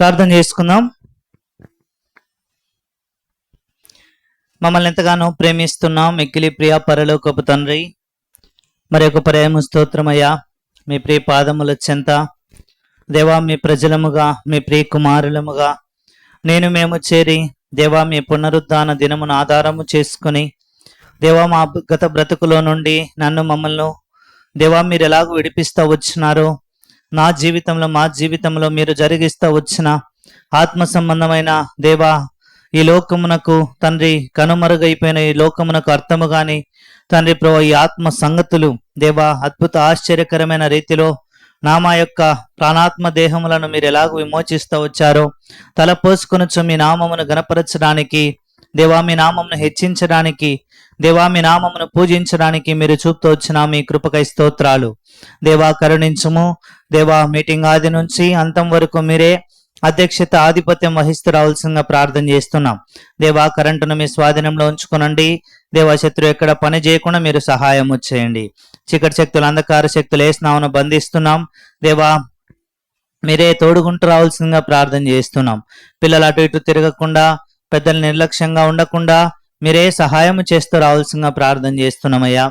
ప్రార్థన చేసుకుందాం. మమ్మల్ని ఎంతగానో ప్రేమిస్తున్నాం మిక్కిలి ప్రియ పరలోకపు తండ్రి, మరి ఒక ప్రేమ స్తోత్రమయ్యా. మీ ప్రియ పాదముల చెంత దేవా, మీ ప్రజలముగా, మీ ప్రియ కుమారులముగా మేము చేరి దేవా, మీ పునరుద్ధాన దినమును ఆధారము చేసుకుని దేవా, మా గత బ్రతుకులో నుండి మమ్మల్ని దేవా మీరు ఎలాగో విడిపిస్తూ వచ్చినారో, నా జీవితంలో మా జీవితంలో మీరు జరిగిస్తూ వచ్చిన ఆత్మ సంబంధమైన దేవా, ఈ లోకమునకు తండ్రి కనుమరుగైపోయిన ఈ లోకమునకు అర్థము గాని తండ్రి ప్రభు, ఈ ఆత్మ సంగతులు దేవా అద్భుత ఆశ్చర్యకరమైన రీతిలో మా యొక్క ప్రాణాత్మ దేహములను మీరు ఎలాగో విమోచిస్తూ వచ్చారో, తలపోసుకొనొచ్చు మీ నామమును గణపరచడానికి దేవా, మీ నామమును హెచ్చించడానికి దేవా, మీ నామమును పూజించడానికి మీరు చూపుతూ వచ్చిన మీ కృపకై స్తోత్రాలు. దేవా కరుణించుము. దేవా మీటింగ్ ఆది నుంచి అంతం వరకు మీరే అధ్యక్షత ఆధిపత్యం వహిస్తూ రావాల్సిందిగా ప్రార్థన చేస్తున్నాం. దేవా కరెంటును మీ స్వాధీనంలో ఉంచుకునండి. దేవా శత్రువు ఎక్కడ పని చేయకుండా మీరు సహాయం చేయండి. చీకటి శక్తులు, అంధకార శక్తులు వేసినామను బంధిస్తున్నాం. దేవా మీరే తోడుకుంటూ రావాల్సిందిగా ప్రార్థన చేస్తున్నాం. పిల్లలు అటు ఇటు తిరగకుండా, పెద్దలు నిర్లక్ష్యంగా ఉండకుండా మీరే సహాయం చేస్తూ రావాల్సిందిగా ప్రార్థన చేస్తున్నామయ్యా.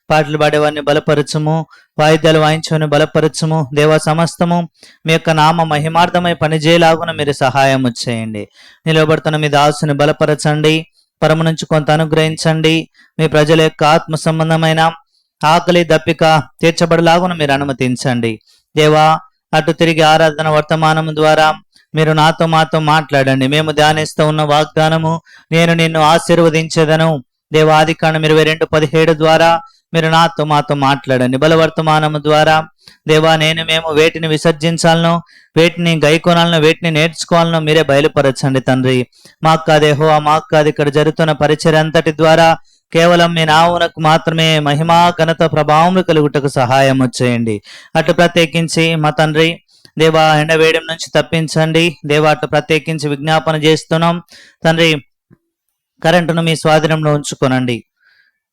పాటలు పాడేవారిని బలపరచుము, వాయిద్యాలు వాయించుని బలపరచుము. దేవా సమస్తము మీ యొక్క నామ మహిమార్థమై పనిచేయలాగున మీరు సహాయం చేయండి. నిలబడుతున్న మీ దాసుని బలపరచండి, పరమ నుంచి కొంత అనుగ్రహించండి. మీ ప్రజల యొక్క ఆత్మ సంబంధమైన ఆకలి దప్పిక తీర్చబడలాగున మీరు అనుమతించండి. దేవా అటు తిరిగి ఆరాధన వర్తమానము ద్వారా మీరు మాతో మాట్లాడండి. మేము ధ్యానిస్తూ ఉన్న వాగ్దానము, నేను నిన్ను ఆశీర్వదించేదను దేవా, ఆదికాండం 22:17 ద్వారా మీరు మాతో మాట్లాడండి. బలవర్తమానము ద్వారా దేవా మేము వేటిని విసర్జించాలనో, వేటిని గైకోనాలనో, వేటిని నేర్చుకోవాలనో మీరే బయలుపరచండి తండ్రి. మాకు కాదేహో మాకు కాదు, ఇక్కడ జరుగుతున్న పరిచర్య అంతటి ద్వారా కేవలం మీ నామునకు మాత్రమే మహిమా ఘనత ప్రభావం కలుగుటకు సహాయం చేయండి. అటు ప్రత్యేకించి మా తండ్రి దేవా ఎండవేయడం నుంచి తప్పించండి. దేవా అటు ప్రత్యేకించి విజ్ఞాపన చేస్తున్నాం తండ్రి, కరెంటును మీ స్వాధీనంలో ఉంచుకోనండి.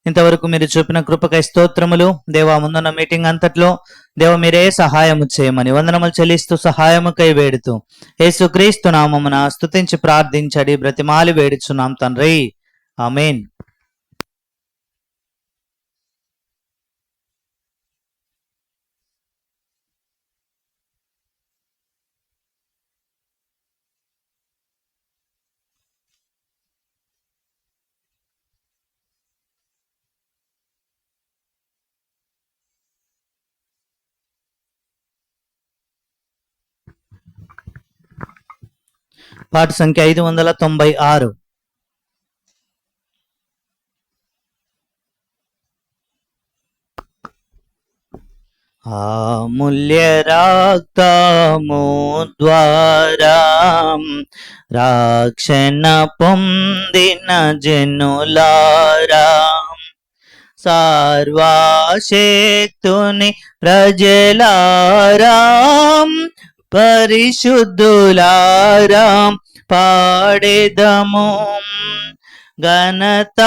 ఇంతవరకు మీరు చూపిన కృపకై స్తోత్రములు. దేవా ముందున్న మీటింగ్ అంతట్లో దేవ మీరే సహాయం చేయమని వందనములు చెల్లిస్తూ సహాయముకై వేడుతూ యేసుక్రీస్తు నామమున స్తుతించి ప్రార్థించడి బ్రతిమాలి వేడుచున్నాం తండ్రి, ఆమేన్. పాట సంఖ్య 596. అమూల్య రక్తము ద్వారా రక్షణ పొందిన జనులారా, సర్వశక్తుని ప్రజలారా, పరిశుద్ధులారా పాడెదము ఘనత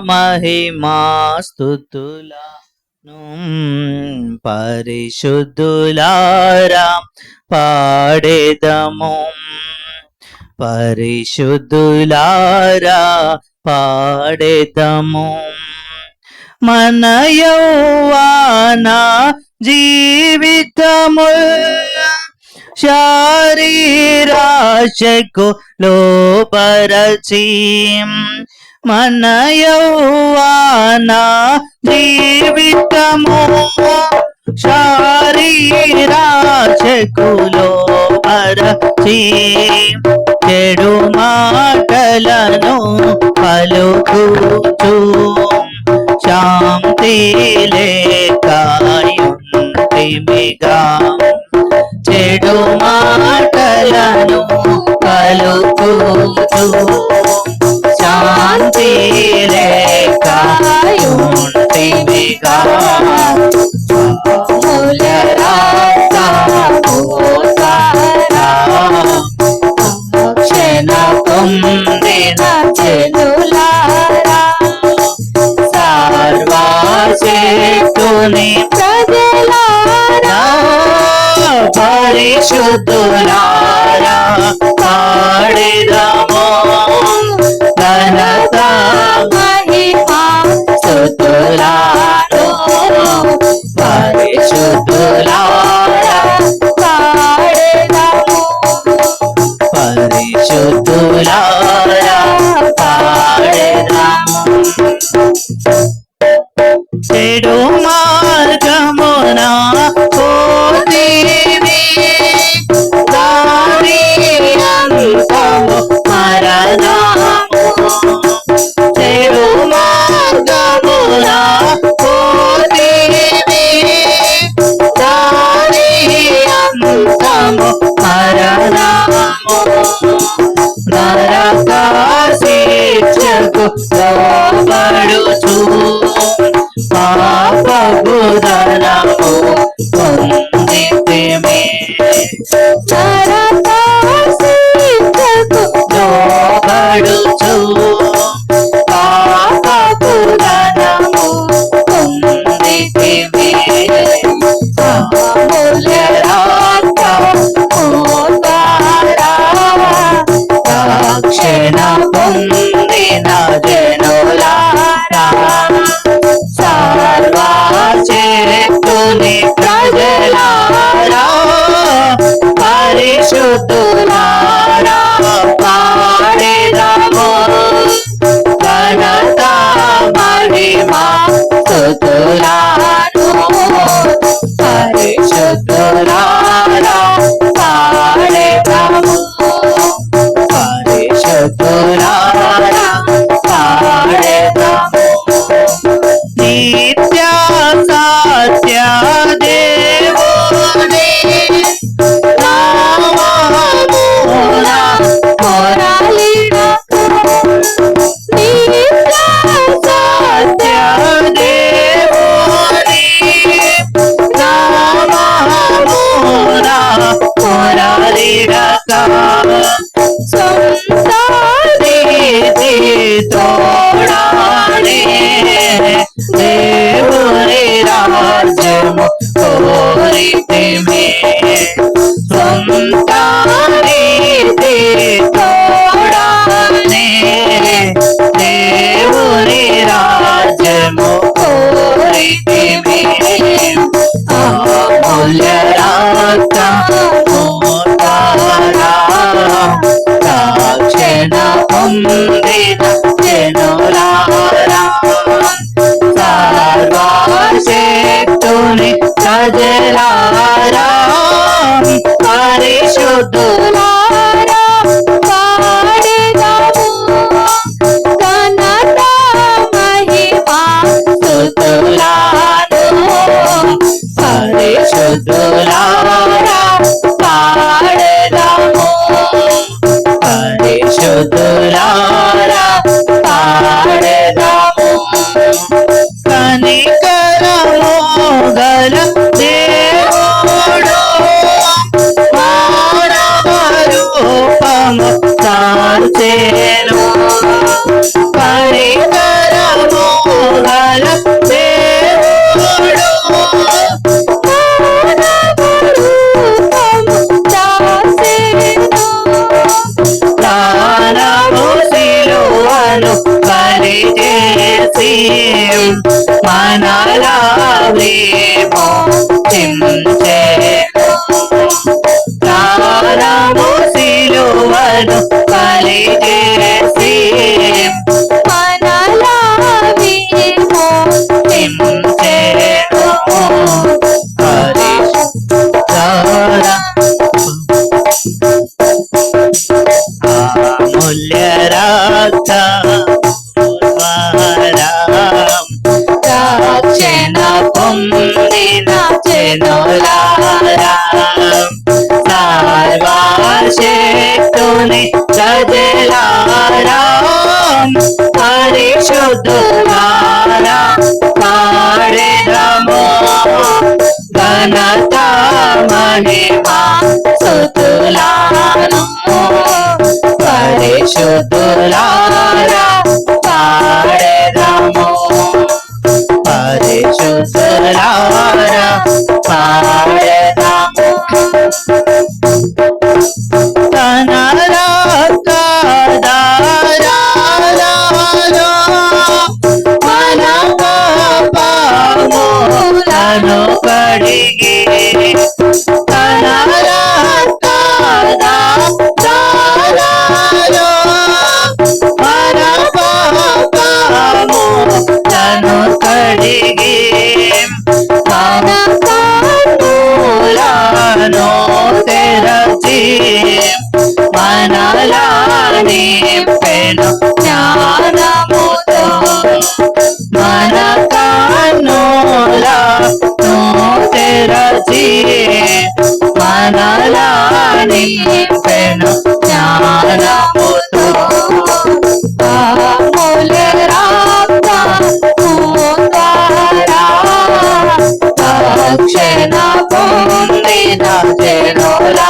మహిమా స్తుతులను. పరిశుద్ధులారా పాడెదము, పరిశుద్ధులారా పాడెదము. మన యౌవన జీవితము శరీరాశకు లోపరచి, మన యౌవన జీవితము శరీరాశకు లోపరచి, చెడు మాటలను పలుకుచు శాంతి లేకయుంటిమిగా, చెడు మాటలను పలుకుచు శాంతి లేకయుంటిమిగా, రక్షణ పొందిన జనులారా, సర్వశక్తుని ప్రజలారా, పరిశుద్ధులారా పరిశుద్ధులారా పాడెదము, పరిశుద్ధులారా పాడెదము. చెడు మార్గమున పోతివి, దారి అంతము మరణము. చెడు మార్గమున పోతివి, దారి అంతము మరణము. నరక శిక్షకు లోబడుచు పాపపు ధనము పొందితిమి. నరక శిక్షకు లోబడుచు పాపపు ధనము పొందితిమి. అమూల్య రక్తము ద్వారా రక్షణ పొందిన జనులారా, సర్వశక్తుని ప్రజలారా, పరిశుద్ధులారా పాడెదము, ఘనత మహిమ స్తుతులను. పరిశుద్ధులారా పాడెదము, పరిశుద్ధులారా పాడెదము. నిత్య సత్య దేవుని నామమున మొరలిడకు, నిత్య సత్య దేవుని నామమున మొరలిడక. సొంత నీతి తోడానే దేవుని రాజ్యము కోరితిమి. సొంత నీతి తోడానే దేవుని రాజ్యము కోరితిమి. అమూల్య రక్తము ద్వారా రక్షణ పొందిన జనులారా, సర్వశక్తుని ప్రజలారా, పరిశుద్ధులారా పాడెదము, ఘనత మహిమ స్తుతులను. పరిశుద్ధులారా పాడెదము, పరిశుద్ధులారా పాడెదము. కనికరము గల దేవుడు మానవ రూపము దాల్చెను. కనికరము గల దేవుడు మానవ రూపము దాల్చెను. ప్రాణము సిలువను బలి చేసి మనలా విమోచించెను. ప్రాణము సిలువను బలి చేసి మనలా విమోచించెను. పరిశుద్ధులారా అమూల్య రక్తము ద్వారా రక్షణ పొందిన జనులారా, సర్వశక్తుని ప్రజలారా, పరిశుద్ధులారా పాడెదము, ఘనత మహిమ స్తుతులను. పరిశుద్ధులారా పాడెదము, పరిశుద్ధులారా పాడెదము. తన రక్తధారలలో మనలా నింపెను జ్ఞానముతో మన కన్నులను తెరచి మనలా నింపెను జ్ఞానముతో అమూల్య రక్తము ద్వారా రక్షణ పొందిన జనులారా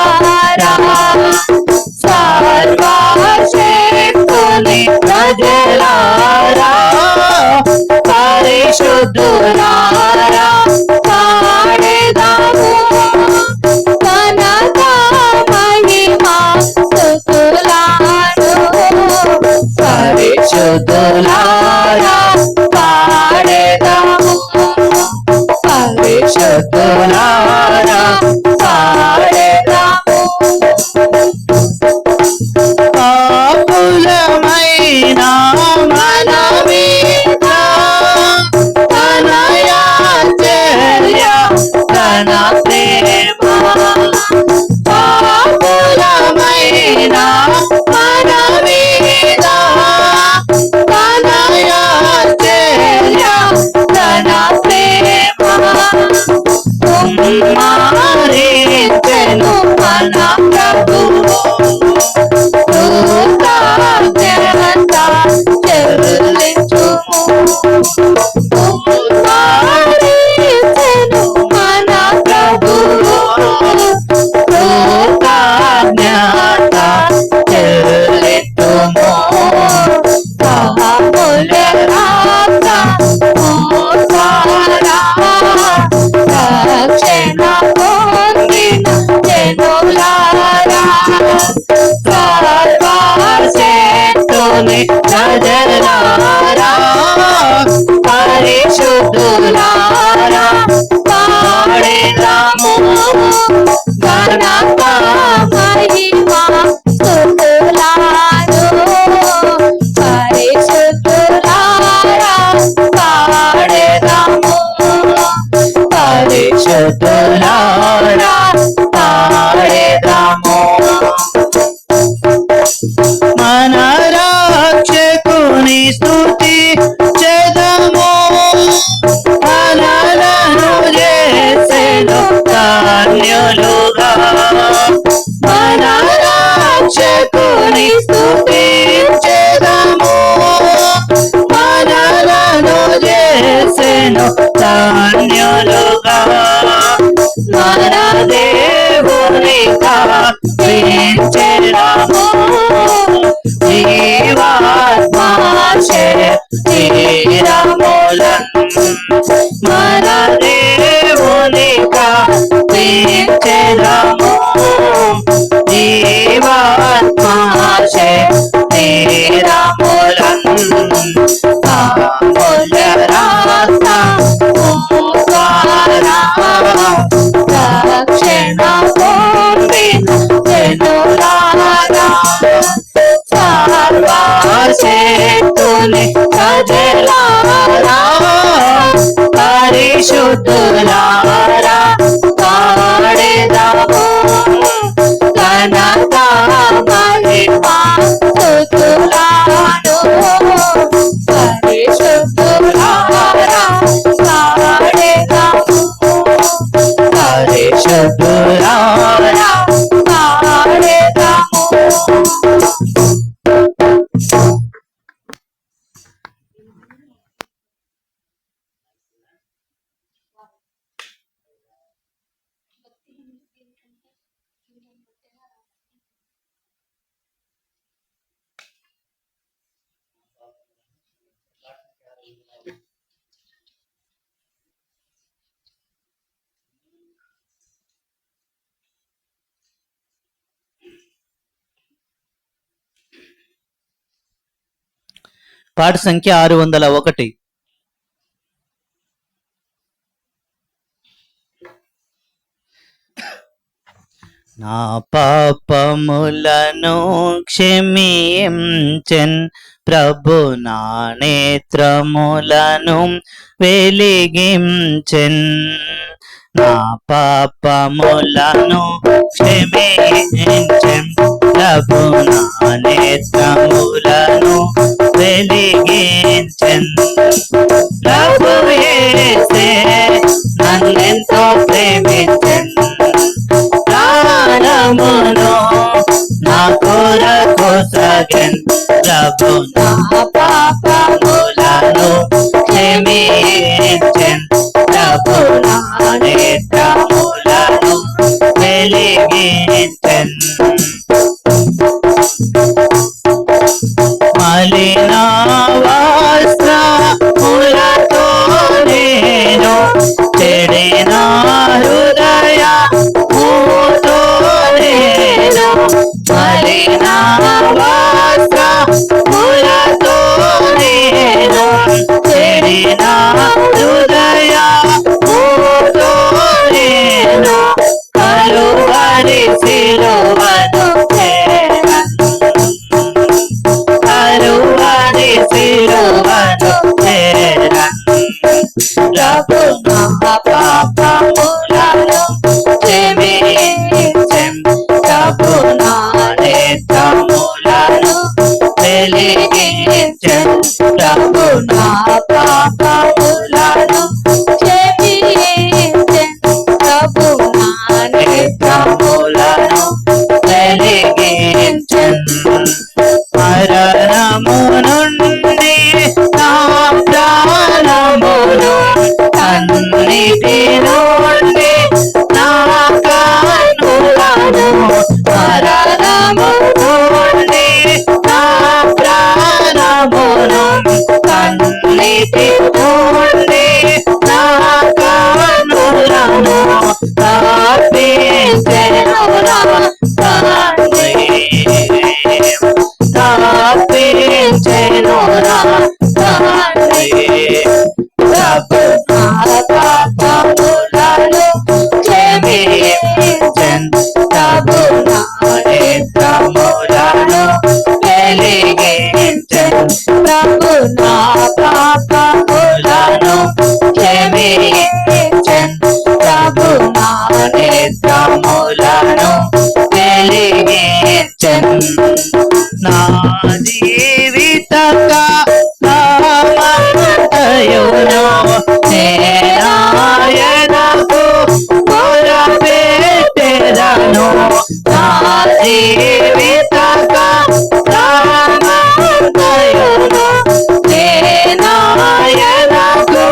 సర్వశక్తుని ప్రజలారా పరిశుద్ధులారా పాడెదము ఘనత మహిమ స్తుతులను పరిశుద్ధులారా పాడెదము పరిశుద్ధులారా పాడెదము పాపులమైన మన మీద తన యాచర్య తన ప్రేమ పాపులమైన మన మీద తన యాచర్య తన ప్రేమ కుమారించెను మన ప్రభువు కృతజ్ఞత చెల్లించుము కుమారించెను మన ప్రభువు కృతజ్ఞత చెల్లించుము అమూల్య రక్తము ద్వారా రక్షణ పొందిన జనులారా సర్వశక్తుని ప్రజలారా పరిశుద్ధులారా పాడెదము ఘనత మహిమ స్తుతులను పరిశుద్ధులారా పాడెదము పరిశుద్ధులారా పాడెదము మన రక్షకుని స్తుతి చేదము మనలను చేసెను ధన్యులుగా మన రక్షకుని స్తుతి చేదము మనలను చేసెను ధన్యులుగా మన దేవునిగా పెంచెదము జీవాత్మాశక్తిరములను మన దేవునిగా పెంచెదము జీవాత్మాశక్తిరములను అమూల్య రక్తము ద్వారా రక్షణ పొందిన జనులారా సర్వశక్తుని ప్రజలారా పరిశుద్ధులారా పాడెదము ఘనత మహిమ స్తుతులను పరిశుద్ధులారా పాడెదము పరిశుద్ధులారా పాడెదము. పాట సంఖ్య 601. నా పాపములను క్షమించెన్ ప్రభు, నా నేత్రములను వెలిగించెన్. నా పాపములను క్షమించెన్ ప్రభు నా నేత్రములను వెలిగించెన్ ప్రభు యేసే నన్నెంతో ప్రేమించెన్ ప్రాణమును నా కొరకు సగెన్ ప్రభు నా పాపములను క్షమించెన్ ప్రభు నా నేత్రములను వెలిగించెన్ మలిన వస్త్రములతో నేను చెడిన హృదయముతో నేను మలిన వస్త్రములతో నేను చెడిన హృదయముతో నేను కలువరి శిలువను చేరను కలువరి శిలువను చేరను ప్రభు నా పాపములను క్షమించెన్ ప్రభు నా నేత్రములను వెలిగించెన్ ప్రభు నా పాపములను క్షమించెన్ ప్రభు నా నేత్రములను వెలిగించెన్ మరణము నుండి నా ప్రాణమును కన్నిటి నుండి నా కన్నులను మరణము నుండి నా ప్రాణమును కన్నిటి నుండి నా కన్నులను తప్పించెను నా తండ్రి తప్పించెను నా తండ్రి ప్రభు నా పాపములను క్షమించెన్ ప్రభు నా నేత్రములను వెలిగించెన్ ప్రభు నా పాపములను క్షమించెన్ ప్రభు నా నేత్రములను వెలిగించెన్ నా జీవిత కాలమంతయును నేనాయనకు మొరపెట్టెదను నా జీవిత కాలమంతయును నేనాయనకు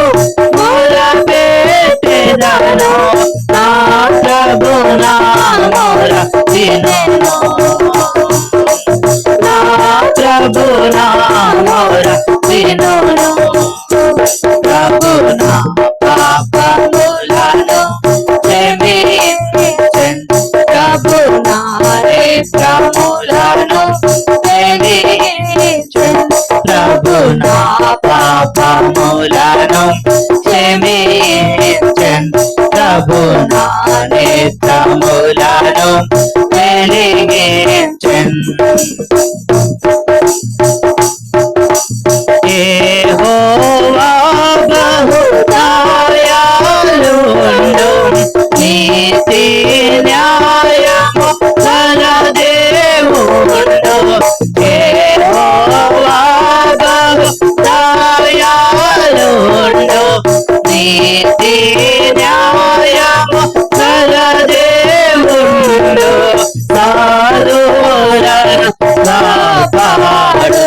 మొరపెట్టెదను నా ప్రభు నా మొర వినును నా ప్రభు నా మొర వినును ప్రభు నా పాపములను క్షమించెన్ ప్రభు నా నేత్రములను వెలిగించెన్ ప్రభు నా పాపములను క్షమించెన్ ప్రభు నా నేత్రములను వెలిగించెన్ యెహోవా బహు దయాళుండు నీతి న్యాయము గల దేవుండు యెహోవా బహు దయాళుండు నీతి న్యాయము గల దేవుండు సాధువులను కాపాడు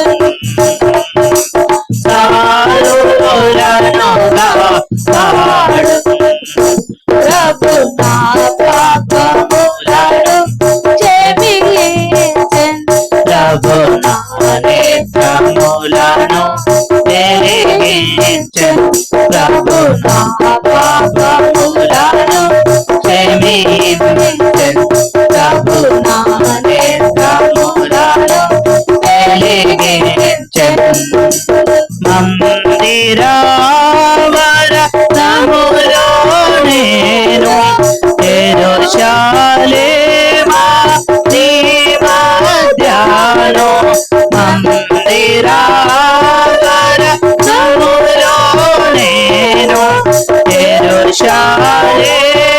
సాధువులను కాపాడు ప్రభు నా పాపములను క్షమించెన్ ప్రభు నా నేత్రములను వెలిగించెన్ ప్రభు నా పాపములను క్షమించెన్ ప్రభు నా నేత్రములను వెలిగించెన్ మందిరావరణములో నేను యెరూషలేమా నీ మధ్యాను మందిరావరణములో నేను యెరూషలేమా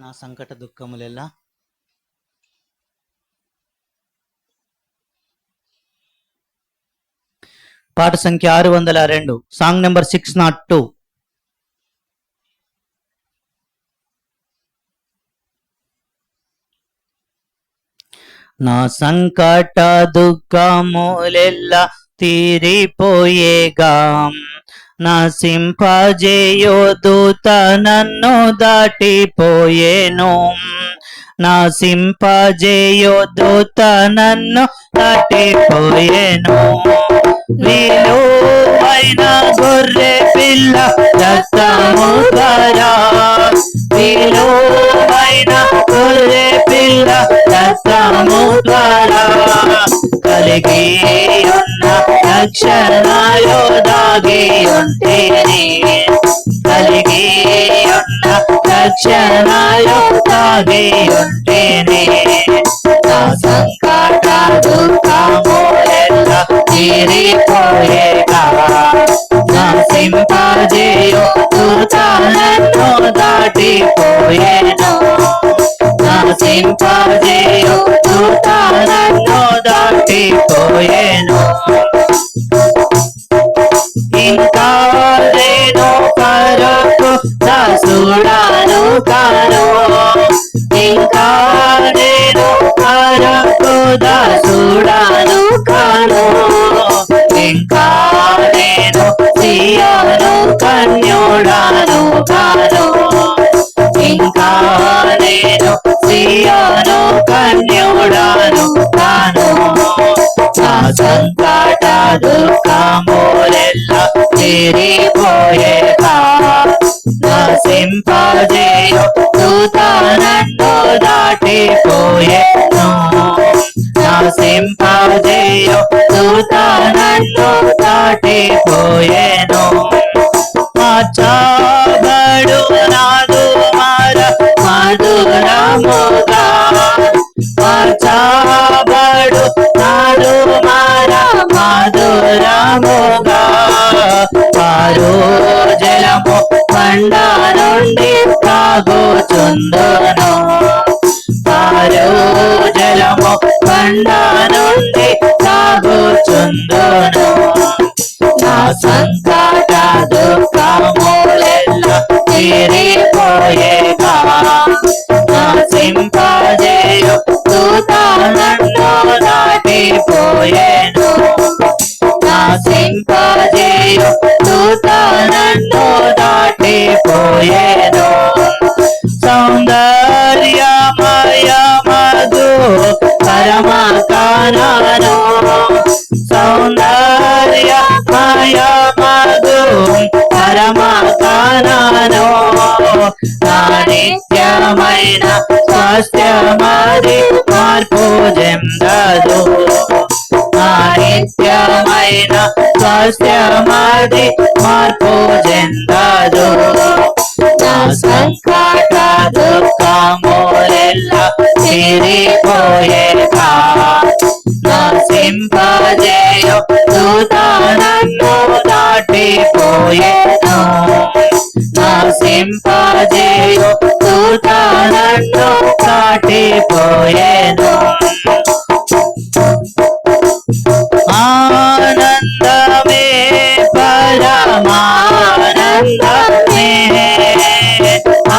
నా సంకట దుఃఖములెల్లా పాట సంఖ్య 602 సాంగ్ నెంబర్ 602. నా సంకట దుఃఖములెల్లా తీరిపోయేగా నసింపజేయో దూత నన్ను దాటిపోయేను నసింపజేయో దూత నన్ను దాటిపోయేను విలువైన గొర్రె పిల్ల రక్తము ద్వారా విలువైన గొర్రె పిల్ల రక్తము ద్వారా కలిగి ఉన్న రక్షణలో దాగి ఉంటేనే కలిగి ఉన్న రక్షణలో దాగి ఉంటేనే నా సంకట దుఃఖములెల్లా తీరిపోయేగా నసింపజేయు దూత నన్ను దాటిపోయేను నసింపజేయు దూత నన్ను దాటిపోయేను ఇంకా నేను పరకు దాసుడాను కాను ఇంకా నేను పరకు దాసుడాను కాను ఇంకా నేను సియోను కన్యుడాను కాను ఇంకా నేను సియోను కన్యుడాను కాను నా సంకట దుఃఖములెల్లా తీరిపోయేగా నసింపజేయు దూత నన్ను దాటిపోయేను నసింపజేయు దూత నన్ను దాటిపోయేను మార్చబడు నాదు మర మధురముగా మార్చబడు నాదు మర మధురముగా పారు జలము కొండ నుండి తాగుచుందును పారు జలము కొండ నుండి తాగుచుందును నా సంకట దుఃఖములెల్లా తీరిపోయేగా నసింపజేయు దూత నన్ను దాటిపోయేను నసింపజేయు దూత నన్ను దాటిపోయేను సౌందర్యమయ మధు పరమ కానను సౌందర్యమయ మధు పరమ కానను నా నిత్యమైన స్వాస్థ్యమది మార్పు చెందదు నా నిత్యమైన స్వాస్థ్యమది మార్పు చెందదు నా సంకట దుఃఖములెల్లా తీరిపోయేగా నసింపజేయు దూత నన్ను దాటిపోయేను నసింపజేయు దూత నన్ను దాటిపోయేను ఆనందమే పరమానందమే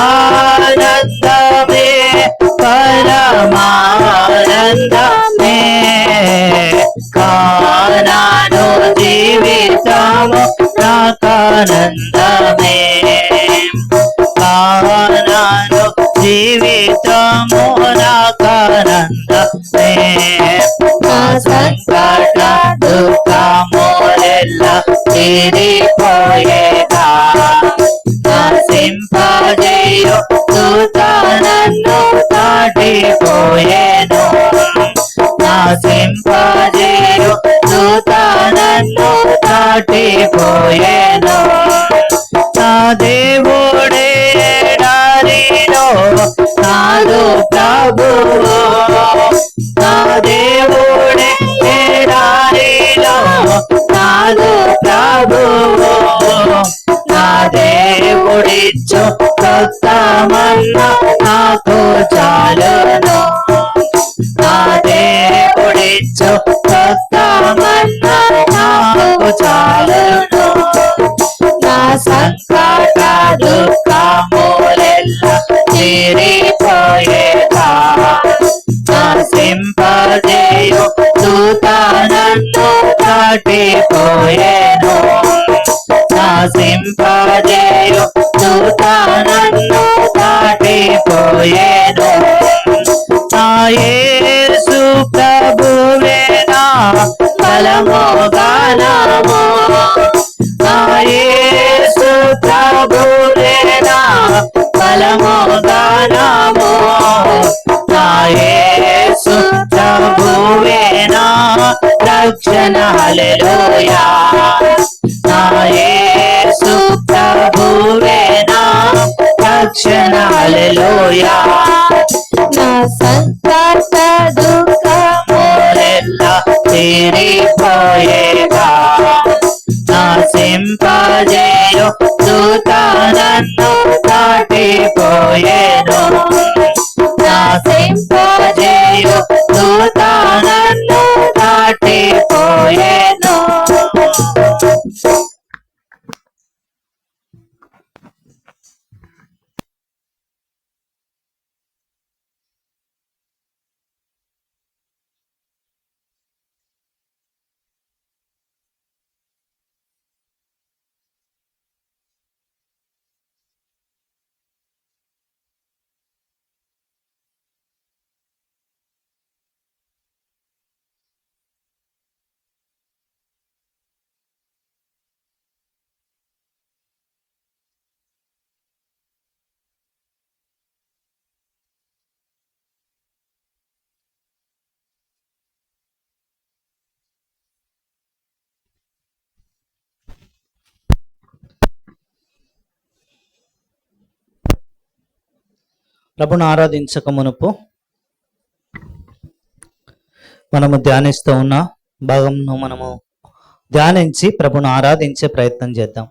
ఆనందమే పరమానందమే కానాను జీవితము నాకానందమే కానాను జీవితము నాకానందమే నా సంకట దుఃఖములెల్లా తీరిపోయేగా నసింపజేయు దూత నన్ను దాటిపోయేను నసింపజేయు దూత నన్ను దాటిపోయేను నా దేవుడే దారిలో నాదు ప్రభువు నా దేవుడే దారిలో నాదు ప్రభువు నా దేవుడి దేవుడిచ్చు కొత్త మన్నా నాకు చాలును. నా దేవుడిచ్చు కొత్త మన్నా నాకు చాలును. నా సంకట దుఃఖములెల్ల తీరిపోయేదా. నా సింపజేయు దూత నన్ను దాటిపోయేను. నా సింపజేయు దూత నన్ను దాటిపోయేను. నా యేసు ప్రభువే నా బలము గానము. నా యేసు ప్రభువే నా బలము గానము. నా యేసు ప్రభువే నా రక్షణ. హల్లెలూయా. నా యేసు ప్రభువే నా రక్షణ. హల్లెలూయా. నా సంకట దుఃఖములెల్ల తీరిపోయేగా. నా సింపజేయు దూత నన్ను దాటిపోయేను. నా సింపజేయు దూత నన్ను దాటిపోయేను. ప్రభును ఆరాధించక మునుపు మనము ధ్యానిస్తూ ఉన్న భాగంను మనము ధ్యానించి ప్రభును ఆరాధించే ప్రయత్నం చేద్దాం.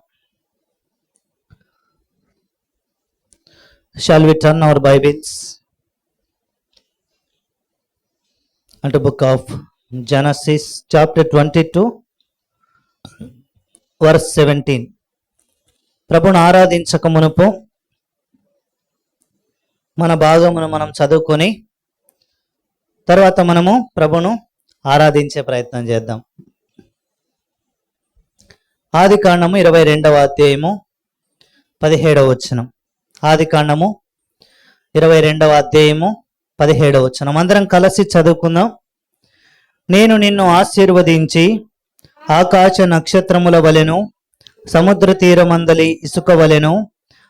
Shall we turn our Bibles అంటే book of Genesis chapter 22 verse 17. ప్రభును ఆరాధించక మునుపు మన భాగమును మనం చదువుకొని తర్వాత మనము ప్రభును ఆరాధించే ప్రయత్నం చేద్దాం. ఆది కాండము 22వ అధ్యాయము 17వ వచనం. ఆది కాండము 22వ అధ్యాయము 17వ వచనం. అందరం కలిసి చదువుకుందాం. నేను నిన్ను ఆశీర్వదించి ఆకాశ నక్షత్రముల వలెను సముద్ర తీరమందలి ఇసుక వలెను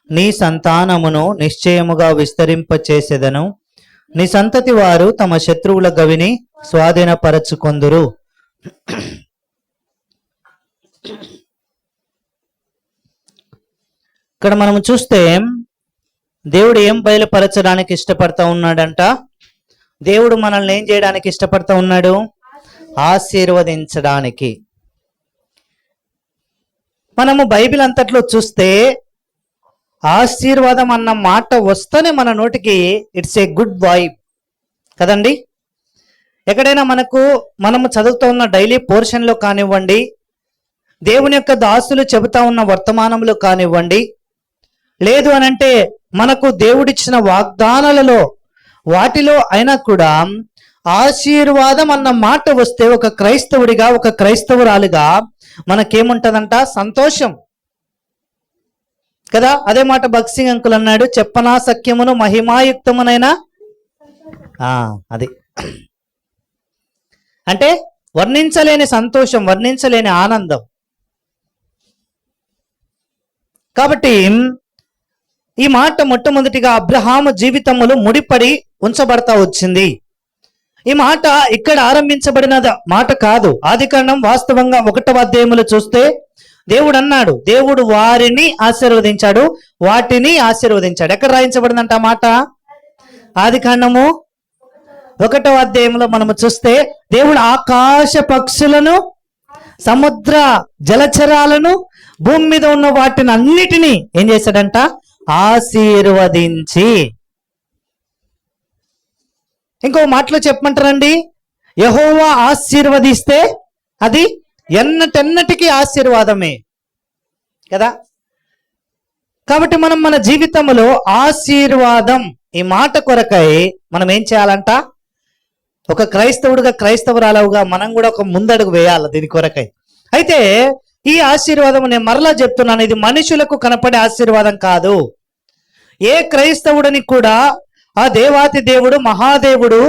నీ సంతానమును నిశ్చయముగా విస్తరింపచేసెదను. నీ సంతతి వారు తమ శత్రువుల గవిని స్వాధీనపరచుకొందురు. ఇక్కడ మనం చూస్తే దేవుడు ఏం బయలుపరచడానికి ఇష్టపడతా ఉన్నాడంట. దేవుడు మనల్ని ఏం చేయడానికి ఇష్టపడతా ఉన్నాడు? ఆశీర్వదించడానికి. మనము బైబిల్ అంతట్లో చూస్తే ఆశీర్వాదం అన్న మాట వస్తేనే మన నోటికి ఇట్స్ ఏ గుడ్ వైబ్ కదండి. ఎక్కడైనా మనము చదువుతూ ఉన్న డైలీ పోర్షన్లో కానివ్వండి, దేవుని యొక్క దాసులు చెబుతా ఉన్న వర్తమానంలో కానివ్వండి, లేదు అనంటే మనకు దేవుడిచ్చిన వాగ్దానాలలో వాటిలో అయినా కూడా ఆశీర్వాదం అన్న మాట వస్తే ఒక క్రైస్తవుడిగా, ఒక క్రైస్తవురాలిగా మనకేముంటదంట? సంతోషం కదా. అదే మాట భక్సింగ్ అంకుల్ అన్నాడు, చెప్పనా సఖ్యమును మహిమాయుక్తమునైనా. అది అంటే వర్ణించలేని సంతోషం, వర్ణించలేని ఆనందం. కాబట్టి ఈ మాట మొట్టమొదటిగా అబ్రహాము జీవితములు ముడిపడి ఉంచబడతా వచ్చింది. ఈ మాట ఇక్కడ ఆరంభించబడిన మాట కాదు. ఆదికాండం వాస్తవంగా 1వ అధ్యాయములో చూస్తే దేవుడు అన్నాడు, దేవుడు వారిని ఆశీర్వదించాడు, వాటిని ఆశీర్వదించాడు. ఎక్కడ రాయించబడిందంట ఆ మాట? ఆదికాండము 1వ అధ్యాయంలో మనము చూస్తే దేవుడు ఆకాశ పక్షులను, సముద్ర జలచరాలను, భూమి మీద ఉన్న వాటిని అన్నిటినీ ఏం చేశాడంట? ఆశీర్వదించి. ఇంకో మాటలో చెప్పమంటారండి, యెహోవా ఆశీర్వదిస్తే అది ఎన్నటెన్నటికీ ఆశీర్వాదమే కదా. కాబట్టి మనం మన జీవితంలో ఆశీర్వాదం ఈ మాట కొరకై మనం ఏం చేయాలంట, ఒక క్రైస్తవుడుగా క్రైస్తవురాలుగా మనం కూడా ఒక ముందడుగు వేయాలి దీని కొరకై. అయితే ఈ ఆశీర్వాదం నేను మరలా చెప్తున్నాను, ఇది మనుషులకు కనపడే ఆశీర్వాదం కాదు. ఏ క్రైస్తవుడిని కూడా ఆ దేవాతి దేవుడు మహాదేవుడు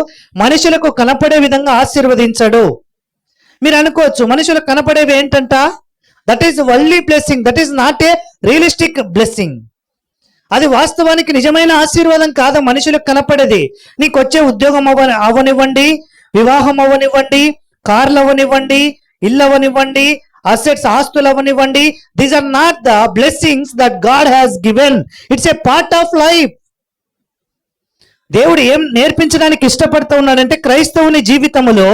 మనుషులకు కనపడే విధంగా ఆశీర్వదించడు. మీరు అనుకోవచ్చు మనుషులకు కనపడేవి ఏంటంట, that is worldly blessing, that is not a realistic blessing. అది వాస్తవానికి నిజమైన ఆశీర్వాదం కాదు మనుషులకు కనపడేది. నీకు వచ్చే ఉద్యోగం అవనివ్వండి, వివాహం అవనివ్వండి, కార్లు అవనివ్వండి, ఇల్లు అవనివ్వండి, అసెట్స్ ఆస్తులు అవనివ్వండి, these are not the blessings that God has given. It's a part of life. దేవుడు ఏం నేర్పించడానికి ఇష్టపడుతూ ఉన్నాడంటే, క్రైస్తవుని జీవితంలో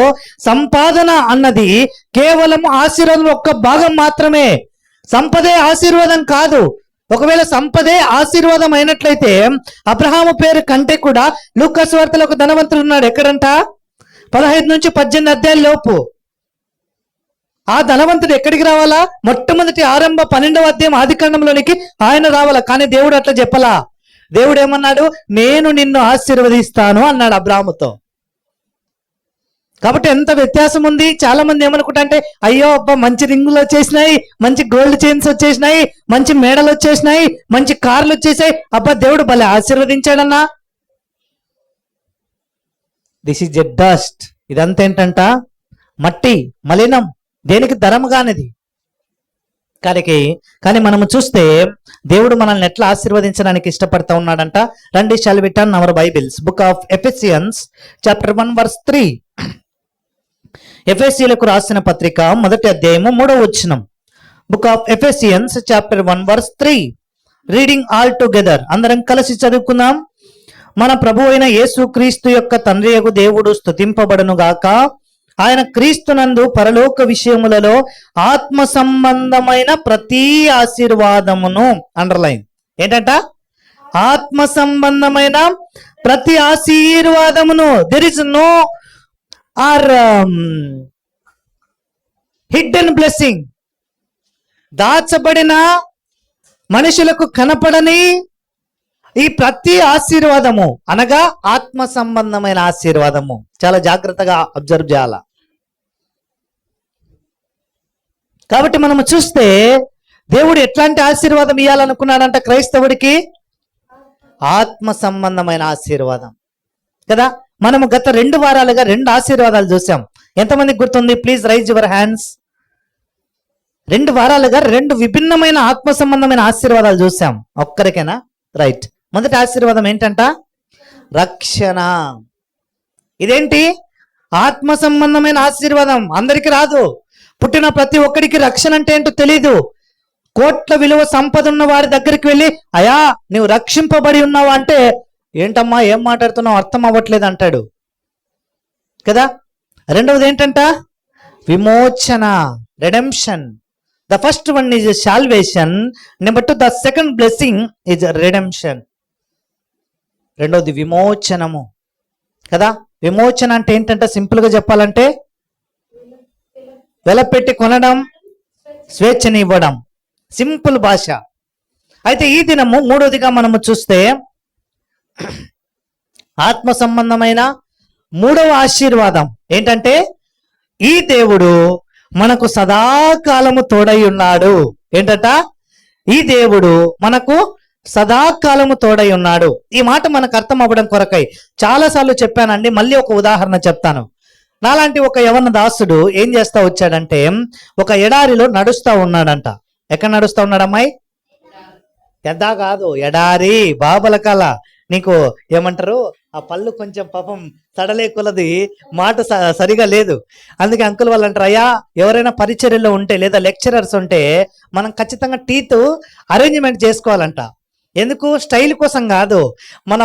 సంపాదన అన్నది కేవలం ఆశీర్వాదం ఒక్క భాగం మాత్రమే. సంపదే ఆశీర్వాదం కాదు. ఒకవేళ సంపదే ఆశీర్వాదం అయినట్లయితే అబ్రహాము పేరు కంటే కూడా లూకా సువార్తలో ఒక ధనవంతుడు ఉన్నాడు. ఎక్కడంట? 15 నుంచి 18 అధ్యాయాల లోపు. ఆ ధనవంతుడు ఎక్కడికి రావాలా? మొట్టమొదటి ఆరంభ 12వ అధ్యాయం ఆదికాండంలోనికి ఆయన రావాలా. కానీ దేవుడు అట్లా చెప్పలా. దేవుడు ఏమన్నాడు? నేను నిన్ను ఆశీర్వదిస్తాను అన్నాడు అబ్రాహాముతో. కాబట్టి ఎంత వ్యత్యాసం ఉంది. చాలా మంది ఏమనుకుంటా, అయ్యో అబ్బా మంచి రింగులు వచ్చేసినాయి, మంచి గోల్డ్ చైన్స్ వచ్చేసినాయి, మంచి మేడలు వచ్చేసినాయి, మంచి కార్లు వచ్చేసాయి, అబ్బా దేవుడు భలే ఆశీర్వదించాడన్నా. This is a dust. ఇదంతా ఏంటంట? మట్టి, మలినం, దేనికి ధరం కానిది. కానీ మనము చూస్తే దేవుడు మనల్ని ఎట్లా ఆశీర్వదించడానికి ఇష్టపడతా ఉన్నాడంట. రండి, shall we turn our Bibles, book of Ephesians chapter 1 verse 3. ఎఫెసీయులకు రాసిన పత్రిక 1వ అధ్యాయము 3వ వచనం. Book of Ephesians chapter 1 verse 3. Reading all together. అందరం కలిసి చదువుకుందాం. మన ప్రభు అయిన యేసు క్రీస్తు యొక్క తండ్రియగు దేవుడు స్తుతింపబడును గాక. ఆయన క్రీస్తునందు పరలోక విషయములలో ఆత్మ సంబంధమైన ప్రతి ఆశీర్వాదమును, అండర్లైన్ ఏంటంట, ఆత్మ సంబంధమైన ప్రతి ఆశీర్వాదమును, there is no or hidden blessing, దాచబడిన మనుషులకు కనపడని ఈ ప్రతి ఆశీర్వాదము అనగా ఆత్మ సంబంధమైన ఆశీర్వాదము. చాలా జాగ్రత్తగా అబ్జర్వ్ చేయాల. కాబట్టి మనము చూస్తే దేవుడు ఎట్లాంటి ఆశీర్వాదం ఇవ్వాలనుకున్నాడంట క్రైస్తవుడికి? ఆత్మ సంబంధమైన ఆశీర్వాదం కదా. మనము గత 2 వారాలుగా 2 ఆశీర్వాదాలు చూసాం. ఎంతమందికి గుర్తుంది? Please rise your hands. 2 వారాలుగా 2 విభిన్నమైన ఆత్మ సంబంధమైన ఆశీర్వాదాలు చూసాం. ఒక్కరికేనా? రైట్. మొదటి ఆశీర్వాదం ఏంటంట? రక్షణ. ఇదేంటి? ఆత్మ సంబంధమైన ఆశీర్వాదం. అందరికి రాదు. పుట్టిన ప్రతి ఒక్కడికి రక్షణ అంటే ఏంటో తెలీదు. కోట్ల విలువ సంపద ఉన్న వారి దగ్గరికి వెళ్ళి, అయా నువ్వు రక్షింపబడి ఉన్నావు అంటే, ఏంటమ్మా ఏం మాట్లాడుతున్నావు అర్థం అవ్వట్లేదు అంటాడు కదా. రెండవది ఏంటంట? విమోచన, redemption. The first one is salvation. Number 2 the second blessing is redemption. రెండవది విమోచనము కదా. విమోచన అంటే ఏంటంటే సింపుల్ గా చెప్పాలంటే వెలపెట్టి కొనడం, స్వేచ్ఛని ఇవ్వడం, సింపుల్ భాష. అయితే ఈ దినము 3వదిగా మనము చూస్తే ఆత్మ సంబంధమైన 3వ ఆశీర్వాదం ఏంటంటే, ఈ దేవుడు మనకు సదాకాలము తోడై ఉన్నాడు. ఏంటట? ఈ దేవుడు మనకు సదాకాలము తోడై ఉన్నాడు. ఈ మాట మనకు అర్థం అవ్వడం కొరకై చాలాసార్లు చెప్పానండి. మళ్ళీ ఒక ఉదాహరణ చెప్తాను. నాలాంటి ఒక యవన దాసుడు ఏం చేస్తా వచ్చాడంటే, ఒక ఎడారిలో నడుస్తా ఉన్నాడంట. ఎక్కడ నడుస్తా ఉన్నాడమ్మాయి? ఎద్దా కాదు, ఎడారి. బాబల కళ. నీకు ఏమంటారు, ఆ పళ్ళు కొంచెం పాపం సడలే కొలది మాట సరిగా లేదు. అందుకే అంకుల్ వాళ్ళు అంటారు, అయ్యా ఎవరైనా పరిచర్యలో ఉంటే లేదా లెక్చరర్స్ ఉంటే మనం ఖచ్చితంగా టీత్ అరేంజ్మెంట్ చేసుకోవాలంట. ఎందుకు? స్టైల్ కోసం కాదు, మన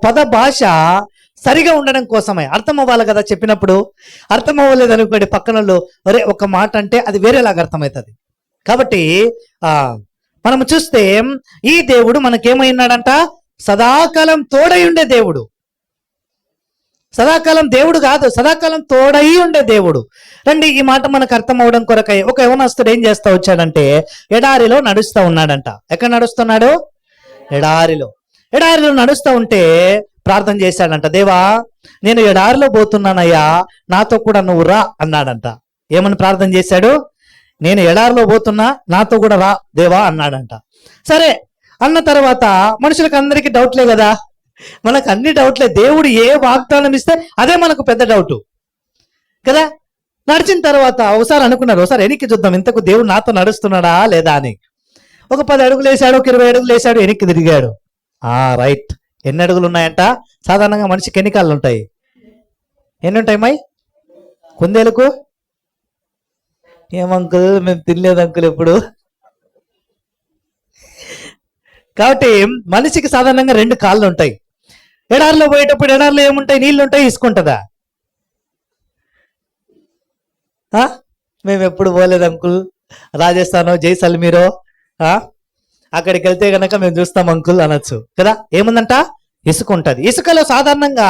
పద భాష సరిగా ఉండడం కోసమే. అర్థం అవ్వాలి కదా చెప్పినప్పుడు. అర్థం అవ్వలేదు అనుకోండి, పక్కన వాళ్ళు ఒరే ఒక మాట అంటే అది వేరేలాగా అర్థమవుతుంది. కాబట్టి మనం చూస్తే ఈ దేవుడు మనకేమైనాడంట, సదాకాలం తోడై ఉండే దేవుడు. సదాకాలం దేవుడు కాదు, సదాకాలం తోడై ఉండే దేవుడు. రండి, ఈ మాట మనకు అర్థం అవడం కొరకై ఒక యవనస్తుడు ఏం చేస్తా వచ్చాడంటే, ఎడారిలో నడుస్తూ ఉన్నాడంట. ఎక్కడ నడుస్తున్నాడు? ఎడారిలో. ఎడారిలో నడుస్తూ ఉంటే ప్రార్థన చేశాడంట, దేవా నేను ఎడారిలో పోతున్నానయ్యా, నాతో కూడా నువ్వు రా అన్నాడంట. ఏమని ప్రార్థన చేశాడు? నేను ఎడారిలో పోతున్నా, నాతో కూడా రా దేవా అన్నాడంట. సరే అన్న తర్వాత మనుషులకు అందరికీ డౌట్లే కదా, మనకు అన్ని డౌట్లే. దేవుడు ఏ వాగ్దానం ఇస్తే అదే మనకు పెద్ద డౌట్ కదా. నడిచిన తర్వాత ఒకసారి అనుకున్నారు, ఒకసారి వెనక్కి చూద్దాం, ఇంతకు దేవుడు నాతో నడుస్తున్నాడా లేదా అని. ఒక 10 అడుగులు వేసాడు, ఒక 20 అడుగులు వేసాడు, వెనక్కి తిరిగాడు. రైట్. ఎన్ని అడుగులు ఉన్నాయంట? సాధారణంగా మనిషికి ఎన్ని కాళ్ళు ఉంటాయి? ఎన్ని ఉంటాయి మై కుందేలకు? ఏమంకుల్ మేము తినలేదు అంకుల్ ఎప్పుడు. కాబట్టి మనిషికి సాధారణంగా 2 కాళ్ళు ఉంటాయి. ఎడారిలో పోయేటప్పుడు ఎడారిలో ఏముంటాయి? నీళ్లు ఉంటాయి, ఇసుకుంటుందా? మేము ఎప్పుడు పోలేదు అంకుల్, రాజస్థానో జైసల్మీరో అక్కడికి వెళ్తే గనక మేము చూస్తాం అంకుల్ అనొచ్చు కదా. ఏముందంట? ఇసుక ఉంటుంది. ఇసుకలో సాధారణంగా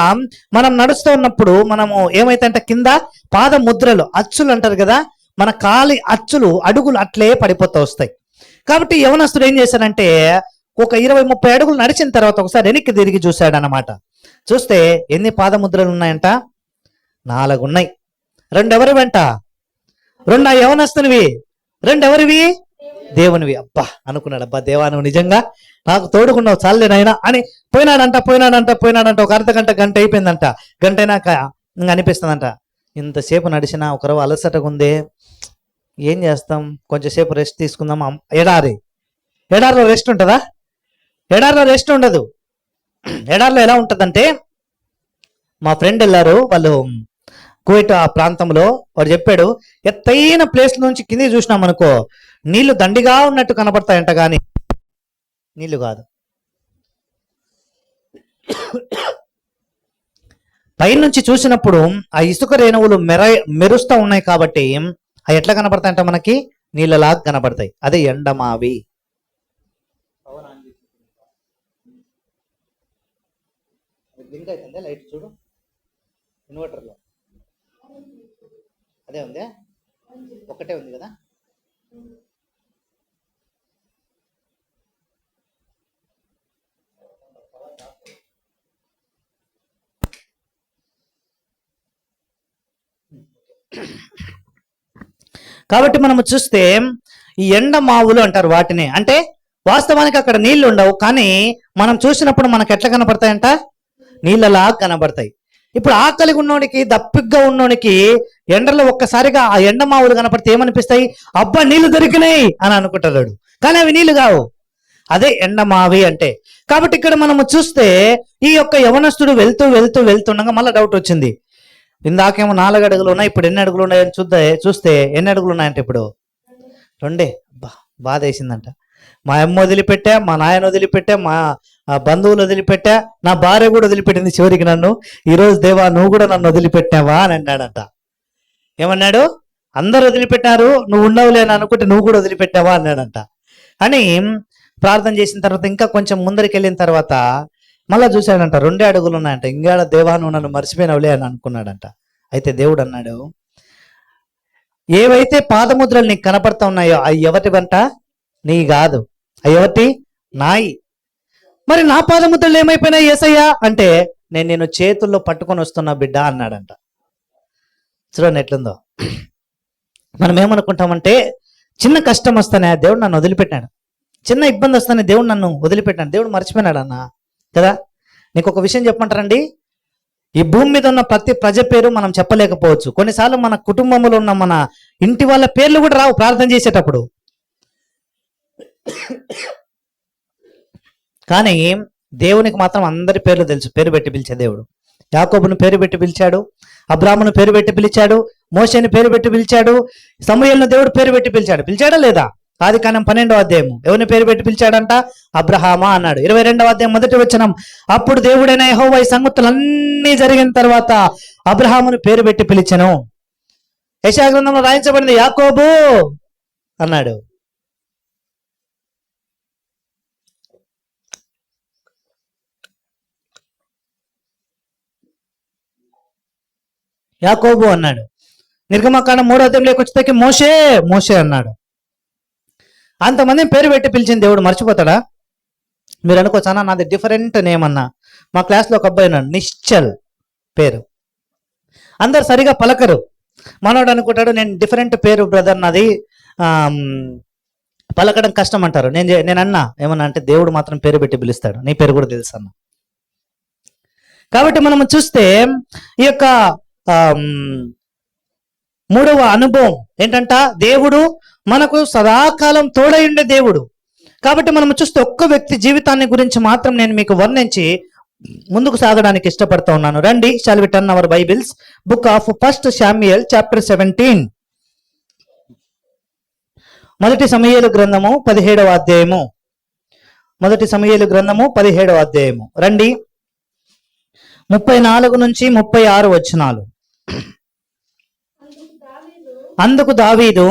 మనం నడుస్తూ ఉన్నప్పుడు మనము ఏమైతే అంటే కింద పాద ముద్రలు, అచ్చులు అంటారు కదా, మన కాలి అచ్చులు, అడుగులు అట్లే పడిపోతూ వస్తాయి. కాబట్టి యవనస్తుడు ఏం చేశాడంటే, ఒక 20-30 అడుగులు నడిచిన తర్వాత ఒకసారి వెనక్కి తిరిగి చూశాడు అన్నమాట. చూస్తే ఎన్ని పాదముద్రలు ఉన్నాయంట? 4 ఉన్నాయి. 2 ఎవరి వెంట? 2 ఆ యవనస్తునివి, 2 ఎవరివి? దేవునివి. అబ్బా అనుకున్నాడు, అబ్బా దేవా నువ్వు నిజంగా నాకు తోడుకున్నావు, చాలేనైనా అని పోయినాడంట. ఒక అర్ధగంట, గంట అయిపోయిందంట. గంట అయినాక ఇంకా అనిపిస్తుందంట, ఇంతసేపు నడిచినా ఒకరవ అలసటగా ఉందే, ఏం చేస్తాం, కొంచెంసేపు రెస్ట్ తీసుకుందాం. ఎడారిలో రెస్ట్ ఉంటుందా? ఎడారిలో రెస్ట్ ఉండదు. ఎడారిలో ఎలా ఉంటుందంటే, మా ఫ్రెండ్ వెళ్ళారు, వాళ్ళు కువైట్ ఆ ప్రాంతంలో, వాడు చెప్పాడు, ఎత్తైన ప్లేస్ నుంచి కిందికి చూసినాం అనుకో, నీళ్లు దండిగా ఉన్నట్టు కనపడతాయంట, కానీ నీళ్లు కాదు. పైనుంచి చూసినప్పుడు ఆ ఇసుక రేణువులు మెరుస్తూ ఉన్నాయి కాబట్టి అవి ఎట్లా కనపడతాయంట? మనకి నీళ్ళలాగా కనపడతాయి. అదే ఎండమావి. లైట్ చూడు, ఇన్వర్టర్లో అదే ఉందే, ఒకటే ఉంది కదా. కాబట్టి మనము చూస్తే ఈ ఎండ మావులు అంటారు వాటిని. అంటే వాస్తవానికి అక్కడ నీళ్లు ఉండవు, కానీ మనం చూసినప్పుడు మనకు ఎట్లా కనపడతాయంట? నీళ్ళలా కనబడతాయి. ఇప్పుడు ఆకలి ఉన్నోడికి, దప్పిగ్గా ఉన్నోడికి ఎండలో ఒక్కసారిగా ఆ ఎండ మావులు కనపడితే ఏమనిపిస్తాయి? అబ్బా నీళ్లు దొరికినాయి అని అనుకుంటాడు, కానీ అవి నీళ్లు కావు. అదే ఎండమావి అంటే. కాబట్టి ఇక్కడ మనము చూస్తే ఈ యొక్క యవనస్తుడు వెళ్తుండగా మళ్ళీ డౌట్ వచ్చింది. ఇందాకేమో 4 అడుగులు ఉన్నాయి, ఇప్పుడు ఎన్ని అడుగులు ఉన్నాయని చూస్తే ఎన్ని అడుగులు ఉన్నాయంటే ఇప్పుడు 2. బాధ వేసిందంట. మా అమ్మ వదిలిపెట్టా, మా నాయన వదిలిపెట్టా, మా బంధువులు వదిలిపెట్టా, నా భార్య కూడా వదిలిపెట్టింది చివరికి నన్ను. ఈరోజు దేవా నువ్వు కూడా నన్ను వదిలిపెట్టావా అని అన్నాడంట. ఏమన్నాడు? అందరు వదిలిపెట్టారు, నువ్వు ఉండవులే అని అనుకుంటే నువ్వు కూడా వదిలిపెట్టావా అన్నాడంట. అని ప్రార్థన చేసిన తర్వాత ఇంకా కొంచెం ముందరికి వెళ్ళిన తర్వాత మళ్ళా చూశాడంట, 2 అడుగులు ఉన్నాయంట. ఇంకా దేవా నువ్వు నన్ను మర్చిపోయినవులే అని అనుకున్నాడంట. అయితే దేవుడు అన్నాడు, ఏవైతే పాదముద్రలు నీకు కనపడతా ఉన్నాయో అవి ఎవరి వెంట? నీ కాదు, అవి ఎవరి? నాయి. మరి నా పాదముద్రలు ఏమైపోయినాయి యేసయ్యా అంటే, నేను చేతుల్లో పట్టుకొని వస్తున్నా బిడ్డ అన్నాడంట. చూడండి ఎట్లుందో. మనం ఏమనుకుంటామంటే, చిన్న కష్టం వస్తానే దేవుడు నన్ను వదిలిపెట్టాడు, చిన్న ఇబ్బంది వస్తానే దేవుడు నన్ను వదిలిపెట్టాడు, దేవుడు మర్చిపోయినాడు అన్న కదా. నీకు ఒక విషయం చెప్పమంటారండి, ఈ భూమి మీద ఉన్న ప్రతి ప్రజ పేరు మనం చెప్పలేకపోవచ్చు. కొన్నిసార్లు మన కుటుంబంలో ఉన్న మన ఇంటి వాళ్ళ పేర్లు కూడా రావు ప్రార్థన చేసేటప్పుడు. కానీ దేవునికి మాత్రం అందరి పేర్లు తెలుసు, పేరు పెట్టి పిలిచే దేవుడు. యాకోబును పేరు పెట్టి పిలిచాడు, అబ్రాహామును పేరు పెట్టి పిలిచాడు, మోషేని పేరు పెట్టి పిలిచాడు, సమూయేలును దేవుడు పేరు పెట్టి పిలిచాడు. పిలిచాడా లేదా? ఆదికాండం 12వ అధ్యాయము ఎవరిని పేరు పెట్టి పిలిచాడంట? అబ్రహామా అన్నాడు. 22వ అధ్యాయం 1వ వచనం, అప్పుడు దేవుడైన యెహోవా ఈ సంగతులన్నీ జరిగిన తర్వాత అబ్రహామును పేరు పెట్టి పిలిచెను. యెషయా గ్రంథంలో రాయించబడింది, యాకోబు అన్నాడు. యాకోబు అన్నాడు. నిర్గమకాండం 3వ అధ్యాయంలోకి వచ్చేసరికి మోషే మోషే అన్నాడు. అంతమందిని పేరు పెట్టి పిలిచిన దేవుడు మర్చిపోతాడా? మీరు అనుకోవచ్చు, అన్న నాది డిఫరెంట్ నేమ్ అన్నా. మా క్లాస్లో ఒక అబ్బాయి ఉన్నాడు, నిశ్చల్ పేరు. అందరు సరిగా పలకరు. మనోడు అనుకుంటాడు నేను డిఫరెంట్ పేరు బ్రదర్ నాది, పలకడం కష్టం అంటారు. నేను అన్నా ఏమన్నా అంటే దేవుడు మాత్రం పేరు పెట్టి పిలుస్తాడు. నీ పేరు కూడా తెలుసు అన్న. కాబట్టి మనం చూస్తే ఈ యొక్క 3వ అనుభవం ఏంటంట, దేవుడు మనకు సదాకాలం తోడై ఉండే దేవుడు. కాబట్టి మనం చూస్తే ఒక్క వ్యక్తి జీవితాన్ని గురించి మాత్రం నేను మీకు వర్ణించి ముందుకు సాగడానికి ఇష్టపడుతూ ఉన్నాను. రండి, shall we turn our Bibles, book of 1 Samuel chapter 17. మొదటి సమూయేలు గ్రంథము 17వ అధ్యాయము. మొదటి సమూయేలు గ్రంథము 17వ అధ్యాయము. రండి, 34 నుంచి 36 వచనాలు. అందుకు దావీదు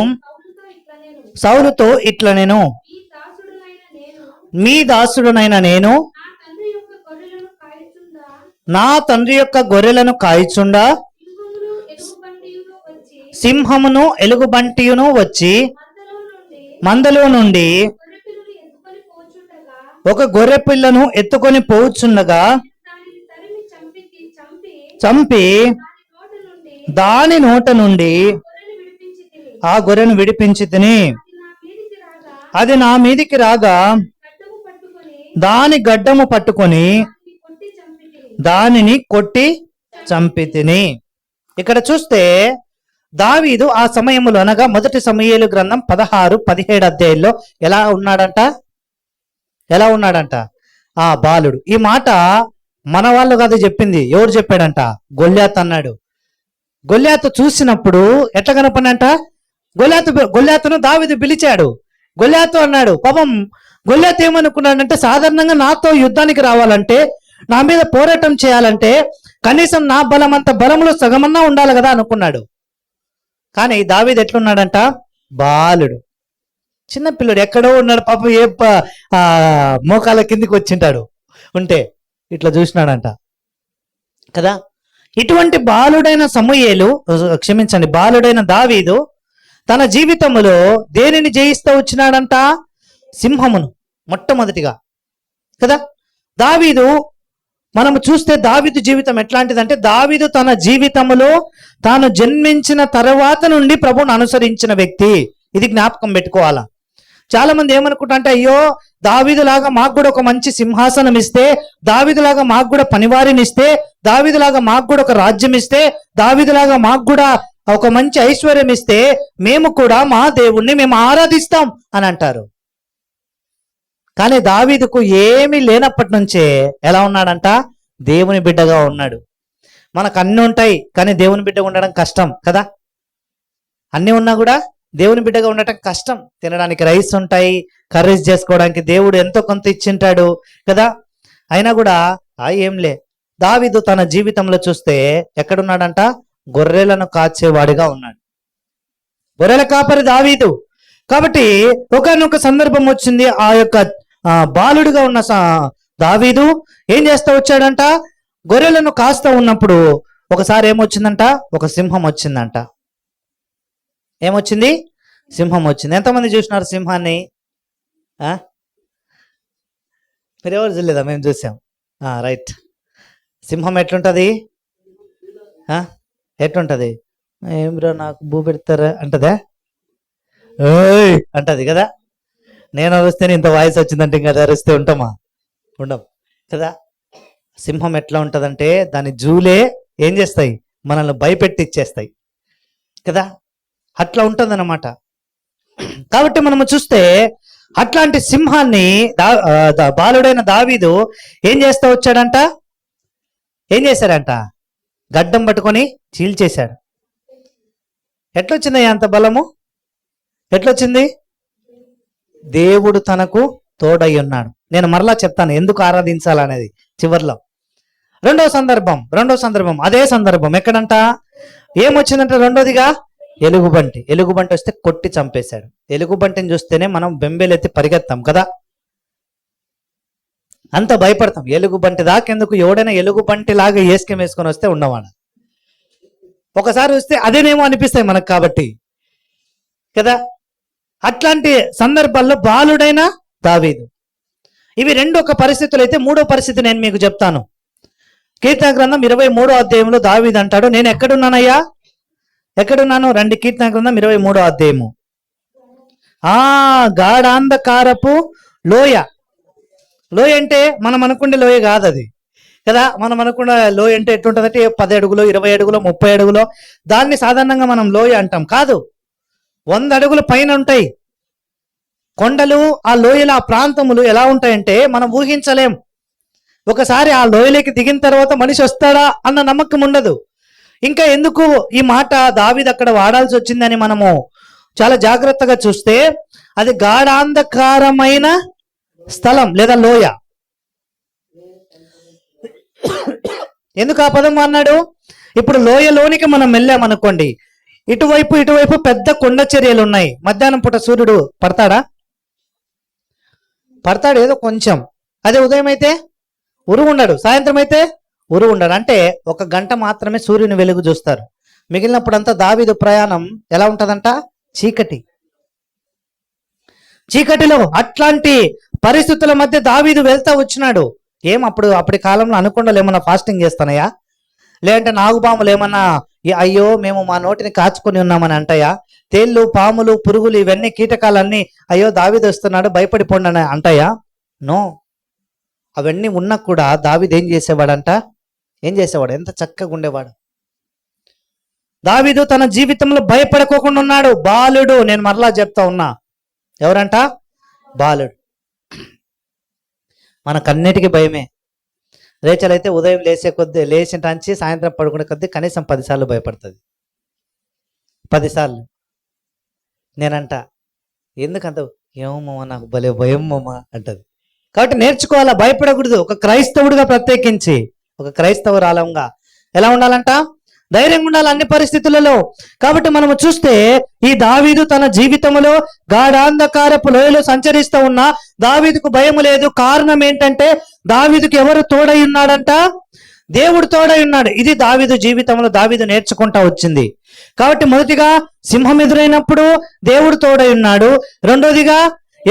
సౌలుతో ఇట్లా నేను, మీ దాసుడునైన నేను నా తండ్రి యొక్క గొర్రెలను కాయచుండా సింహమును ఎలుగుబంటియును వచ్చి మందలో నుండి ఒక గొర్రె పిల్లను ఎత్తుకొని పోచుండగా చంపి దాని నోట నుండి ఆ గొర్రెను విడిపించి తిని, అది నా మీదికి రాగా దాని గడ్డము పట్టుకొని దానిని కొట్టి చంపి తిని. ఇక్కడ చూస్తే దావీదు ఆ సమయములో అనగా మొదటి సమూయేలు గ్రంథం 16, 17 అధ్యాయుల్లో ఎలా ఉన్నాడంట? ఆ బాలుడు. ఈ మాట మన వాళ్ళు కాదు చెప్పింది. ఎవరు చెప్పాడంట? గొల్యాతు అన్నాడు. గొల్యాతు చూసినప్పుడు ఎట్లా కనపడినంట? గొల్యాతును దావీదు పిలిచాడు. గొల్యాతు అన్నాడు, పాపం గొల్యాతు ఏమనుకున్నాడంటే, సాధారణంగా నాతో యుద్ధానికి రావాలంటే, నా మీద పోరాటం చేయాలంటే కనీసం నా బలం అంత బలంలో సగమన్నా ఉండాలి కదా అనుకున్నాడు. కానీ దావీదు ఎట్లున్నాడంట? బాలుడు, చిన్నపిల్లడు, ఎక్కడో ఉన్నాడు. పాపం ఏ మోకాల కిందికి వచ్చింటాడు ఉంటే ఇట్లా చూసినాడంట కదా. ఇటువంటి బాలుడైన బాలుడైన దావీదు తన జీవితంలో దేనిని జయిస్తూ వచ్చినాడంట? సింహమును, మొట్టమొదటిగా కదా. దావీదు మనము చూస్తే దావీదు జీవితం ఎట్లాంటిదంటే, దావీదు తన జీవితంలో తాను జన్మించిన తర్వాత నుండి ప్రభువును అనుసరించిన వ్యక్తి. ఇది జ్ఞాపకం పెట్టుకోవాలా. చాలా మంది ఏమనుకుంటా, అయ్యో దావీదులాగా మాకు కూడా ఒక మంచి సింహాసనం ఇస్తే, దావీదులాగా మాకు కూడా పనివారిని ఇస్తే, దావీదులాగా మాకు కూడా ఒక రాజ్యం ఇస్తే, దావీదులాగా మాకు కూడా ఒక మంచి ఐశ్వర్యం ఇస్తే మేము కూడా మా దేవుణ్ణి మేము ఆరాధిస్తాం అని అంటారు. కానీ దావీదుకు ఏమీ లేనప్పటి నుంచే ఎలా ఉన్నాడంట? దేవుని బిడ్డగా ఉన్నాడు. మనకు అన్ని ఉంటాయి కానీ దేవుని బిడ్డగా ఉండడం కష్టం కదా. అన్ని ఉన్నా కూడా దేవుని బిడ్డగా ఉండటం కష్టం. తినడానికి రైస్ ఉంటాయి, కర్రీస్ చేసుకోవడానికి దేవుడు ఎంతో కొంత ఇచ్చింటాడు కదా. అయినా కూడా ఏంలే. దావీదు తన జీవితంలో చూస్తే ఎక్కడున్నాడంట? గొర్రెలను కాచేవాడిగా ఉన్నాడు. గొర్రెల కాపరి దావీదు. కాబట్టి ఒకనొక సందర్భం వచ్చింది, ఆ యొక్క బాలుడిగా ఉన్న దావీదు ఏం చేస్తా వచ్చాడంట? గొర్రెలను కాస్తా ఉన్నప్పుడు ఒకసారి ఏమొచ్చిందంట? ఒక సింహం వచ్చిందంట. ఏమొచ్చింది? సింహం వచ్చింది. ఎంతమంది చూసినారు సింహాన్ని? మీరు ఎవరు చూడలేదా? మేము చూసాం. రైట్. సింహం ఎట్లుంటది? ఎట్లుంటది? ఏమిరా నాకు భూ పెడతారా అంటదా? ఓయ్ అంటది కదా. నేను అరిస్తేనే ఇంత వాయిస్ వచ్చిందంటే ఇంకా అరిస్తే ఉంటామా? ఉండం కదా. సింహం ఎట్లా ఉంటదంటే దాని జూలే ఏం చేస్తాయి? మనల్ని భయపెట్టి ఇచ్చేస్తాయి కదా. అట్లా ఉంటుందన్నమాట. కాబట్టి మనము చూస్తే అట్లాంటి సింహాన్ని బాలుడైన దావీదు ఏం చేస్తా వచ్చాడంట? ఏం చేశాడంట? గడ్డం పట్టుకొని చీల్చేశాడు. ఎట్లొచ్చిందయ్యా అంత బలము? ఎట్లొచ్చింది? దేవుడు తనకు తోడై ఉన్నాడు. నేను మరలా చెప్తాను ఎందుకు ఆరాధించాలనేది చివర్లో. రెండో సందర్భం అదే సందర్భం ఎక్కడంట? ఏమొచ్చిందంటే రెండోదిగా ఎలుగుబంటి వస్తే కొట్టి చంపేశాడు. ఎలుగుబంటిని చూస్తేనే మనం బెంబేలెత్తి పరిగెత్తాం కదా, అంత భయపడతాం. ఎలుగుబంటి దాకెందుకు? ఎవడైనా ఎలుగుబంటి లాగా ఏసుకేం వేసుకొని వస్తే ఉండవాడు ఒకసారి వస్తే అదేనేమో అనిపిస్తాయి మనకు కాబట్టి కదా. అట్లాంటి సందర్భాల్లో బాలుడైన దావీదు. ఇవి రెండు ఒక పరిస్థితులు అయితే, మూడో పరిస్థితి నేను మీకు చెప్తాను. కీర్తన గ్రంథం 23వ అధ్యాయంలో దావీదు అంటాడు, నేను ఎక్కడున్నానయ్యా, ఎక్కడున్నాను? రండి, కీర్తన గ్రంథం 23వ అధ్యాయము. గాఢాంధకారపు లోయ. లోయ అంటే మనం అనుకునే లోయ కాదు అది కదా. మనం అనుకున్న లోయ అంటే ఎట్లుంటుందంటే 10 అడుగులో, 20 అడుగులో, 30 అడుగులో, దాన్ని సాధారణంగా మనం లోయ అంటాం. కాదు, 100 అడుగుల పైన ఉంటాయి కొండలు. ఆ లోయల ఆ ప్రాంతములు ఎలా ఉంటాయంటే మనం ఊహించలేం. ఒకసారి ఆ లోయలోకి దిగిన తర్వాత మనిషి వస్తాడా అన్న నమ్మకం ఉండదు. ఇంకా ఎందుకు ఈ మాట దావీదు అక్కడ వాడాల్సి వచ్చిందని మనము చాలా జాగ్రత్తగా చూస్తే, అది గాఢాంధకారమైన స్థలం లేదా లోయ. ఎందుకు ఆ పదం అన్నాడు? ఇప్పుడు లోయలోనికి మనం వెళ్ళామనుకోండి, ఇటువైపు పెద్ద కొండ చర్యలు ఉన్నాయి. మధ్యాహ్నం పూట సూర్యుడు పడతాడా? పడతాడు, ఏదో కొంచెం. అదే ఉదయం అయితే ఉరువుండడు, సాయంత్రం అయితే ఉరువుండడు. అంటే 1 గంట మాత్రమే సూర్యుని వెలుగు చూస్తారు. మిగిలినప్పుడంతా దావీదు ప్రయాణం ఎలా ఉంటదంట? చీకటిలో. అట్లాంటి పరిస్థితుల మధ్య దావీదు వెళ్తా వచ్చినాడు. అప్పటి కాలంలో అనుకుండలు ఏమన్నా ఫాస్టింగ్ చేస్తానయా? లేదంటే నాగుపాములు ఏమన్నా అయ్యో మేము మా నోటిని కాచుకొని ఉన్నామని అంటాయా? తేళ్లు, పాములు, పురుగులు, ఇవన్నీ కీటకాలన్నీ అయ్యో దావీదు వస్తున్నాడు భయపడిపోండి అని అంటాయా? నో. అవన్నీ ఉన్నా కూడా దావీదు ఏం చేసేవాడంట? ఎంత చక్కగా ఉండేవాడు. దావీదు తన జీవితంలో భయపడుకోకుండా ఉన్నాడు. బాలుడు. నేను మరలా చెప్తా ఉన్నా, ఎవరంట? బాలుడు. మనకన్నిటికీ భయమే. రేచల్ అయితే ఉదయం లేచింటాంచి సాయంత్రం పడుకునే కొద్దీ కనీసం 10 సార్లు భయపడుతుంది. 10 సార్లు. నేనంట, ఎందుకంత ఏమో నాకు భలే భయం మమ్మ అంటది. కాబట్టి నేర్చుకోవాలా, భయపడకూడదు. ఒక క్రైస్తవుడిగా, ప్రత్యేకించి ఒక క్రైస్తవురాలంగా ఎలా ఉండాలంట? ధైర్యంగా ఉండాలి అన్ని పరిస్థితులలో. కాబట్టి మనము చూస్తే ఈ దావీదు తన జీవితంలో గాఢాంధకారపు లోయలో సంచరిస్తూ ఉన్నా దావీదుకు భయం లేదు. కారణం ఏంటంటే దావీదుకు ఎవరు తోడై ఉన్నాడంట? దేవుడు తోడై ఉన్నాడు. ఇది దావీదు జీవితంలో దావీదు నేర్చుకుంటా వచ్చింది. కాబట్టి మొదటిగా సింహం ఎదురైనప్పుడు దేవుడు తోడై ఉన్నాడు. రెండోదిగా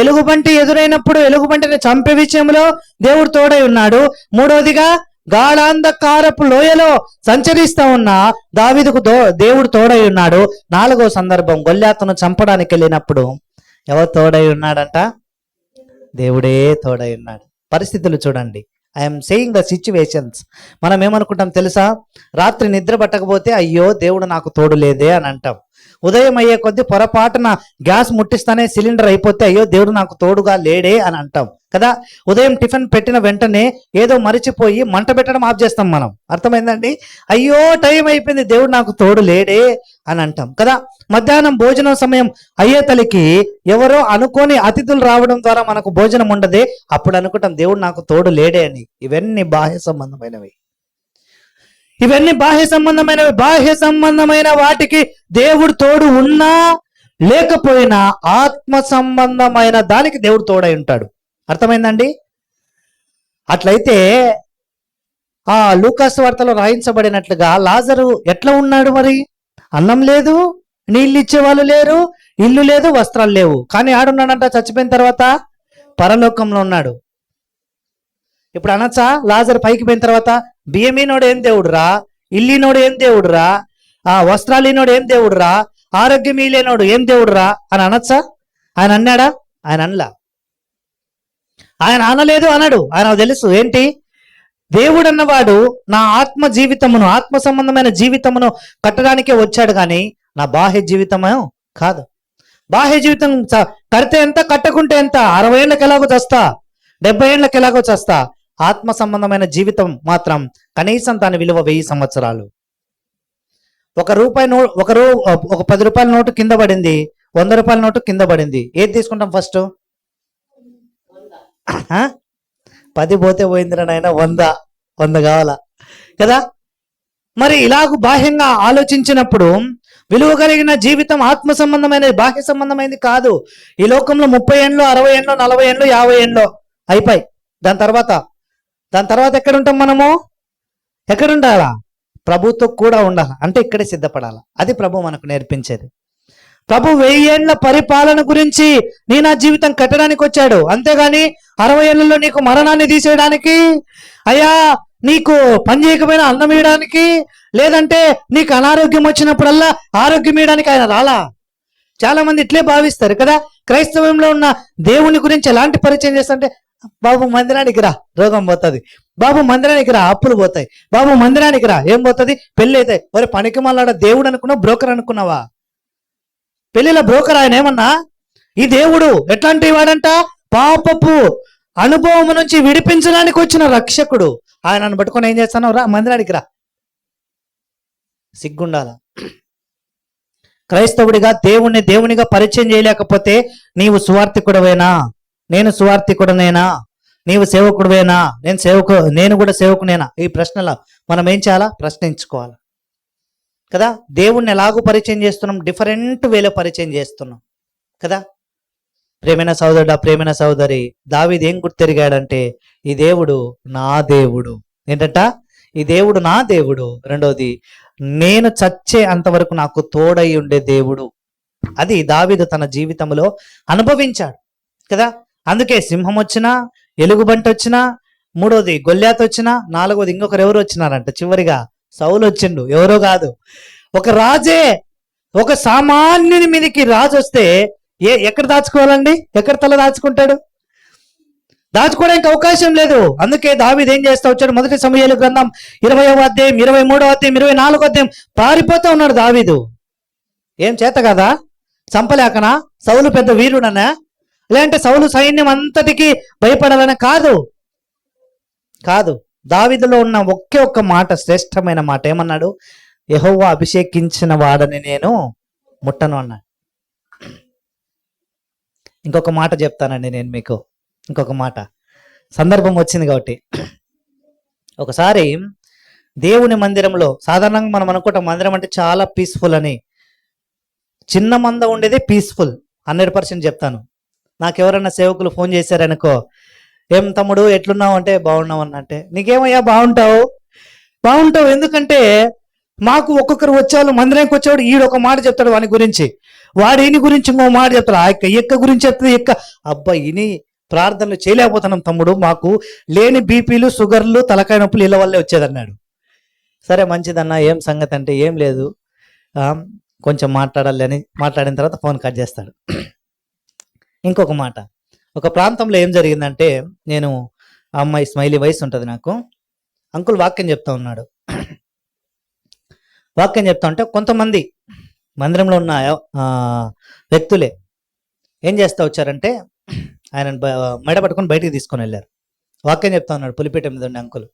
ఎలుగుబంటి ఎదురైనప్పుడు ఎలుగుబంటిని చంపే విషయంలో దేవుడు తోడై ఉన్నాడు. మూడోదిగా గాఢాంధకారపు లోయలో సంచరిస్తా ఉన్న దావీదుకు దేవుడు తోడై ఉన్నాడు. 4వ సందర్భం, గొల్యాతును చంపడానికి వెళ్ళినప్పుడు ఎవరు తోడై ఉన్నాడంట? దేవుడే తోడై ఉన్నాడు. పరిస్థితులు చూడండి. I'm saying the situations. మనం ఏమనుకుంటాం తెలుసా? రాత్రి నిద్ర పట్టకపోతే అయ్యో దేవుడు నాకు తోడు లేదే అని అంటాం. ఉదయం అయ్యే కొద్దీ పొరపాటున గ్యాస్ ముట్టిస్తానే సిలిండర్ అయిపోతే అయ్యో దేవుడు నాకు తోడుగా లేడే అని అంటాం కదా. ఉదయం టిఫిన్ పెట్టిన వెంటనే ఏదో మరిచిపోయి మంట పెట్టడం ఆఫ్ చేస్తాం మనం. అర్థమైందండి? అయ్యో టైం అయిపోయింది, దేవుడు నాకు తోడు లేడే అని అంటాం కదా. మధ్యాహ్నం భోజనం సమయం అయ్యే తలికి ఎవరో అనుకోని అతిథులు రావడం ద్వారా మనకు భోజనం ఉండదే, అప్పుడు అనుకుంటాం దేవుడు నాకు తోడు లేడే అని. ఇవన్నీ బాహ్య సంబంధమైనవి. బాహ్య సంబంధమైన వాటికి దేవుడు తోడు ఉన్నా లేకపోయినా ఆత్మ సంబంధమైన దానికి దేవుడు తోడై ఉంటాడు. అర్థమైందండి? అట్లయితే ఆ లూకాసు వార్తలో రాయించబడినట్లుగా లాజరు ఎట్లా ఉన్నాడు? మరి అన్నం లేదు, నీళ్ళు ఇచ్చేవాళ్ళు లేరు, ఇల్లు లేదు, వస్త్రాలు లేవు. కానీ ఆడున్నాడంట చచ్చిపోయిన తర్వాత పరలోకంలో ఉన్నాడు. ఇప్పుడు అనొచ్చా లాజరు పైకి పోయిన తర్వాత బియ్యమీనోడు ఏం దేవుడురా, ఇల్లినోడు ఏం దేవుడురా, వస్త్రాలీనోడు ఏం దేవుడురా, ఆరోగ్యం లేనోడు ఏం దేవుడురా అని అనొచ్చా? ఆయన అన్నాడా? ఆయన అనలా. ఆయన అనలేదు, అనడు. ఆయన తెలుసు ఏంటి? దేవుడు అన్నవాడు నా ఆత్మ జీవితమును, ఆత్మ సంబంధమైన జీవితమును కట్టడానికే వచ్చాడు, కానీ నా బాహ్య జీవితమే కాదు. బాహ్య జీవితం కడితే ఎంత, కట్టకుంటే ఎంత? 60 ఏళ్ళకి ఎలాగో చస్తా, 70 ఏళ్ళకి ఎలాగో చస్తా. ఆత్మ సంబంధమైన జీవితం మాత్రం కనీసం దాని విలువ 1000 సంవత్సరాలు. ఒక 10 రూపాయల నోటు కింద పడింది, 100 రూపాయల నోటు కింద పడింది. ఏది తీసుకుంటాం ఫస్ట్? 10 పోతే పోయిందిరా నాయన, 100 కావాలా కదా. మరి ఇలాగ బాహ్యంగా ఆలోచించినప్పుడు విలువ కలిగిన జీవితం ఆత్మ సంబంధమైనది, బాహ్య సంబంధమైనది కాదు. ఈ లోకంలో 30 ఏండ్లు, 60 ఏండ్లు, 40 ఏండ్లు, 50 ఏండ్లు అయిపోయి దాని తర్వాత ఎక్కడుంటాం మనము? ఎక్కడుండాలా? ప్రభుతో కూడా ఉండాలి అంటే ఇక్కడే సిద్ధపడాలి. అది ప్రభు మనకు నేర్పించేది. ప్రభు 1000 ఏండ్ల పరిపాలన గురించి నీ నా జీవితం కట్టడానికి వచ్చాడు, అంతేగాని 60 ఏళ్లలో నీకు మరణాన్ని తీసేయడానికి, అయ్యా నీకు పని చేయకపోయినా అన్నం ఇవ్వడానికి, లేదంటే నీకు అనారోగ్యం వచ్చినప్పుడల్లా ఆరోగ్యం ఇవ్వడానికి ఆయన రాలా. చాలా మంది ఇట్లే భావిస్తారు కదా. క్రైస్తవంలో ఉన్న దేవుని గురించి ఎలాంటి పరిచయం చేస్తుంటే, బాబు మందిరానికి రా రోగం పోతుంది, బాబు మందిరానికి రా అప్పులు పోతాయి, బాబు మందిరానికి రా ఏం పోతుంది పెళ్ళి అవుతాయి. ఒరే పనికి మళ్ళాడ దేవుడు అనుకున్నావు, బ్రోకర్ అనుకున్నావా? పెళ్లిలో బ్రోకర్ ఆయన ఏమన్నా? ఈ దేవుడు ఎట్లాంటి వాడంట? పాపపు అనుభవం నుంచి విడిపించడానికి వచ్చిన రక్షకుడు. ఆయనను పట్టుకొని ఏం చేస్తాను? రా మందిరానికి రా. సిగ్గుండాల. క్రైస్తవుడిగా దేవునిగా పరిచయం చేయలేకపోతే నీవు సువార్థికుడవేనా? నేను సువార్థికుడనేనా? నీవు సేవకుడువేనా? నేను కూడా సేవకునేనా? ఈ ప్రశ్నల మనం ఏం చేయాలా? ప్రశ్నించుకోవాలి కదా. దేవుణ్ణి ఎలాగూ పరిచయం చేస్తున్నాం? డిఫరెంట్ వేలో పరిచయం చేస్తున్నాం కదా. ప్రేమైన సోదరుడా, ప్రేమైన సోదరి, దావీదు ఏం గుర్తెరిగాడంటే ఈ దేవుడు నా దేవుడు. ఏంటంట? ఈ దేవుడు నా దేవుడు. రెండోది, నేను చచ్చే అంతవరకు నాకు తోడై ఉండే దేవుడు. అది దావీదు తన జీవితంలో అనుభవించాడు కదా. అందుకే సింహం వచ్చినా, ఎలుగుబంటి వచ్చినా, మూడోది గొల్యాత్ వచ్చినా, నాలుగోది ఇంకొకరు ఎవరు వచ్చినారంట, చివరిగా సౌలు వచ్చిండు. ఎవరో కాదు, ఒక రాజే. ఒక సామాన్యుని మీదకి రాజు వస్తే ఎక్కడ దాచుకోవాలండి? ఎక్కడ తల దాచుకుంటాడు? దాచుకోవడానికి అవకాశం లేదు. అందుకే దావీదు ఏం చేస్తా వచ్చాడు? 1 సమూయేలు గ్రంథం 20వ అధ్యాయం, 23వ అధ్యాయం, 24వ అధ్యాయం పారిపోతా ఉన్నాడు దావీదు. ఏం చేత కదా? చంపలేకనా? సౌలు పెద్ద వీరుడనా? లేదంటే సౌలు సైన్యం అంతటికి భయపడాలని కాదు. కాదు, దావీదులో ఉన్న ఒకే ఒక్క మాట, శ్రేష్టమైన మాట. ఏమన్నాడు? యెహోవా అభిషేకించిన వాడని నేను ముట్టను అన్నాడు. ఇంకొక మాట చెప్తానండి నేను మీకు. ఇంకొక మాట, సందర్భం వచ్చింది కాబట్టి. ఒకసారి దేవుని మందిరంలో, సాధారణంగా మనం అనుకుంటాం మందిరం అంటే చాలా పీస్ఫుల్ అని. చిన్న మంద ఉండేది పీస్ఫుల్, 100% చెప్తాను. నాకెవరన్నా సేవకులు ఫోన్ చేశారనుకో, ఏం తమ్ముడు ఎట్లున్నావు అంటే బాగున్నావు అన్నంటే, నీకేమయ్యా బాగుంటావు? ఎందుకంటే మాకు ఒక్కొక్కరు వచ్చేవాళ్ళు, మందిరానికి వచ్చేవాడు ఈడొక మాట చెప్తాడు వాని గురించి, వాడు ఈయన గురించి ఇంకో మాట చెప్తాడు, ఆ ఎక్క గురించి చెప్తుంది. అబ్బా ఈయన ప్రార్థనలు చేయలేకపోతున్నాం తమ్ముడు, మాకు లేని బీపీలు, షుగర్లు, తలకాయ నొప్పులు ఇళ్ళ వల్లే వచ్చేదన్నాడు. సరే మంచిదన్నా, ఏం సంగతి అంటే ఏం లేదు, కొంచెం మాట్లాడాలి అని మాట్లాడిన తర్వాత ఫోన్ కట్ చేస్తాడు. ఇంకొక మాట, ఒక ప్రాంతంలో ఏం జరిగిందంటే, నేను ఆ అమ్మాయి స్మైలీ వయసు ఉంటుంది నాకు, అంకుల్ వాక్యం చెప్తా ఉన్నాడు. వాక్యం చెప్తా ఉంటే కొంతమంది మందిరంలో ఉన్న వ్యక్తులే ఏం చేస్తా వచ్చారంటే, ఆయన మెడ పట్టుకొని బయటికి తీసుకొని వెళ్ళారు. వాక్యం చెప్తా ఉన్నాడు, పులిపీట మీద ఉండే అంకుల్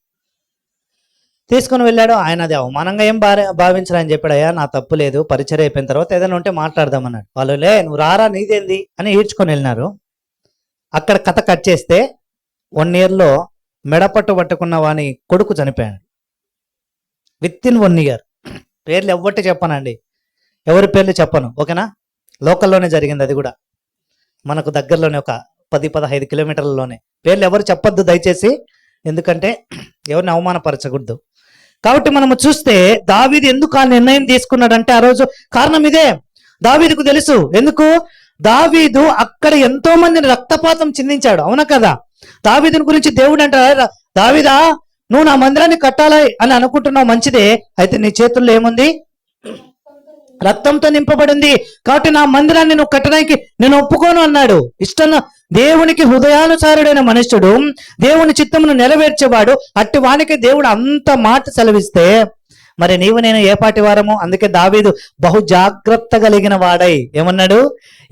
తీసుకొని వెళ్ళాడు. ఆయన అది అవమానంగా ఏం భావించాలని చెప్పాడు. అయ్యా నా తప్పు లేదు, పరిచయం అయిపోయిన తర్వాత ఏదైనా ఉంటే మాట్లాడదామన్నాడు. వాళ్ళు నువ్వు రారా నీదేంది అని ఈడ్చుకొని వెళ్ళినారు. అక్కడ కథ కట్ చేస్తే 1 yearలో మెడపట్టు పట్టుకున్న వాని కొడుకు చనిపోయాడు. With-in 1 year. పేర్లు ఎవ్వటి చెప్పనండి, ఎవరి పేర్లు చెప్పను, ఓకేనా. లోకల్లోనే జరిగింది, అది కూడా మనకు దగ్గరలోనే, ఒక 10-15 కిలోమీటర్లలోనే. పేర్లు ఎవరు చెప్పొద్దు దయచేసి, ఎందుకంటే ఎవరిని అవమానపరచకూడదు. కాబట్టి మనము చూస్తే దావీదు ఎందుకు ఆ నిర్ణయం తీసుకున్నాడంటే, ఆ రోజు కారణం ఇదే. దావీదుకు తెలుసు. ఎందుకు? దావీదు అక్కడ ఎంతో మందిని రక్తపాతం చిందించాడు, అవునా కదా. దావీదుని గురించి దేవుడు అంటాడు, దావీదా నువ్వు నా మందిరాన్ని కట్టాలి అని అనుకుంటున్నావు, మంచిదే, అయితే నీ చేతుల్లో ఏముంది? రక్తంతో నింపబడింది. కాబట్టి నా మందిరాన్ని నువ్వు కట్టడానికి నేను ఒప్పుకోను అన్నాడు. ఇష్టం దేవునికి హృదయానుసారుడైన మనుష్యుడు, దేవుని చిత్తమును నెరవేర్చేవాడు, అట్టి వానికి దేవుడు అంత మాట సెలవిస్తే మరి నీవు నేను ఏ పాటి వారము? అందుకే దావీదు బహు జాగ్రత్త కలిగిన వాడై ఏమన్నాడు?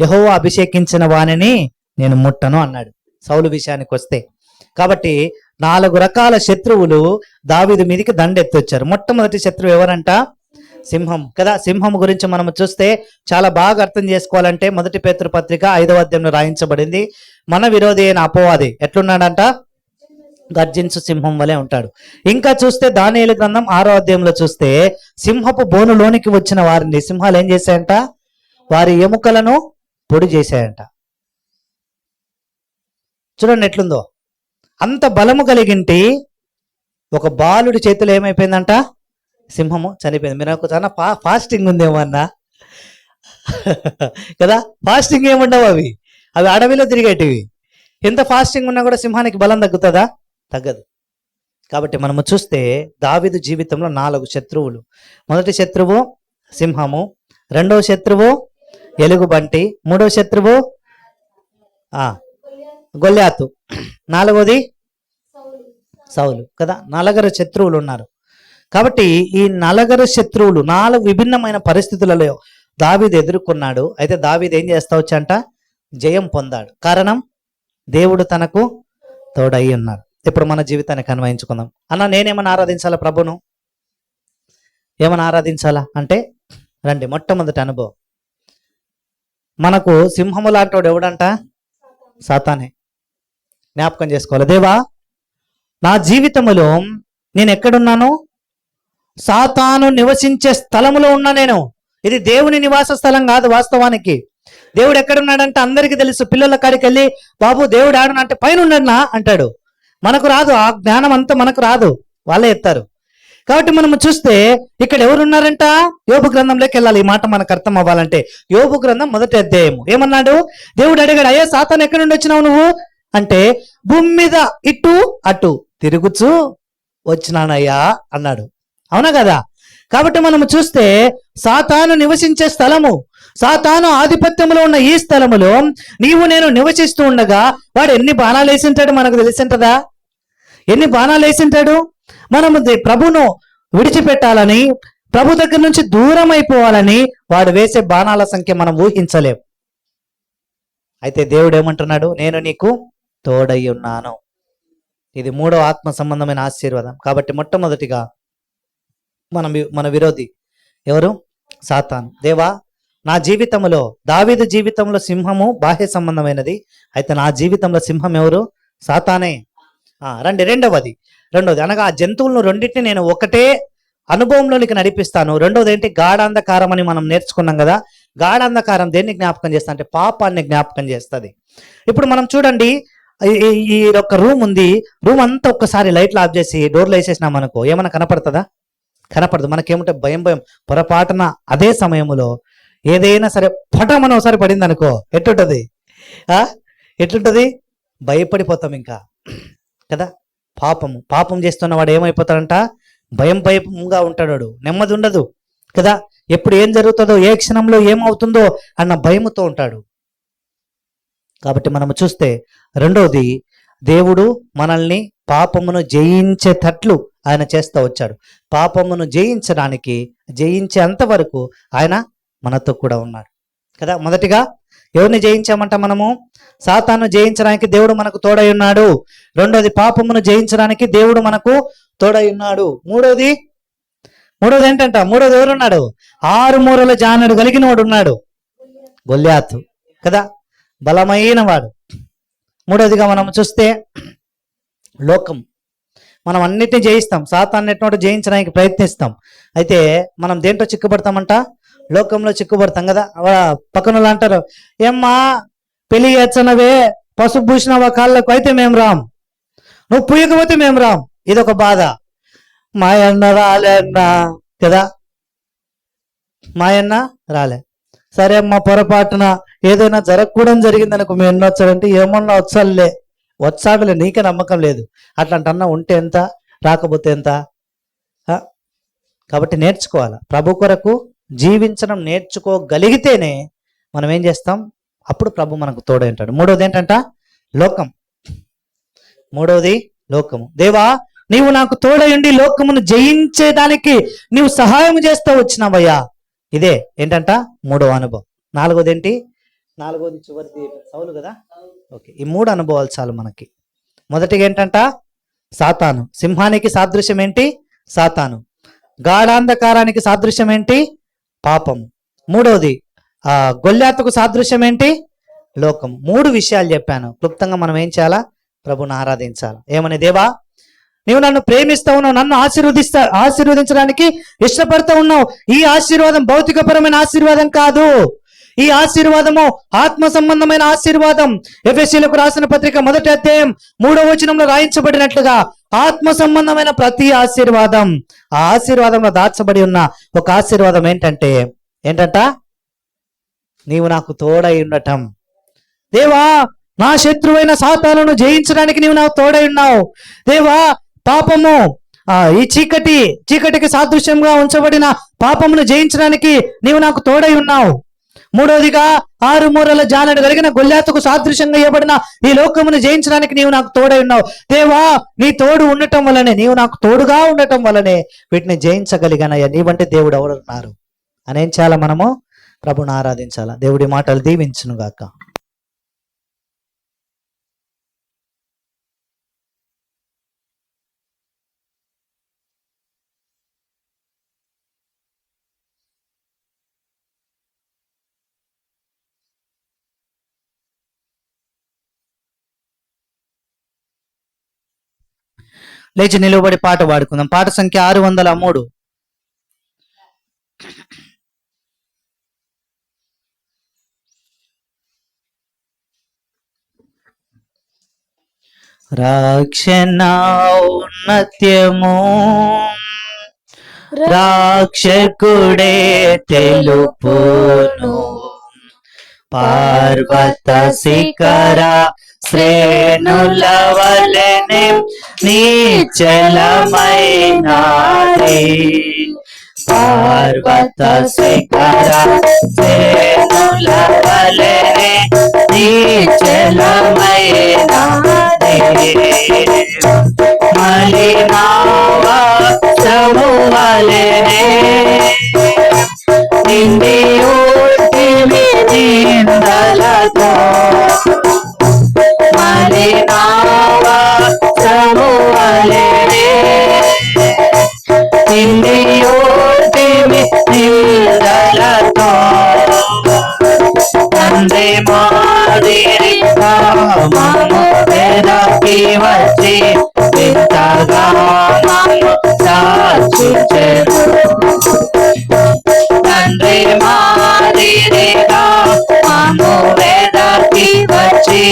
యెహోవా అభిషేకించిన వానిని నేను ముట్టను అన్నాడు. సౌలు విషయానికి వస్తే, కాబట్టి 4 రకాల శత్రువులు దావీదు మీదికి దండెత్తొచ్చారు. మొట్టమొదటి శత్రువు ఎవరంట? సింహం కదా. సింహం గురించి మనం చూస్తే చాలా బాగా అర్థం చేసుకోవాలంటే 1 పేతురు పత్రిక 5వ అధ్యాయంలో రాయించబడింది. మన విరోధి అయిన అపవాది ఎట్లున్నాడంట? గర్జించు సింహం వలె ఉంటాడు. ఇంకా చూస్తే దానియేలు గ్రంథం 6వ అధ్యాయంలో చూస్తే సింహపు బోనులోనికి వచ్చిన వారిని సింహాలు ఏం చేశాయంట? వారి ఎముకలను పొడి చేశాయంట. చూడండి ఎట్లుందో. అంత బలము కలిగింటి ఒక బాలుడి చేతిలో ఏమైపోయిందంట? సింహము చనిపోయింది. మీరు నాకు చాలా ఫాస్టింగ్ ఉందేమో అన్నా కదా, ఫాస్టింగ్ ఏముండవు అవి అవి అడవిలో తిరిగేటివి. ఎంత ఫాస్టింగ్ ఉన్నా కూడా సింహానికి బలం తగ్గుతుందా? తగ్గదు. కాబట్టి మనము చూస్తే దావీదు జీవితంలో 4 శత్రువులు. మొదటి శత్రువు సింహము, రెండవ శత్రువు ఎలుగుబంటి, మూడవ శత్రువు గొల్యాతు, నాలుగోది సౌలు కదా. 4 శత్రువులు ఉన్నారు. కాబట్టి ఈ 4 శత్రువులు 4 విభిన్నమైన పరిస్థితులలో దావీదు ఎదుర్కొన్నాడు. అయితే దావీదు ఏం చేస్తా వచ్చంట? జయం పొందాడు. కారణం దేవుడు తనకు తోడై ఉన్నాడు. ఇప్పుడు మన జీవితాన్ని అన్వయించుకుందాం. అన్న నేనేమన్నా ఆరాధించాలా ప్రభును? ఏమన్నా ఆరాధించాలా అంటే రండి, మొట్టమొదటి అనుభవం మనకు సింహము లాంటి వాడు ఎవడంట? సాతానే. జ్ఞాపకం చేసుకోవాలి. దేవా, నా జీవితములో నేను ఎక్కడున్నాను? సాతాను నివసించే స్థలములో ఉన్నా నేను. ఇది దేవుని నివాస స్థలం కాదు. వాస్తవానికి దేవుడు ఎక్కడున్నాడంటే అందరికీ తెలుసు. పిల్లల కాడికి వెళ్ళి బాబు దేవుడు ఆడనంటే పైన ఉన్నాడనా అంటాడు. మనకు రాదు, ఆ జ్ఞానం అంతా మనకు రాదు, వాళ్ళే ఎత్తారు. కాబట్టి మనం చూస్తే ఇక్కడ ఎవరున్నారంట? యోబు గ్రంథంలోకి వెళ్ళాలి. ఈ మాట మనకు అర్థం అవ్వాలంటే యోబు గ్రంథం 1వ అధ్యాయము ఏమన్నాడు? దేవుడు అడిగాడు, అయ్యా సాతాను ఎక్కడి నుండి వచ్చినావు నువ్వు అంటే, భూమి మీద ఇటు అటు తిరుగుచూ వచ్చినానయ్యా అన్నాడు. అవునా కదా? కాబట్టి మనము చూస్తే సాతాను నివసించే స్థలము, సాతాను ఆధిపత్యంలో ఉన్న ఈ స్థలములో నీవు నేను నివసిస్తూ ఉండగా వాడు ఎన్ని బాణాలు వేసింటాడు మనకు తెలిసింటదా? ఎన్ని బాణాలు వేసింటాడు? మనము ప్రభును విడిచిపెట్టాలని, ప్రభు దగ్గర నుంచి దూరం అయిపోవాలని వాడు వేసే బాణాల సంఖ్య మనం ఊహించలేం. అయితే దేవుడు ఏమంటున్నాడు? నేను నీకు తోడై ఉన్నాను. ఇది 3వ ఆత్మ సంబంధమైన ఆశీర్వాదం. కాబట్టి మొట్టమొదటిగా మన విరోధి ఎవరు? సాతాను. దేవా, నా జీవితంలో దావీదు జీవితంలో సింహము బాహ్య సంబంధమైనది. అయితే నా జీవితంలో సింహం ఎవరు? సాతానే. రండి, రెండవది అనగా ఆ జంతువులను రెండింటిని నేను ఒకటే అనుభవంలోనికి నడిపిస్తాను. రెండవది ఏంటి? గాఢాంధకారం అని మనం నేర్చుకున్నాం కదా. గాఢాంధకారం దేన్ని జ్ఞాపకం చేస్తా అంటే పాపాన్ని జ్ఞాపకం చేస్తుంది. ఇప్పుడు మనం చూడండి, ఈ ఒక రూమ్ ఉంది. రూమ్ అంతా ఒక్కసారి లైట్లు ఆఫ్ చేసి డోర్లు వేసేసినాం అనుకో, ఏమైనా కనపడుతుందా? కనపడదు. మనకేమిటో భయం పొరపాటున అదే సమయంలో ఏదైనా సరే పటమని ఒకసారి పడింది అనుకో, ఎట్లుంటది? భయపడిపోతాం ఇంకా కదా. పాపం చేస్తున్న వాడు ఏమైపోతాడంట? భయంగా ఉంటాడు, నెమ్మది ఉండదు కదా. ఎప్పుడు ఏం జరుగుతుందో, ఏ క్షణంలో ఏమవుతుందో అన్న భయముతో ఉంటాడు. కాబట్టి మనము చూస్తే రెండోది, దేవుడు మనల్ని పాపమును జయించేటట్లు ఆయన చేస్తూ వచ్చాడు. పాపమును జయించేంత వరకు ఆయన మనతో కూడా ఉన్నాడు కదా. మొదటిగా ఎవరిని జయించామంట మనము? సాతాను జయించడానికి దేవుడు మనకు తోడై ఉన్నాడు. రెండోది, పాపమును జయించడానికి దేవుడు మనకు తోడై ఉన్నాడు. మూడోది ఏంటంట? మూడోది ఎవరున్నాడు? 6 మూరల జానడు కలిగిన వాడు ఉన్నాడు, గొల్యాతు కదా, బలమైన వాడు. మూడోదిగా మనం చూస్తే లోకం. మనం అన్నిటిని జయిస్తాం, సాతాన్ని ఎట్నోటి జయించడానికి ప్రయత్నిస్తాం. అయితే మనం దేంట్లో చిక్కుపడతామంట? లోకంలో చిక్కుపడతాం కదా. పక్కన అంటారు, ఏమ్మా పెళ్లి చేచ్చనవే, పసుపు పూసినవా కాళ్ళకు, అయితే మేము రాం, నువ్వు పూయకపోతే మేము రాం. ఇదొక బాధ. మాయన్న రాలే అన్నా కదా, మాయన్న రాలే. సరే అమ్మా, పొరపాటున ఏదైనా జరగకూడదు జరిగిందనుకో, మేము ఎన్నో వచ్చాడంటే ఏమన్నా వచ్చాడులే, నీకే నమ్మకం లేదు. అట్లాంటి అన్న ఉంటే ఎంత, రాకపోతే ఎంత. కాబట్టి నేర్చుకోవాలి. ప్రభు కొరకు జీవించడం నేర్చుకోగలిగితేనే మనం ఏం చేస్తాం? అప్పుడు ప్రభు మనకు తోడై ఉంటాడు. మూడవది ఏంటంట? లోకం. లోకము. దేవా, నీవు నాకు తోడై ఉండి లోకమును జయించేదానికి నీవు సహాయం చేస్తూ వచ్చినావయ్యా. ఇదే ఏంటంట? 3వ అనుభవం. నాలుగోది ఏంటి? నాలుగోది చివరిది సౌలు కదా. ఓకే, ఈ 3 అనుభవాలు చాలు మనకి. మొదటిగా ఏంటంట? సాతాను. సింహానికి సాదృశ్యం ఏంటి? సాతాను. గాఢాంధకారానికి సాదృశ్యం ఏంటి? పాపము. మూడవది గొల్యాతుకు సాదృశ్యం ఏంటి? లోకము. 3 విషయాలు చెప్పాను. క్లుప్తంగా మనం ఏం చేయాలా? ప్రభుని ఆరాధించాలి. ఏమని? దేవా, నీవు నన్ను ప్రేమిస్తా ఉన్నావు, నన్ను ఆశీర్వదించడానికి ఇష్టపడతా ఉన్నావు. ఈ ఆశీర్వాదం భౌతికపరమైన ఆశీర్వాదం కాదు, ఈ ఆశీర్వాదము ఆత్మ సంబంధమైన ఆశీర్వాదం. ఎఫెసీయులకు రాసిన పత్రిక 1వ అధ్యాయం 3వ వచనంలో రాయించబడినట్లుగా ఆత్మ సంబంధమైన ప్రతి ఆశీర్వాదం, ఆ ఆశీర్వాదంలో దాచబడి ఉన్న ఒక ఆశీర్వాదం ఏంటంట? నీవు నాకు తోడై ఉండటం. దేవా, నా శత్రువైన సాతానును జయించడానికి నీవు నాకు తోడై ఉన్నావు. దేవా, పాపము, ఈ చీకటికి సాదృశ్యంగా ఉంచబడిన పాపమును జయించడానికి నీవు నాకు తోడై ఉన్నావు. మూడవదిగా 6 మూరల జానడు కలిగిన గొల్యాతుకు సాదృశ్యంగా ఇవ్వబడిన ఈ లోకమును జయించడానికి నీవు నాకు తోడై ఉన్నావు. దేవా, నీ తోడు ఉండటం వల్లనే, నీవు నాకు తోడుగా ఉండటం వల్లనే వీటిని జయించగలిగానయ్యా. నీ వంటి దేవుడు ఎవరున్నారు అని ఏం చేయాలా? మనము ప్రభుని ఆరాధించాలా. దేవుడి మాటలు దీవించును గాక. లేచి నిలువబడి పాట పాడుకుందాం. పాట సంఖ్య 603. రాక్షణ ఉన్నత్యము రాక్షకుడే తెలుపును, పార్వత శిఖర శ్రేణుల వలెనే నీచలమైనాది. పార్వత శిఖర శ్రేణుల వలెనే నీచలమైనాది. మలినావస్త్రము వలెనే నిండి ఉంటివి నిందలతో. మలినావస్త్రము వలెనే నిండి ఉంటివి నిందలతో. తండ్రి మాదిరి మమ్ము వెదకి వచ్చి వింతగా మమ్ము సాక్షించెను. తండ్రి మాదిరిగా మమ్ము వెదకి వచ్చి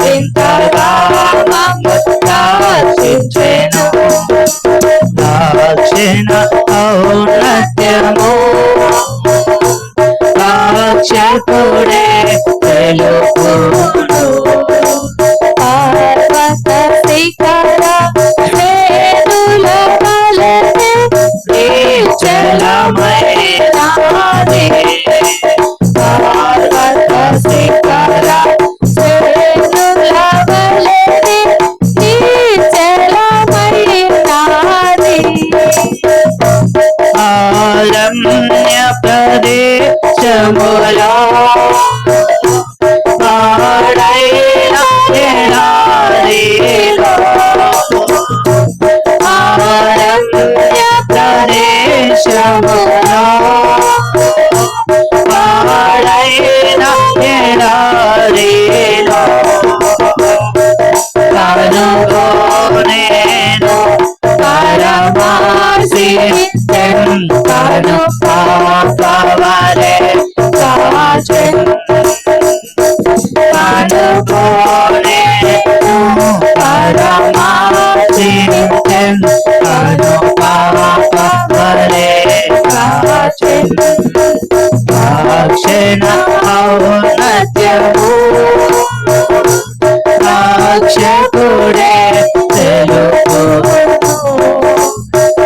వింతగా మమ్ము సాక్షించెను. దాక్షిణ ఔన్నత్యము రాక్షకుడే తెలుపును, పార్వత శిఖర శ్రేణుల వలెనే నీచలమైనాది. పార్వత శిఖర శ్రేణుల వలెనే నీచలమైనాది. ఆరమ్య ప్రదేశములో పాడైన ఎడారిలో. ఆరమ్య ప్రదేశములో పాడైన ఎడారిలో కనుగొనేను పరమాసి కను పాపవలె కాచెను. కనుగొనేను పరమాసి కను పాపవలె కాచెను. రాక్షణ ఔన్నత్యము రాక్షకుడే తెలుపును,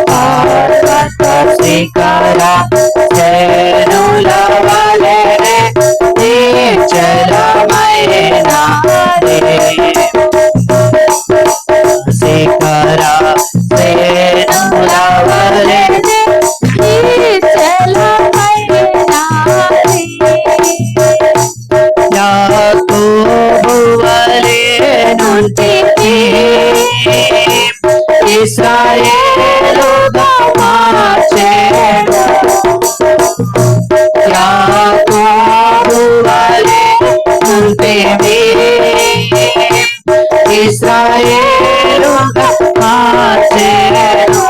పార్వత శిఖర శ్రేణుల వలెనే నీచలమైనాది. శిఖర శ్రేణుల వలెనే నీచలమైనాది. యాకోబు వలె నుంటిని ఇశ్రాయేలుగా మార్చెను. యాకోబు వలె నుంటిని ఇశ్రాయేలుగా మార్చెను.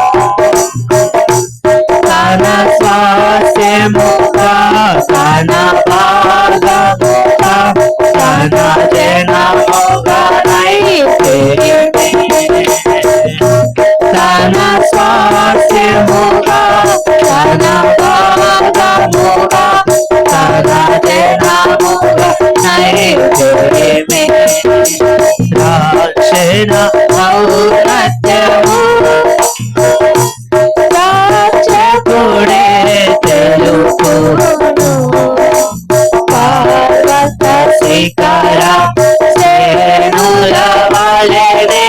తన స్వాస్థ్యముగా తన భాగముగా తన జనముగా నైతిని తన స్వాస్థ్యముగా తన భాగముగా తన జనముగా నైతిని రక్షణ ఔన్నత్యము రాజకుడే తెలుపును పర్వత శిఖర శ్రేణుల వలెనే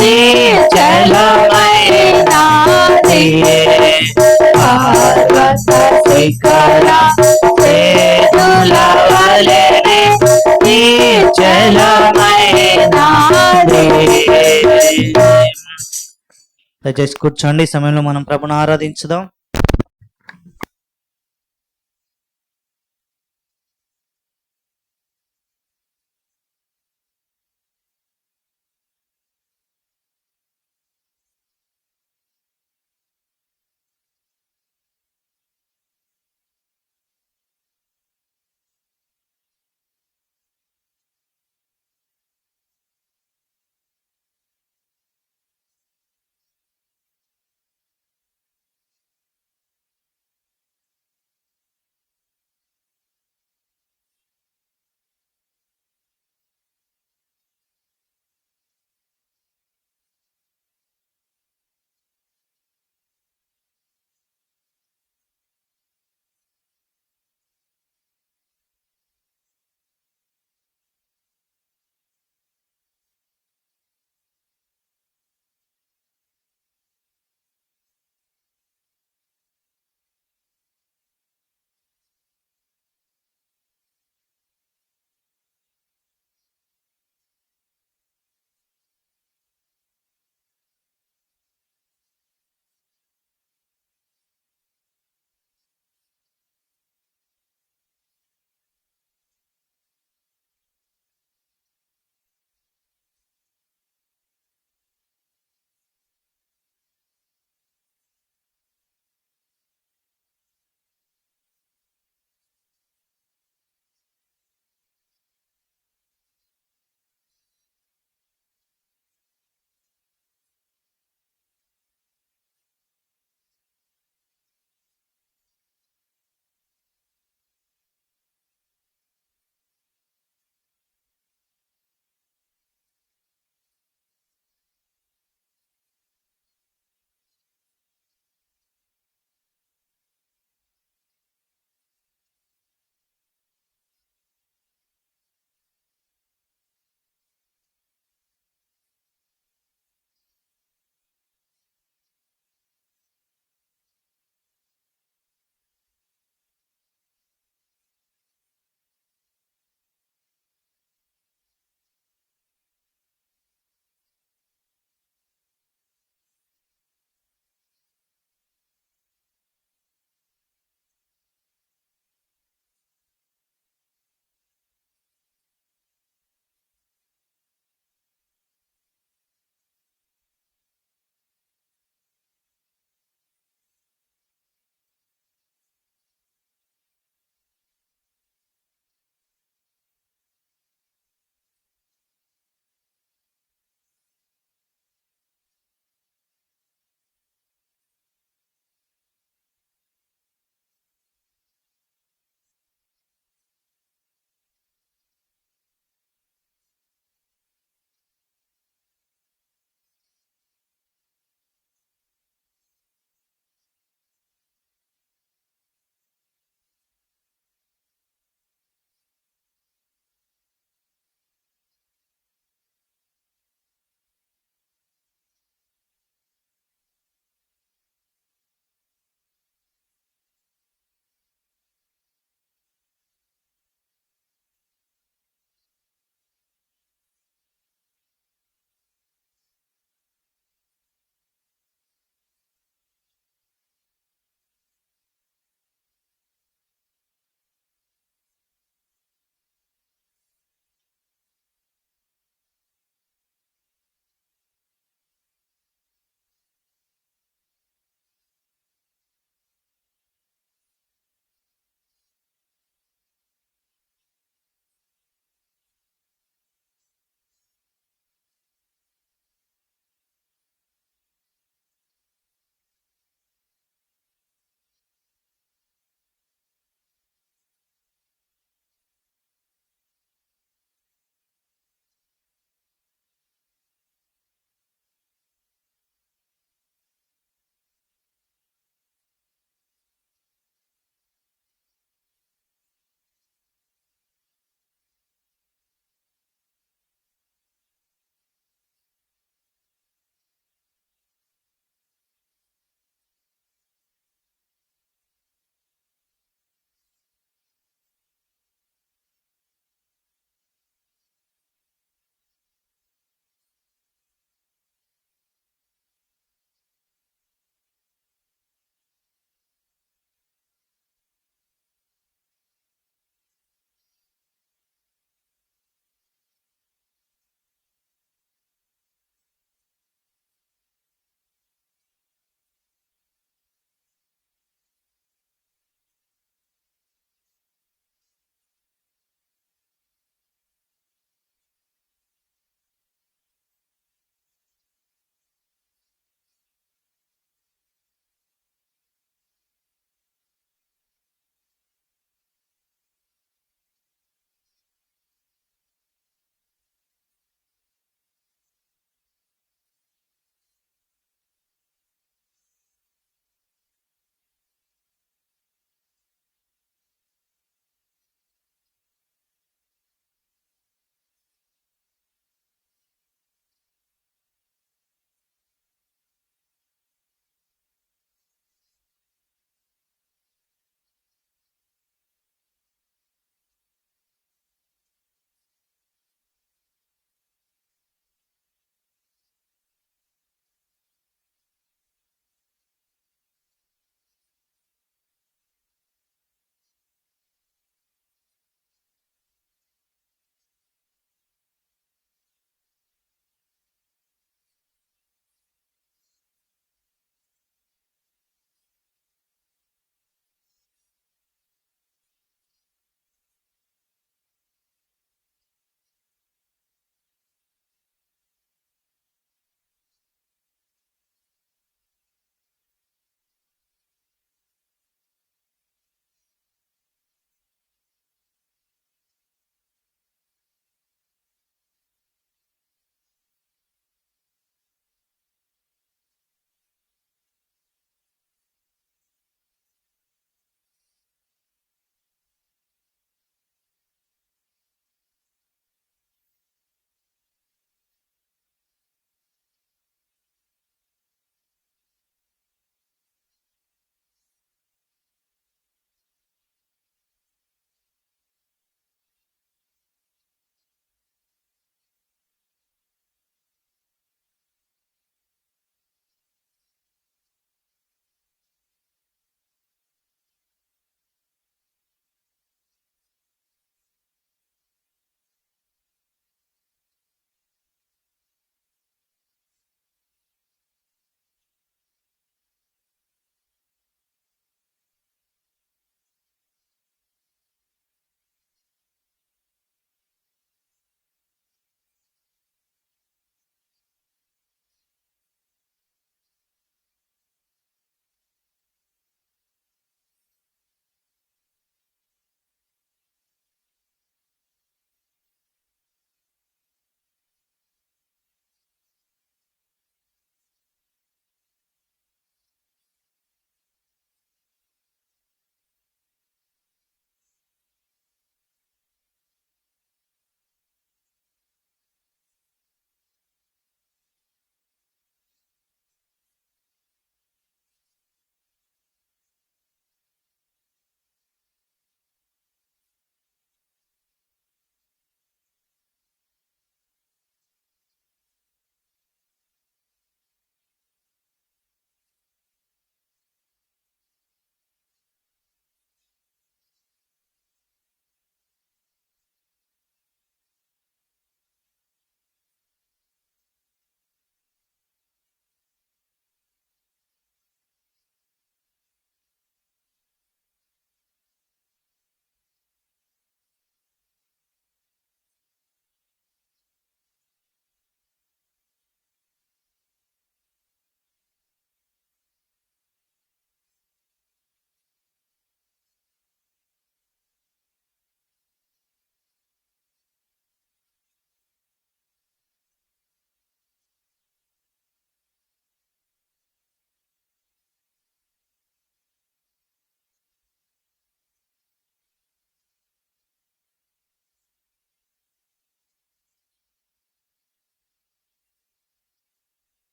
నిశ్చలమైనది పర్వత శిఖర శ్రేణుల వలెనే నిశ్చలమైనది. దయచేసి కూర్చోండి. ఈ సమయంలో మనం ప్రభుని ఆరాధించుదాం.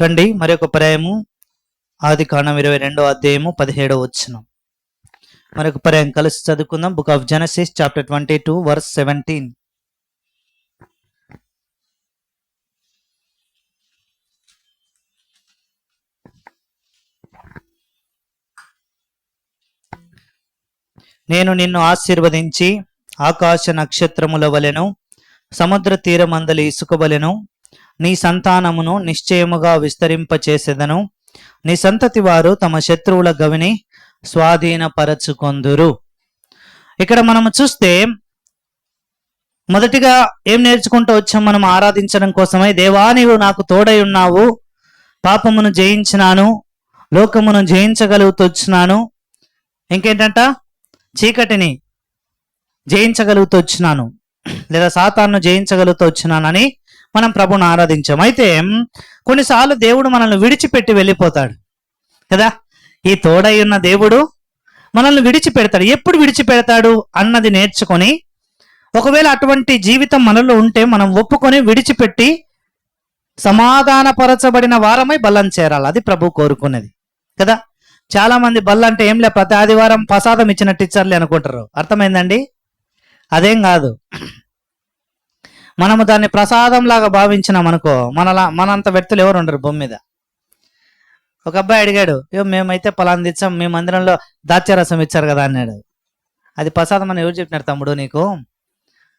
రండి మరి ఒక పర్యాయము ఆదికాండం 22వ అధ్యాయము 17వ వచనం. మరొక పర్యాయం కలిసి చదువుకుందాం. Book of Genesis chapter 22 verse 17. నేను నిన్ను ఆశీర్వదించి ఆకాశ నక్షత్రముల వలెను సముద్ర తీరమందలి ఇసుక వలెను నీ సంతానమును నిశ్చయముగా విస్తరింపచేసెదను. నీ సంతతి వారు తమ శత్రువుల గవిని స్వాధీనపరచుకొందురు. ఇక్కడ మనము చూస్తే మొదటిగా ఏం నేర్చుకుంటూ వచ్చాం మనం ఆరాధించడం కోసమై? దేవా నీవు నాకు తోడై ఉన్నావు, పాపమును జయించినాను, లోకమును జయించగలుగుతొచ్చినాను, ఇంకేంటంట చీకటిని జయించగలుగుతూ వచ్చినాను, లేదా సాతాను జయించగలుగుతూ వచ్చినానని మనం ప్రభుని ఆరాధించాం. అయితే కొన్నిసార్లు దేవుడు మనల్ని విడిచిపెట్టి వెళ్ళిపోతాడు కదా. ఈ తోడై ఉన్న దేవుడు మనల్ని విడిచిపెడతాడు. ఎప్పుడు విడిచిపెడతాడు అన్నది నేర్చుకొని, ఒకవేళ అటువంటి జీవితం మనలో ఉంటే మనం ఒప్పుకొని విడిచిపెట్టి సమాధానపరచబడిన వారమై బల్లం చేరాలి. అది ప్రభు కోరుకునేది కదా. చాలా మంది బల్ల అంటే ఏం లే, ప్రతి ఆదివారం ప్రసాదం ఇచ్చిన టీచర్లే అనుకుంటారు. అర్థమైందండి? అదేం కాదు. మనము దాన్ని ప్రసాదం లాగా భావించినాం అనుకో, మనంత వ్యక్తులు ఎవరు ఉండరు భూమి మీద. ఒక అబ్బాయి అడిగాడు, మేమైతే పలాంది ఇచ్చాం, మీ మందిరంలో దాత్యరసం ఇచ్చారు కదా అన్నాడు. అది ప్రసాదం అని ఎవరు చెప్పినారు తమ్ముడు నీకు?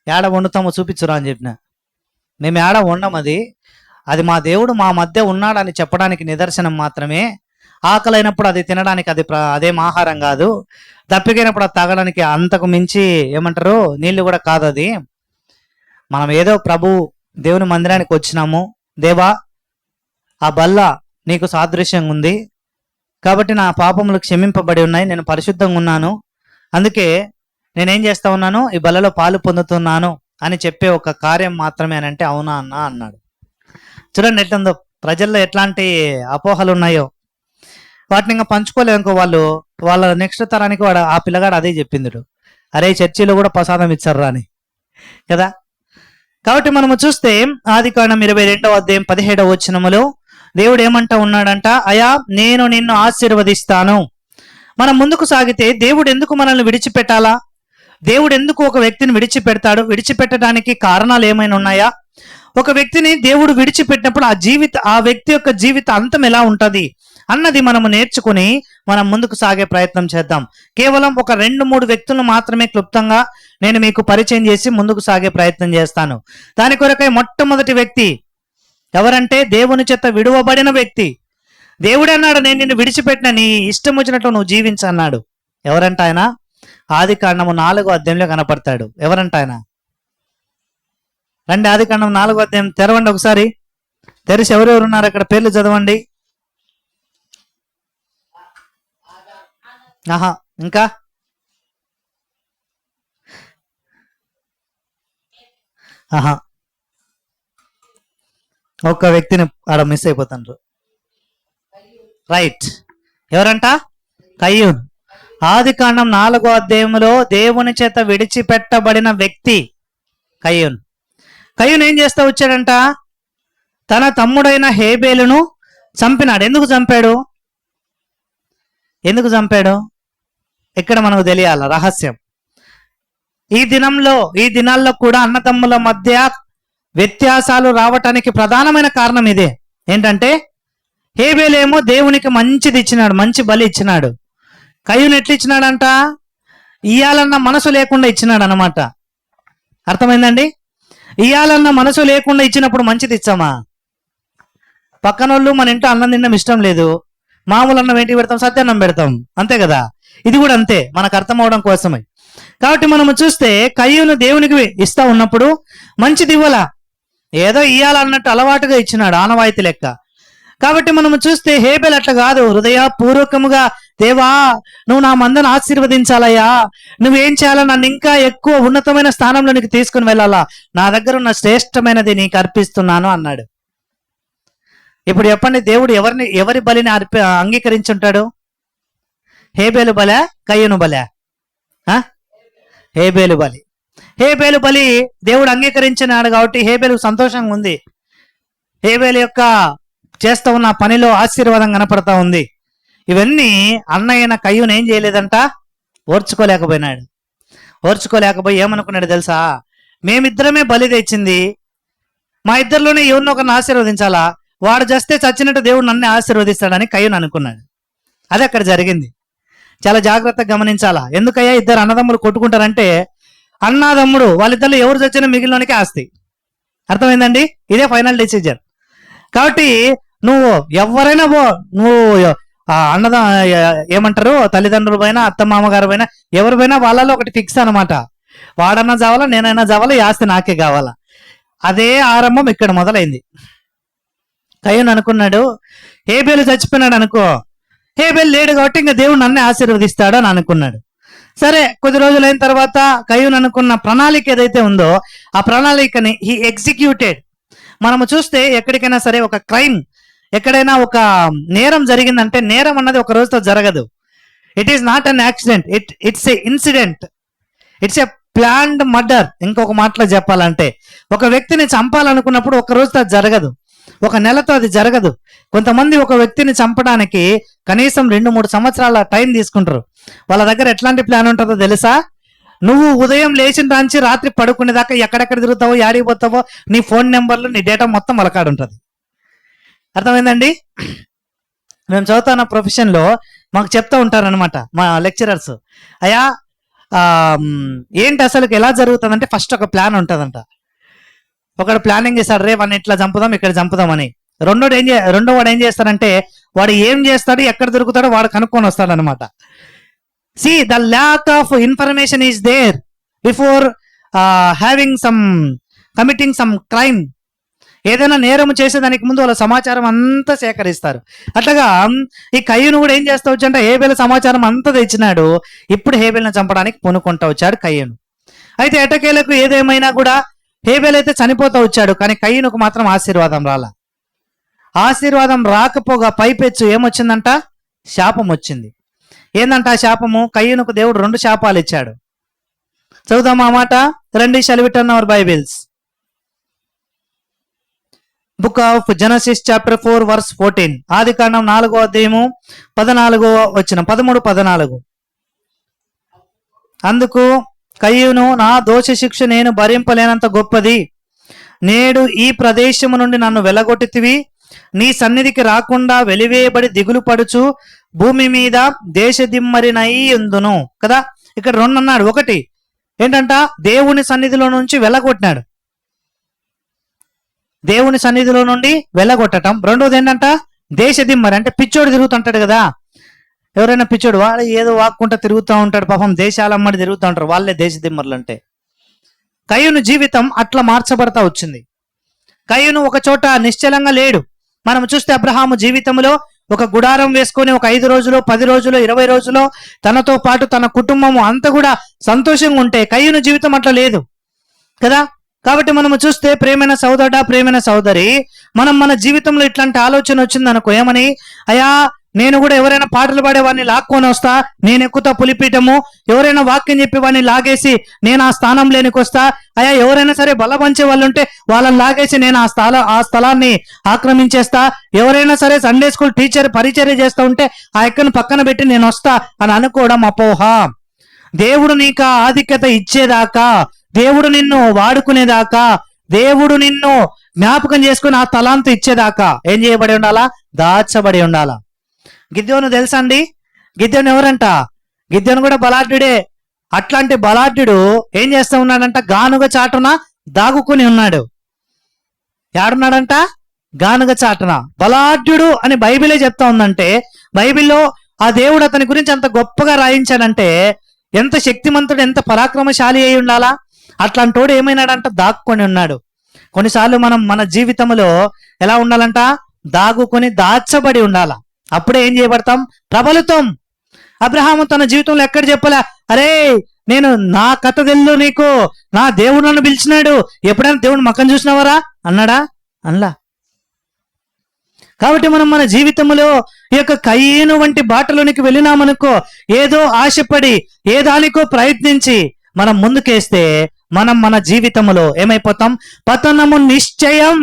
ఏడ వండుతామో చూపించురా అని చెప్పిన. మేము ఏడ వండం, అది మా దేవుడు మా మధ్య ఉన్నాడని చెప్పడానికి నిదర్శనం మాత్రమే. ఆకలైనప్పుడు అది తినడానికి అదేం ఆహారం కాదు, దప్పికైనప్పుడు అది తాగడానికి అంతకు మించి ఏమంటారు నీళ్లు కూడా కాదు. అది మనం ఏదో ప్రభు దేవుని మందిరానికి వచ్చినాము, దేవా ఆ బల్ల నీకు సాదృశ్యంగా ఉంది కాబట్టి నా పాపములు క్షమింపబడి ఉన్నాయి, నేను పరిశుద్ధంగా ఉన్నాను, అందుకే నేనేం చేస్తా ఉన్నాను, ఈ బల్లలో పాలు పొందుతున్నాను అని చెప్పే ఒక కార్యం మాత్రమే అని అంటే అవునా అన్న అన్నాడు. చూడండి ఎట్లుందో, ప్రజల్లో ఎట్లాంటి అపోహలు ఉన్నాయో వాటిని ఇంకా పంచుకోలేవు. ఇంకో వాళ్ళ నెక్స్ట్ తరానికి ఆ పిల్లగాడు అదే చెప్పింది, అరే చర్చిలో కూడా ప్రసాదం ఇచ్చారు అని కదా. కాబట్టి మనము చూస్తే ఆదికాండం 22వ అధ్యాయం 17వ వచనములో దేవుడు ఏమంటా ఉన్నాడంట, అయా నేను నిన్ను ఆశీర్వదిస్తాను. మనం ముందుకు సాగితే దేవుడు ఎందుకు మనల్ని విడిచిపెట్టాలా? దేవుడు ఎందుకు ఒక వ్యక్తిని విడిచిపెడతాడు? విడిచిపెట్టడానికి కారణాలు ఏమైనా ఉన్నాయా? ఒక వ్యక్తిని దేవుడు విడిచిపెట్టినప్పుడు ఆ వ్యక్తి యొక్క జీవిత అంతం ఎలా ఉంటది అన్నది మనము నేర్చుకుని మనం ముందుకు సాగే ప్రయత్నం చేద్దాం. కేవలం ఒక 2-3 వ్యక్తులను మాత్రమే క్లుప్తంగా నేను మీకు పరిచయం చేసి ముందుకు సాగే ప్రయత్నం చేస్తాను. దాని కొరకై మొట్టమొదటి వ్యక్తి ఎవరంటే దేవుని చేత విడువబడిన వ్యక్తి. దేవుడు అన్నాడు, నేను నిన్ను విడిచిపెట్టిన, నీ ఇష్టం వచ్చినట్లు నువ్వు జీవించన్నాడు. ఎవరంట ఆయన? ఆదికాండము 4వ అధ్యాయంలో కనపడతాడు. ఎవరంట ఆయన? రండి, ఆదికాండం 4వ అధ్యాయం తెరవండి ఒకసారి. తెరిచి ఎవరెవరు ఉన్నారు అక్కడ పేర్లు చదవండి. ఇంకా ఒక్క వ్యక్తిని ఆడ మిస్ అయిపోతారు. రైట్, ఎవరంట? కయ్యూన్. ఆదికాండం 4వ అధ్యాయంలో దేవుని చేత విడిచిపెట్టబడిన వ్యక్తి కయ్యూన్. కయ్యూన్ ఏం చేస్తా వచ్చాడంట? తన తమ్ముడైన హేబేలును చంపినాడు. ఎందుకు చంపాడు ఇక్కడ మనకు తెలియాల రహస్యం. ఈ దినాల్లో కూడా అన్నదమ్ముల మధ్య వ్యత్యాసాలు రావటానికి ప్రధానమైన కారణం ఇదే. ఏంటంటే హేబేలేమో దేవునికి మంచిది ఇచ్చినాడు, మంచి బలి ఇచ్చినాడు. కయ్యూను ఎట్లు ఇచ్చినాడంట? ఇయ్యాలన్న మనసు లేకుండా ఇచ్చినాడు అనమాట. అర్థమైందండి? ఇయ్యాలన్న మనసు లేకుండా ఇచ్చినప్పుడు మంచిది ఇచ్చామా? పక్కనోళ్ళు మన ఇంట్లో అన్నం తినడం ఇష్టం లేదు, మామూలు అన్నం ఏంటి పెడతాం? సత్యాన్నం పెడతాం, అంతే కదా. ఇది కూడా అంతే, మనకు అర్థం అవడం కోసమే. కాబట్టి మనము చూస్తే కయ్యూను దేవునికి ఇస్తా ఉన్నప్పుడు మంచిది ఇవ్వాల, ఏదో ఇయ్యాలన్నట్టు అలవాటుగా ఇచ్చినాడు, ఆనవాయితీ లెక్క. కాబట్టి మనము చూస్తే హేబెల్ అట్లా కాదు, హృదయపూర్వకముగా దేవా నువ్వు నా మందను ఆశీర్వదించాలయ్యా, నువ్వేం చేయాలా, నన్ను ఇంకా ఎక్కువ ఉన్నతమైన స్థానంలో నీకు తీసుకుని వెళ్ళాలా, నా దగ్గర ఉన్న శ్రేష్టమైనది నీకు అర్పిస్తున్నాను అన్నాడు. ఇప్పుడు చెప్పండి, దేవుడు ఎవరి బలిని అంగీకరించుంటాడు? హేబేలు బలే, కయ్యూను బలే? హేబేలు బలి దేవుడు అంగీకరించినాడు కాబట్టి హేబేలు సంతోషంగా ఉంది. హేబేలు యొక్క చేస్తూ ఉన్న పనిలో ఆశీర్వాదం కనపడతా ఉంది. ఇవన్నీ అన్నయ్యన కయ్యూను ఏం చేయలేదంట, ఓర్చుకోలేకపోయినాడు. ఓర్చుకోలేకపోయి ఏమనుకున్నాడు తెలుసా, మేమిద్దరమే బలి తెచ్చింది, మా ఇద్దరిలోనే ఎవరినో ఒకరిని ఆశీర్వదించాలా, వాడు చేస్తే చచ్చినట్టు దేవుడు నన్ను ఆశీర్వదిస్తాడని కయ్యూను అనుకున్నాడు. అది అక్కడ జరిగింది. చాలా జాగ్రత్తగా గమనించాలా. ఎందుకయ్యా ఇద్దరు అన్నదమ్ములు కొట్టుకుంటారంటే, అన్నదమ్ముడు వాళ్ళిద్దరు ఎవరు చచ్చినా మిగిలినోనికి ఆస్తి. అర్థమైందండి? ఇదే ఫైనల్ డెసిజన్. కాబట్టి నువ్వు ఎవరైనా నువ్వు అన్నదా ఏమంటారు, తల్లిదండ్రుల పైన అత్త మామగారు పైన ఎవరిపైనా వాళ్ళలో ఒకటి ఫిక్స్ అనమాట. వాడన్నా చావాలా, నేనైనా చావాలా, ఈ ఆస్తి నాకే కావాలా. అదే ఆరంభం ఇక్కడ మొదలైంది. కయ్యూను అనుకున్నాడు, హేబేలు చచ్చిపోయినాడు అనుకో, హేబేలు లేడు కాబట్టి ఇంకా దేవుడు నన్నే ఆశీర్వదిస్తాడు అని అనుకున్నాడు. సరే, కొద్ది రోజులైన తర్వాత కయ్యూను అనుకున్న ప్రణాళిక ఏదైతే ఉందో ఆ ప్రణాళికని హీ ఎగ్జిక్యూటెడ్. మనము చూస్తే ఎక్కడికైనా సరే ఒక క్రైమ్, ఎక్కడైనా ఒక నేరం జరిగిందంటే నేరం అన్నది ఒక రోజుతో జరగదు. It is not an accident, it's a incident, it's a planned murder. ఇంకొక మాటలో చెప్పాలంటే ఒక వ్యక్తిని చంపాలనుకున్నప్పుడు ఒక రోజుతో అది జరగదు, ఒక నెలతో అది జరగదు. కొంతమంది ఒక వ్యక్తిని చంపడానికి కనీసం 2-3 సంవత్సరాల టైం తీసుకుంటారు. వాళ్ళ దగ్గర ఎట్లాంటి ప్లాన్ ఉంటుందో తెలుసా? నువ్వు ఉదయం లేచిన రాంచి రాత్రి పడుకునేదాకా ఎక్కడెక్కడ తిరుగుతావో, యాడికి పోతావో, నీ ఫోన్ నెంబర్లు, నీ డేటా మొత్తం వాళ్ళకాడ ఉంటుంది. అర్థమైందండి? మేము చదువుతున్న ప్రొఫెషన్లో మాకు చెప్తూ ఉంటారనమాట మా లెక్చరర్స్, అయ్యా ఏంటి అసలు ఎలా జరుగుతుందంటే ఫస్ట్ ఒక ప్లాన్ ఉంటుందంట. ఒకడు ప్లానింగ్ చేస్తాడు, రే వాడిని ఇట్లా చంపుదాం, ఇక్కడ చంపుదాం అని. రెండో వాడు ఏం చేస్తాడంటే వాడు ఏం చేస్తాడు, ఎక్కడ దొరుకుతాడో వాడు కనుక్కొని వస్తాడు అనమాట. See the lack of information is there before having some committing some crime. ఏదైనా నేరం చేసేదానికి ముందు వాళ్ళ సమాచారం అంతా సేకరిస్తారు. అట్లాగా ఈ కయ్యూను కూడా ఏం చేస్తా వచ్చంటే హేబేలు సమాచారం అంతా తెచ్చినాడు. ఇప్పుడు హేబేల్ని చంపడానికి పూనుకుంటా వచ్చాడు కయ్యూను. అయితే ఎటకేలకు ఏదేమైనా కూడా హేబేల్ అయితే చనిపోతా వచ్చాడు, కానీ కయ్యూనుకు మాత్రం ఆశీర్వాదం రాలా. ఆశీర్వాదం రాకపోగా పైపెచ్చు ఏమొచ్చిందంట, శాపం వచ్చింది. ఏందంట ఆ శాపము? కయ్యూనుకు దేవుడు 2 శాపాలు ఇచ్చాడు. చదువుదాం ఆ మాట. రండి, shall we turn our Bibles? Book of Genesis chapter 4 verse 14. ఆదికాండం 4వ అధ్యాయము 14వ వచనం, 13-14. అందుకు కయ్యూను, నా దోష శిక్ష నేను భరింపలేనంత గొప్పది. నేడు ఈ ప్రదేశము నుండి నన్ను వెలగొట్టితివి, నీ సన్నిధికి రాకుండా వెలివేయబడి దిగులు పడుచు భూమి మీద దేశదిమ్మరినై ఉందును. కదా, ఇక్కడ 2 అన్నాడు. ఒకటి ఏంటంట, దేవుని సన్నిధిలో నుంచి వెళ్ళగొట్టినాడు, దేవుని సన్నిధిలో నుండి వెళ్ళగొట్టడం. రెండోది ఏంటంట, దేశదిమ్మరి అంటే పిచ్చోడు తిరుగుతుంటాడు కదా. ఎవరైనా పిచ్చోడు వాడు ఏదో వాక్కుంటా తిరుగుతూ ఉంటాడు, పాపం దేశాలమ్మడి తిరుగుతూ ఉంటారు, వాళ్ళే దేశదిమ్మర్లు అంటే. కయ్యూను జీవితం అట్లా మార్చబడతా వచ్చింది. కయ్యూను ఒక చోట నిశ్చలంగా లేడు. మనం చూస్తే అబ్రహాము జీవితంలో ఒక గుడారం వేసుకొని ఒక 5 రోజులు, 10 రోజులు, 20 రోజులు తనతో పాటు తన కుటుంబము అంతా కూడా సంతోషంగా ఉంటే కయ్యూను జీవితం అట్లా లేదు కదా. కాబట్టి మనము చూస్తే ప్రేమైన సోదరుడా, ప్రేమైన సోదరి, మనం మన జీవితంలో ఇట్లాంటి ఆలోచన వచ్చింది అనుకో, ఏమని, అయ్యా నేను కూడా ఎవరైనా పాటలు పాడేవాడిని లాక్కొని వస్తా, నేను ఎక్కుతా పులిపీఠము, ఎవరైనా వాక్యం చెప్పి వాడిని లాగేసి నేను ఆ స్థానం లేనికి వస్తా, అయ్యా ఎవరైనా సరే బలపంచే వాళ్ళు ఉంటే వాళ్ళని లాగేసి నేను ఆ స్థలాన్ని ఆక్రమించేస్తా, ఎవరైనా సరే సండే స్కూల్ టీచర్ పరిచర్య చేస్తూ ఉంటే ఆ ఎక్కను పక్కన పెట్టి నేను వస్తా అని అనుకోవడం అపోహ. దేవుడు నీకు ఆధిక్యత ఇచ్చేదాకా, దేవుడు నిన్ను వాడుకునేదాకా, దేవుడు నిన్ను జ్ఞాపకం చేసుకుని ఆ తలాంతు ఇచ్చేదాకా ఏం చేయబడి ఉండాలా, దాచబడి ఉండాలా. గిద్యోను తెలుసా అండి? గిద్యోను ఎవరంట? గిద్యోను కూడా బలాఢ్యుడే. అట్లాంటి బలాఢ్యుడు ఏం చేస్తూ ఉన్నాడంట, గానుగ చాటున దాగుకుని ఉన్నాడు. ఏడున్నాడంట? గానుగ చాటున. బలాఢ్యుడు అని బైబిలే చెప్తా ఉందంటే, బైబిల్లో ఆ దేవుడు అతని గురించి అంత గొప్పగా రాయించాడంటే ఎంత శక్తిమంతుడు, ఎంత పరాక్రమశాలి అయి ఉండాలా. అట్లాంటోడు ఏమైనాడంట, దాక్కుని ఉన్నాడు. కొన్నిసార్లు మనం మన జీవితంలో ఎలా ఉండాలంట, దాగుకొని దాచబడి ఉండాలా. అప్పుడే ఏం చేయబడతాం, ప్రబలుతాం. అబ్రహాము తన జీవితంలో ఎక్కడ చెప్పలే, అరే నేను నా కథ తెలుసు నీకు, నా దేవుడు నన్ను పిలిచినాడు, ఎప్పుడైనా దేవుడు మకం చూసినవరా అన్నాడా? అనలా. కాబట్టి మనం మన జీవితంలో ఈ యొక్క కయ్యూను వంటి బాటలోనికి వెళ్ళినామనుకో, ఏదో ఆశపడి ఏ దానికో ప్రయత్నించి మనం ముందుకేస్తే మనం మన జీవితంలో ఏమైపోతాం, పతనము నిశ్చయం.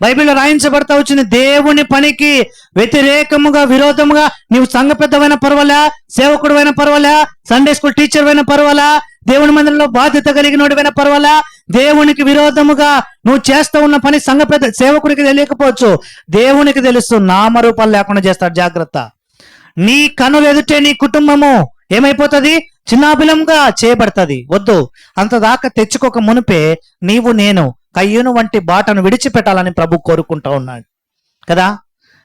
బైబిల్లో రాయించబడతా వచ్చింది. దేవుని పనికి వ్యతిరేకముగా విరోధముగా నీవు సంఘ పెద్దవైన పర్వాలా, సేవకుడువైన పర్వాలా, సండే స్కూల్ టీచర్ అయిన పర్వాలా, దేవుని మందిరంలో బాధ్యత కలిగినోడివైన పర్వాలా, దేవునికి విరోధముగా నువ్వు చేస్తూ ఉన్న పని సంఘ పెద్ద సేవకుడికి తెలియకపోవచ్చు, దేవునికి తెలుసు. నామరూపాలు లేకుండా చేస్తాడు. జాగ్రత్త. నీ కనులు ఎదుటే నీ కుటుంబము ఏమైపోతుంది? చిన్నాభిలంగా చేయబడుతుంది. వద్దు, అంత దాకా తెచ్చుకోక మునిపే నీవు నేను కయ్యూను వంటి బాటను విడిచిపెట్టాలని ప్రభు కోరుకుంటా ఉన్నాడు కదా.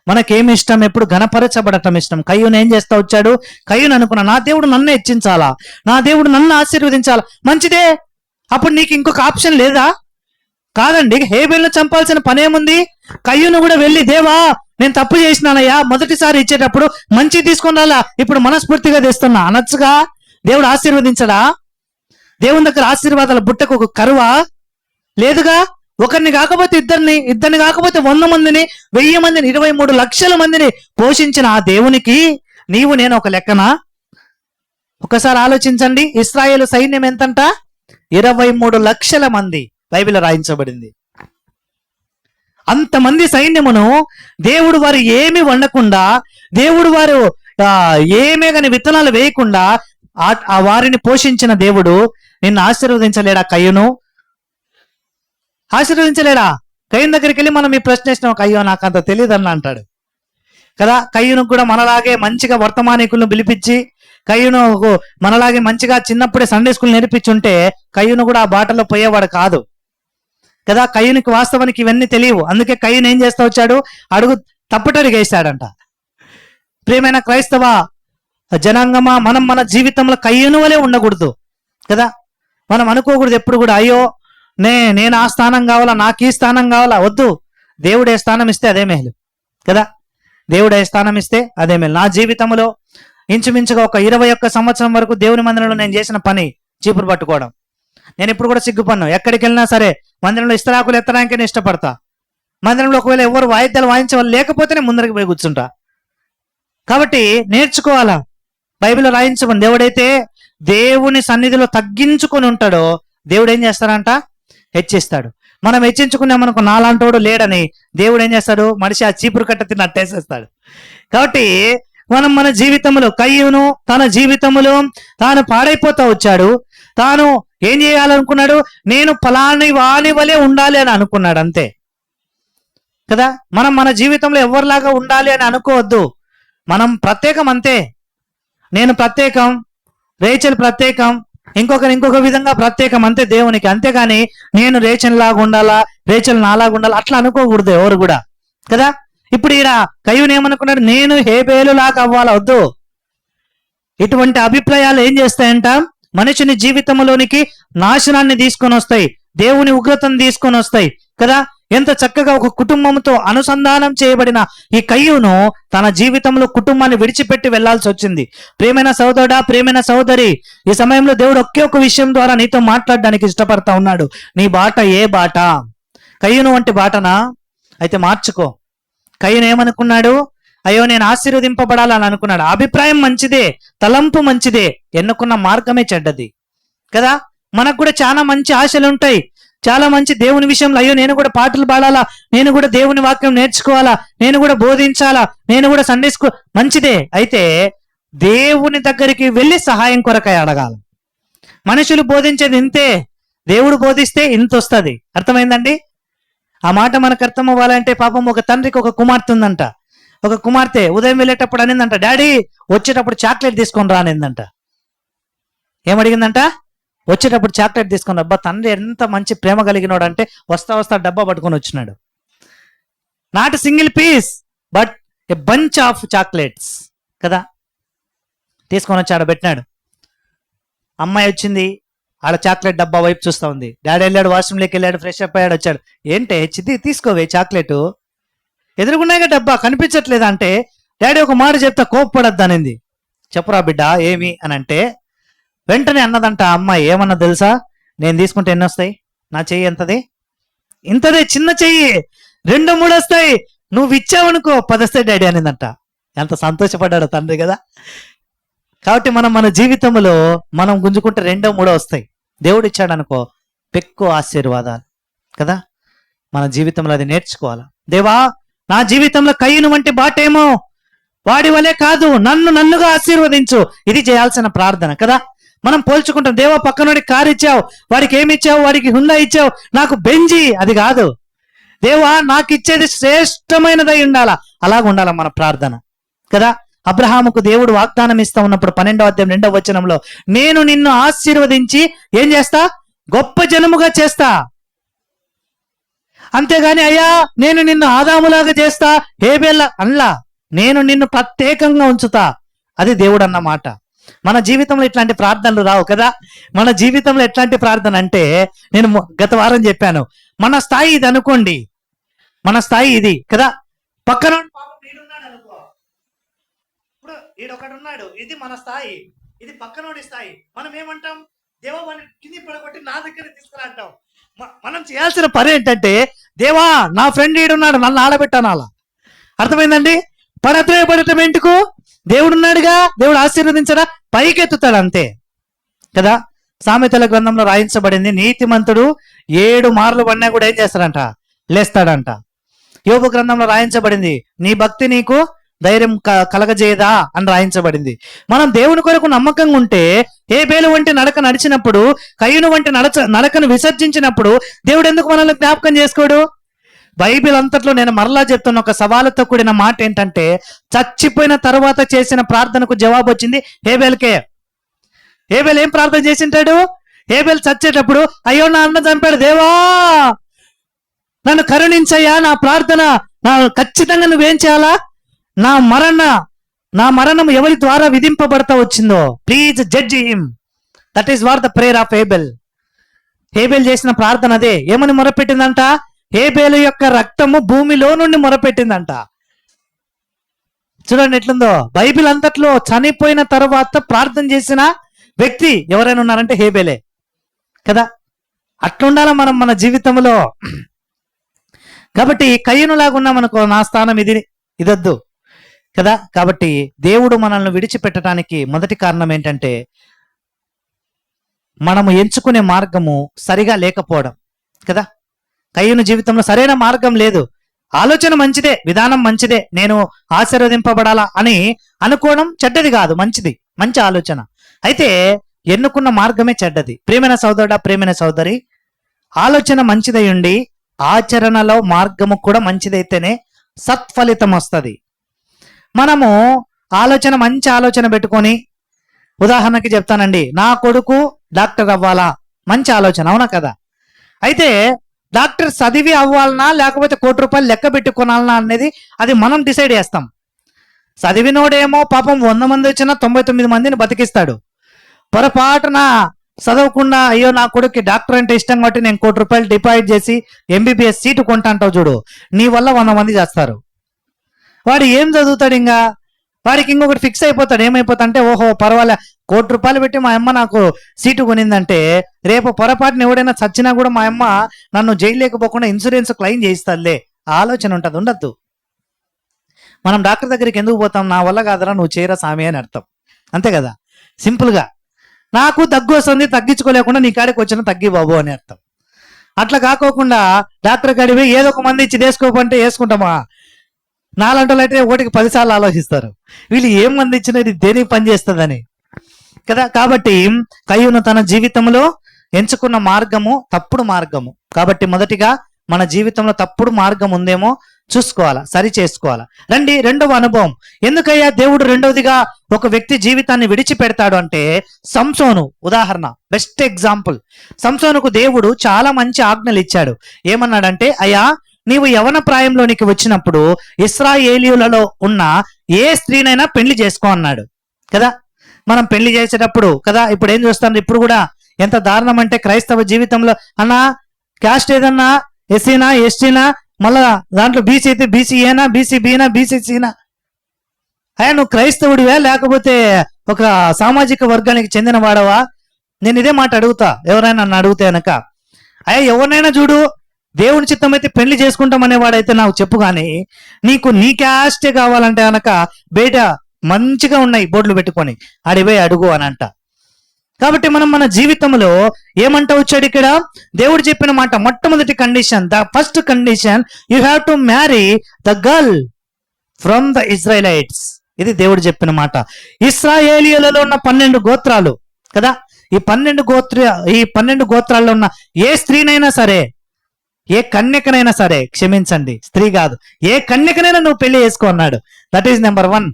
మనకేమి ఇష్టం? ఎప్పుడు ఘనపరచబడటం ఇష్టం. కయ్యూను ఏం చేస్తా వచ్చాడు? కయ్యూను అనుకున్నా, నా దేవుడు నన్ను హెచ్చించాలా, నా దేవుడు నన్ను ఆశీర్వదించాలా. మంచిదే, అప్పుడు నీకు ఇంకొక ఆప్షన్ లేదా? కాదండి, హేబేలును చంపాల్సిన పనేముంది? కయ్యూను కూడా వెళ్ళి, దేవా నేను తప్పు చేసినానయ్యా, మొదటిసారి ఇచ్చేటప్పుడు మంచి తీసుకొని రాలా, ఇప్పుడు మనస్ఫూర్తిగా తెస్తున్నా అనొచ్చుగా. దేవుడు ఆశీర్వదించడా? దేవుని దగ్గర ఆశీర్వాదాల బుట్టకు ఒక కరువా లేదుగా. ఒకరిని కాకపోతే ఇద్దరిని కాకపోతే 100 మందిని, 1000 మందిని, 23 లక్షల మందిని పోషించిన ఆ దేవునికి నీవు నేను ఒక లెక్కనా? ఒకసారి ఆలోచించండి. ఇశ్రాయేలు సైన్యం ఎంతంట? 23 లక్షల మంది బైబిల్లో రాయించబడింది. అంతమంది సైన్యమును దేవుడు వారు ఏమి వండకుండా, దేవుడు వారు ఏమే గాని విత్తనాలు వేయకుండా ఆ వారిని పోషించిన దేవుడు నిన్ను ఆశీర్వదించలేడా? కయ్యూను ఆశీర్వదించలేడా? కయ్యూను దగ్గరికి వెళ్ళి మనం ఈ ప్రశ్న వేసినాం, అయ్యో నాకు అంత తెలియదు అన్న అంటాడు కదా. కయ్యూను కూడా మనలాగే మంచిగా వర్తమానికులను పిలిపించి, కయ్యూను మనలాగే మంచిగా చిన్నప్పుడే సండే స్కూల్ నేర్పించుంటే కయ్యూను కూడా ఆ బాటలో పోయేవాడు కాదు కదా. కయ్యూనికి వాస్తవానికి ఇవన్నీ తెలియవు. అందుకే కయ్యూను ఏం చేస్తా వచ్చాడు? అడుగు తప్పటడిగి వేశాడంట. ప్రియమైన క్రైస్తవ జనాంగమా, మనం మన జీవితంలో కయ్యూను వలె ఉండకూడదు కదా. మనం అనుకోకూడదు ఎప్పుడు కూడా, అయ్యో నేను ఆ స్థానం కావాలా, నాకు ఈ స్థానం కావాలా. వద్దు, దేవుడు ఏ స్థానం ఇస్తే అదే మేలు కదా. దేవుడు ఏ స్థానం ఇస్తే అదే మేలు. నా జీవితంలో ఇంచుమించుగా ఒక 21 సంవత్సరం వరకు దేవుని మందిరంలో నేను చేసిన పని చీపురు పట్టుకోవడం. నేను ఇప్పుడు కూడా సిగ్గుపడ్ను. ఎక్కడికి వెళ్ళినా సరే మందిరంలో ఇస్తరాకులు ఎత్తడానికే నేను ఇష్టపడతా. మందిరంలో ఒకవేళ ఎవరు వాయిద్యాలు వాయించే వాళ్ళు లేకపోతేనే ముందరికి పోయి కూర్చుంటా. కాబట్టి నేర్చుకోవాలా. బైబిల్లో రాయించమని, దేవుడైతే దేవుని సన్నిధిలో తగ్గించుకొని ఉంటాడో దేవుడు ఏం చేస్తాడంట? హెచ్చిస్తాడు. మనం హెచ్చించుకున్నామనుకో, నాలాంటోడు లేడని దేవుడు ఏం చేస్తాడు? మనిషి ఆ చీపురు కట్ట తిని అట్టేసేస్తాడు. కాబట్టి మనం మన జీవితంలో, కయ్యూను తన జీవితంలో తాను పాడైపోతా వచ్చాడు. తాను ఏం చేయాలనుకున్నాడు? నేను ఫలాని వాని వలె ఉండాలి అని అనుకున్నాడు, అంతే కదా. మనం మన జీవితంలో ఎవరిలాగా ఉండాలి అని అనుకోవద్దు. మనం ప్రత్యేకం, అంతే. నేను ప్రత్యేకం, రేచల్ ప్రత్యేకం, ఇంకొక విధంగా ప్రత్యేకం, అంతే దేవునికి. అంతేగాని నేను రేచల్ లాగా ఉండాలా, రేచల్ నాలాగా ఉండాలా అట్లా అనుకోకూడదు ఎవరు కూడా కదా. ఇప్పుడు ఈయన కయ్యూను ఏమనుకున్నాడు? నేను హేబేలు లాగా అవ్వాలా. వద్దు. ఇటువంటి అభిప్రాయాలు ఏం చేస్తాయంట? మనిషిని జీవితంలోనికి నాశనాన్ని తీసుకొని వస్తాయి, దేవుని ఉగ్రతను తీసుకొని వస్తాయి కదా. ఎంత చక్కగా ఒక కుటుంబంతో అనుసంధానం చేయబడిన ఈ కయ్యూను తన జీవితంలో కుటుంబాన్ని విడిచిపెట్టి వెళ్లాల్సి వచ్చింది. ప్రియమైన సోదరుడా, ప్రియమైన సోదరి, ఈ సమయంలో దేవుడు ఒకే ఒక విషయం ద్వారా నీతో మాట్లాడడానికి ఇష్టపడతా ఉన్నాడు. నీ బాట ఏ బాట? కయ్యూను వంటి బాటనా? అయితే మార్చుకో. కయ్యూను ఏమనుకున్నాడు? అయ్యో నేను ఆశీర్వదింపబడాలని అనుకున్నాడు. అభిప్రాయం మంచిదే, తలంపు మంచిదే, ఎన్నుకున్న మార్గమే చెడ్డది కదా. మనకు కూడా చాలా మంచి ఆశలు ఉంటాయి, చాలా మంచి దేవుని విషయంలో, అయ్యో నేను కూడా పాటలు పాడాలా, నేను కూడా దేవుని వాక్యం నేర్చుకోవాలా, నేను కూడా బోధించాలా, నేను కూడా సండే స్కూల్, మంచిదే. అయితే దేవుని దగ్గరికి వెళ్ళి సహాయం కొరకై అడగాలి. మనుషులు బోధించేది ఇంతే, దేవుడు బోధిస్తే ఇంత వస్తుంది. అర్థమైందండి? ఆ మాట మనకు అర్థం అవ్వాలంటే, పాపం ఒక తండ్రికి ఒక కుమార్తె ఉందంట. ఒక కుమార్తె ఉదయం వెళ్ళేటప్పుడు అనిందంట, డాడీ వచ్చేటప్పుడు చాక్లెట్ తీసుకొని రా అనిందంట. ఏమడిగిందంట? వచ్చేటప్పుడు చాక్లెట్ తీసుకొని. అబ్బా, తండ్రి ఎంత మంచి ప్రేమ కలిగినాడు అంటే వస్తా డబ్బా పట్టుకొని వచ్చినాడు. Not single piece but a bunch of chocolates కదా. తీసుకొని వచ్చి ఆడ పెట్టినాడు. అమ్మాయి వచ్చింది, ఆడ చాక్లెట్ డబ్బా వైపు చూస్తా ఉంది. డాడీ వెళ్ళాడు, వాష్రూమ్లోకి వెళ్ళాడు, ఫ్రెష్ అప్ అయ్యాడు, వచ్చాడు. ఏంటే చిది తీసుకోవే చాక్లెట్, ఎదురుగున్నాయిగా డబ్బా కనిపించట్లేదా అంటే, డాడీ ఒక మాట చెప్తా కోప్పడద్దు అనింది. చెప్పురా బిడ్డ ఏమి అని అంటే, వెంటనే అన్నదంట అమ్మాయి, ఏమన్నా తెలుసా, నేను తీసుకుంటే ఎన్ని వస్తాయి? నా చెయ్యి ఎంతది? ఇంతదే, చిన్న చెయ్యి, 2-3 వస్తాయి. నువ్వు ఇచ్చావనుకో 10 వస్తాయి డాడీ అనిందంట. ఎంత సంతోషపడ్డాడు తండ్రి కదా. కాబట్టి మనం మన జీవితంలో మనం గుంజుకుంటే 2-3 వస్తాయి. దేవుడు ఇచ్చాడు అనుకో, పెక్కు ఆశీర్వాదాలు కదా. మన జీవితంలో అది నేర్చుకోవాలి. దేవా, నా జీవితంలో కయ్యను వంటి బాటేమో, వాడి వలే కాదు, నన్నుగా ఆశీర్వదించు. ఇది చేయాల్సిన ప్రార్థన కదా. మనం పోల్చుకుంటాం, దేవా పక్కనోడికి కారు ఇచ్చావు, వాడికి ఏమి ఇచ్చావు, వాడికి హుందా ఇచ్చావు, నాకు బెంజి. అది కాదు. దేవా నాకు ఇచ్చేది శ్రేష్టమైనదై ఉండాలా, అలాగ ఉండాలా మన ప్రార్థన కదా. అబ్రహాముకు దేవుడు వాగ్దానం ఇస్తా ఉన్నప్పుడు 12వ అధ్యాయం 2వ వచనంలో, నేను నిన్ను ఆశీర్వదించి ఏం చేస్తా, గొప్ప జనముగా చేస్తా. అంతేగాని అయ్యా నేను నిన్ను ఆదాములాగా చేస్తా, హేబేల్లా అనలా, నేను నిన్ను ప్రత్యేకంగా ఉంచుతా. అది దేవుడు అన్న మాట. మన జీవితంలో ఇట్లాంటి ప్రార్థనలు రావు కదా. మన జీవితంలో ఎట్లాంటి ప్రార్థన అంటే, నేను గత వారం చెప్పాను, మన స్థాయి ఇది అనుకోండి, మన స్థాయి ఇది కదా. పక్కన ఇప్పుడు ఈడొకడు ఉన్నాడు, ఇది మన స్థాయి, ఇది పక్కనోడి స్థాయి. మనం ఏమంటాం, దేవా వాడిని కింది పడగొట్టి నా దగ్గర తీసుకురా అంటాం. మనం చేయాల్సిన పని ఏంటంటే, దేవా నా ఫ్రెండ్ ఈడున్నాడు, నన్ను ఆడబెట్టాను. అలా అర్థమైందండి. పడటం ఎందుకు, దేవుడు ఉన్నాడుగా, దేవుడు ఆశీర్వదించడా, పైకెత్తుతాడు అంతే కదా. సామెతల గ్రంథంలో రాయించబడింది, నీతిమంతుడు 7 మార్లు పడినా కూడా ఏం చేస్తాడంట, లేస్తాడంట. యోబు గ్రంథంలో రాయించబడింది, నీ భక్తి నీకు ధైర్యం కలగజేయదా అని రాయించబడింది. మనం దేవుని కొరకు నమ్మకంగా ఉంటే, హేబేలు వంటి నడక నడిచినప్పుడు, కయ్యూను వంటి నడకను విసర్జించినప్పుడు దేవుడు ఎందుకు మనల్ని జ్ఞాపకం చేసుకోడు? బైబిల్ అంతట్లో నేను మరలా చెప్తున్న ఒక సవాలుతో కూడిన మాట ఏంటంటే, చచ్చిపోయిన తర్వాత చేసిన ప్రార్థనకు జవాబు వచ్చింది హేబేల్కే. హేబేల్ ఏం ప్రార్థన చేసింటాడు? హేబేల్ చచ్చేటప్పుడు, అయ్యో నా అన్న చంపాడు, దేవా నన్ను కరుణించయ్యా, నా ప్రార్థన ఖచ్చితంగా నువ్వేం చేయాలా, నా మరణం ఎవరి ద్వారా విధింపబడతా వచ్చిందో please judge him. That is what the prayer of Abel. Abel చేసిన ప్రార్థన అదే. ఏమని మొరపెట్టిందంట? హేబెలు యొక్క రక్తము భూమిలో నుండి మొరపెట్టిందంట. చూడండి ఎట్లుందో. బైబిల్ అంతట్లో చనిపోయిన తర్వాత ప్రార్థన చేసిన వ్యక్తి ఎవరైనా ఉన్నారంటే హేబెలే కదా. అట్లుండాల మనం మన జీవితంలో. కాబట్టి కయ్యూనులాగా ఉన్నామనుకో, నా స్థానం ఇదొద్దు కదా. కాబట్టి దేవుడు మనల్ని విడిచిపెట్టడానికి మొదటి కారణం ఏంటంటే, మనము ఎంచుకునే మార్గము సరిగా లేకపోవడం కదా. కయ్యూను జీవితంలో సరైన మార్గం లేదు. ఆలోచన మంచిదే, విధానం మంచిదే, నేను ఆశీర్వదింపబడాలా అని అనుకోవడం చెడ్డది కాదు, మంచిది, మంచి ఆలోచన. అయితే ఎన్నుకున్న మార్గమే చెడ్డది. ప్రియమైన సోదరుడా, ప్రియమైన సోదరి, ఆలోచన మంచిదై ఉండి ఆచరణలో మార్గము కూడా మంచిదైతేనే సత్ఫలితం వస్తుంది. మనము మంచి ఆలోచన పెట్టుకొని, ఉదాహరణకి చెప్తానండి, నా కొడుకు డాక్టర్ అవ్వాలా, మంచి ఆలోచన, అవునా కదా. అయితే డాక్టర్ చదివి అవ్వాలనా లేకపోతే ₹1 లెక్క పెట్టుకోనాలనా అనేది అది మనం డిసైడ్ చేస్తాం. చదివినోడేమో పాపం 100 మంది వచ్చినా 99 మందిని బతికిస్తాడు. పొరపాటున చదవకుండా, అయ్యో నా కొడుకు డాక్టర్ అంటే ఇష్టం కాబట్టి నేను ₹1 డిపాజిట్ చేసి MBBS సీటు కొంటా అంటావు చూడు, నీ వల్ల 100 మంది చేస్తారు. వాడు ఏం చదువుతాడు? ఇంకా వాడికి ఇంకొకటి ఫిక్స్ అయిపోతాడు. ఏమైపోతా అంటే, ఓహో పర్వాలే, ₹1 పెట్టి మా అమ్మ నాకు సీటు కొనిందంటే రేపు పొరపాటున ఎవడైనా చచ్చినా కూడా మా అమ్మ నన్ను జైలు లేకపోకుండా ఇన్సూరెన్స్ క్లెయిమ్ చేయిస్తాడులే, ఆలోచన ఉంటుంది. ఉండద్దు. మనం డాక్టర్ దగ్గరికి ఎందుకు పోతాం? నా వల్ల కాదరా, నువ్వు చేయరా సామి అని అర్థం, అంతే కదా. సింపుల్గా, నాకు దగ్గు వస్తుంది, తగ్గించుకోలేకుండా నీ కాడికి వచ్చిన తగ్గి బాబు అని అర్థం. అట్లా కాకోకుండా డాక్టర్ కాడివి ఏదో ఒక మంది ఇచ్చి వేసుకోమంటే వేసుకుంటామా? నాలంటోళ్ళు అయితే 1కి 10 సార్లు ఆలోచిస్తారు, వీళ్ళు ఏం మంది ఇచ్చినా ఇది దేనికి పనిచేస్తుందని కదా. కాబట్టి కయ్యూను తన జీవితంలో ఎంచుకున్న మార్గము తప్పుడు మార్గము. కాబట్టి మొదటిగా మన జీవితంలో తప్పుడు మార్గం ఉందేమో చూసుకోవాలా, సరి చేసుకోవాలా. రండి, రెండవ అనుభవం. ఎందుకయ్యా దేవుడు రెండవదిగా ఒక వ్యక్తి జీవితాన్ని విడిచిపెడతాడు అంటే, సంసోను ఉదాహరణ, బెస్ట్ ఎగ్జాంపుల్. సంసోనుకు దేవుడు చాలా మంచి ఆజ్ఞలు ఇచ్చాడు. ఏమన్నాడంటే, అయ్యా నీవు యవన ప్రాయంలోనికి వచ్చినప్పుడు ఇశ్రాయేలీయులలో ఉన్న ఏ స్త్రీనైనా పెళ్లి చేసుకో అన్నాడు కదా. మనం పెళ్లి చేసేటప్పుడు కదా, ఇప్పుడు ఏం చూస్తాను, ఇప్పుడు కూడా ఎంత దారుణం అంటే, క్రైస్తవ జీవితంలో అన్నా క్యాస్ట్ ఏదన్నా ఎస్సీనా ఎస్టీనా, మళ్ళా దాంట్లో బీసీ అయితే బీసీఏనా, బీసీబీనా, బీసీసీనా. అయ్యా నువ్వు క్రైస్తవుడివా లేకపోతే ఒక సామాజిక వర్గానికి చెందిన వాడవా? నేను ఇదే మాట అడుగుతా ఎవరైనా నన్ను అడిగితే అనక. అయ్యా ఎవరినైనా చూడు, దేవుని చిత్తం అయితే పెళ్లి చేసుకుంటామనేవాడైతే నాకు చెప్పు, కానీ నీకు నీ క్యాస్టే కావాలంటే అనక బయట మంచిగా ఉన్నాయి బోర్డులు పెట్టుకొని, అడిపోయి అడుగు అని అంట. కాబట్టి మనం మన జీవితంలో ఏమంటా వచ్చాడు ఇక్కడ? దేవుడు చెప్పిన మాట, మొట్టమొదటి condition, the first condition, you have to marry the girl from the Israelites. ఇది దేవుడు చెప్పిన మాట. ఇశ్రాయేలీయులలో ఉన్న 12 గోత్రాలు కదా, ఈ 12 గోత్రాల్లో ఉన్న ఏ స్త్రీనైనా సరే, ఏ కన్యకనైనా సరే, క్షమించండి స్త్రీ కాదు, ఏ కన్యకనైనా నువ్వు పెళ్లి చేసుకో అన్నాడు. That is number 1.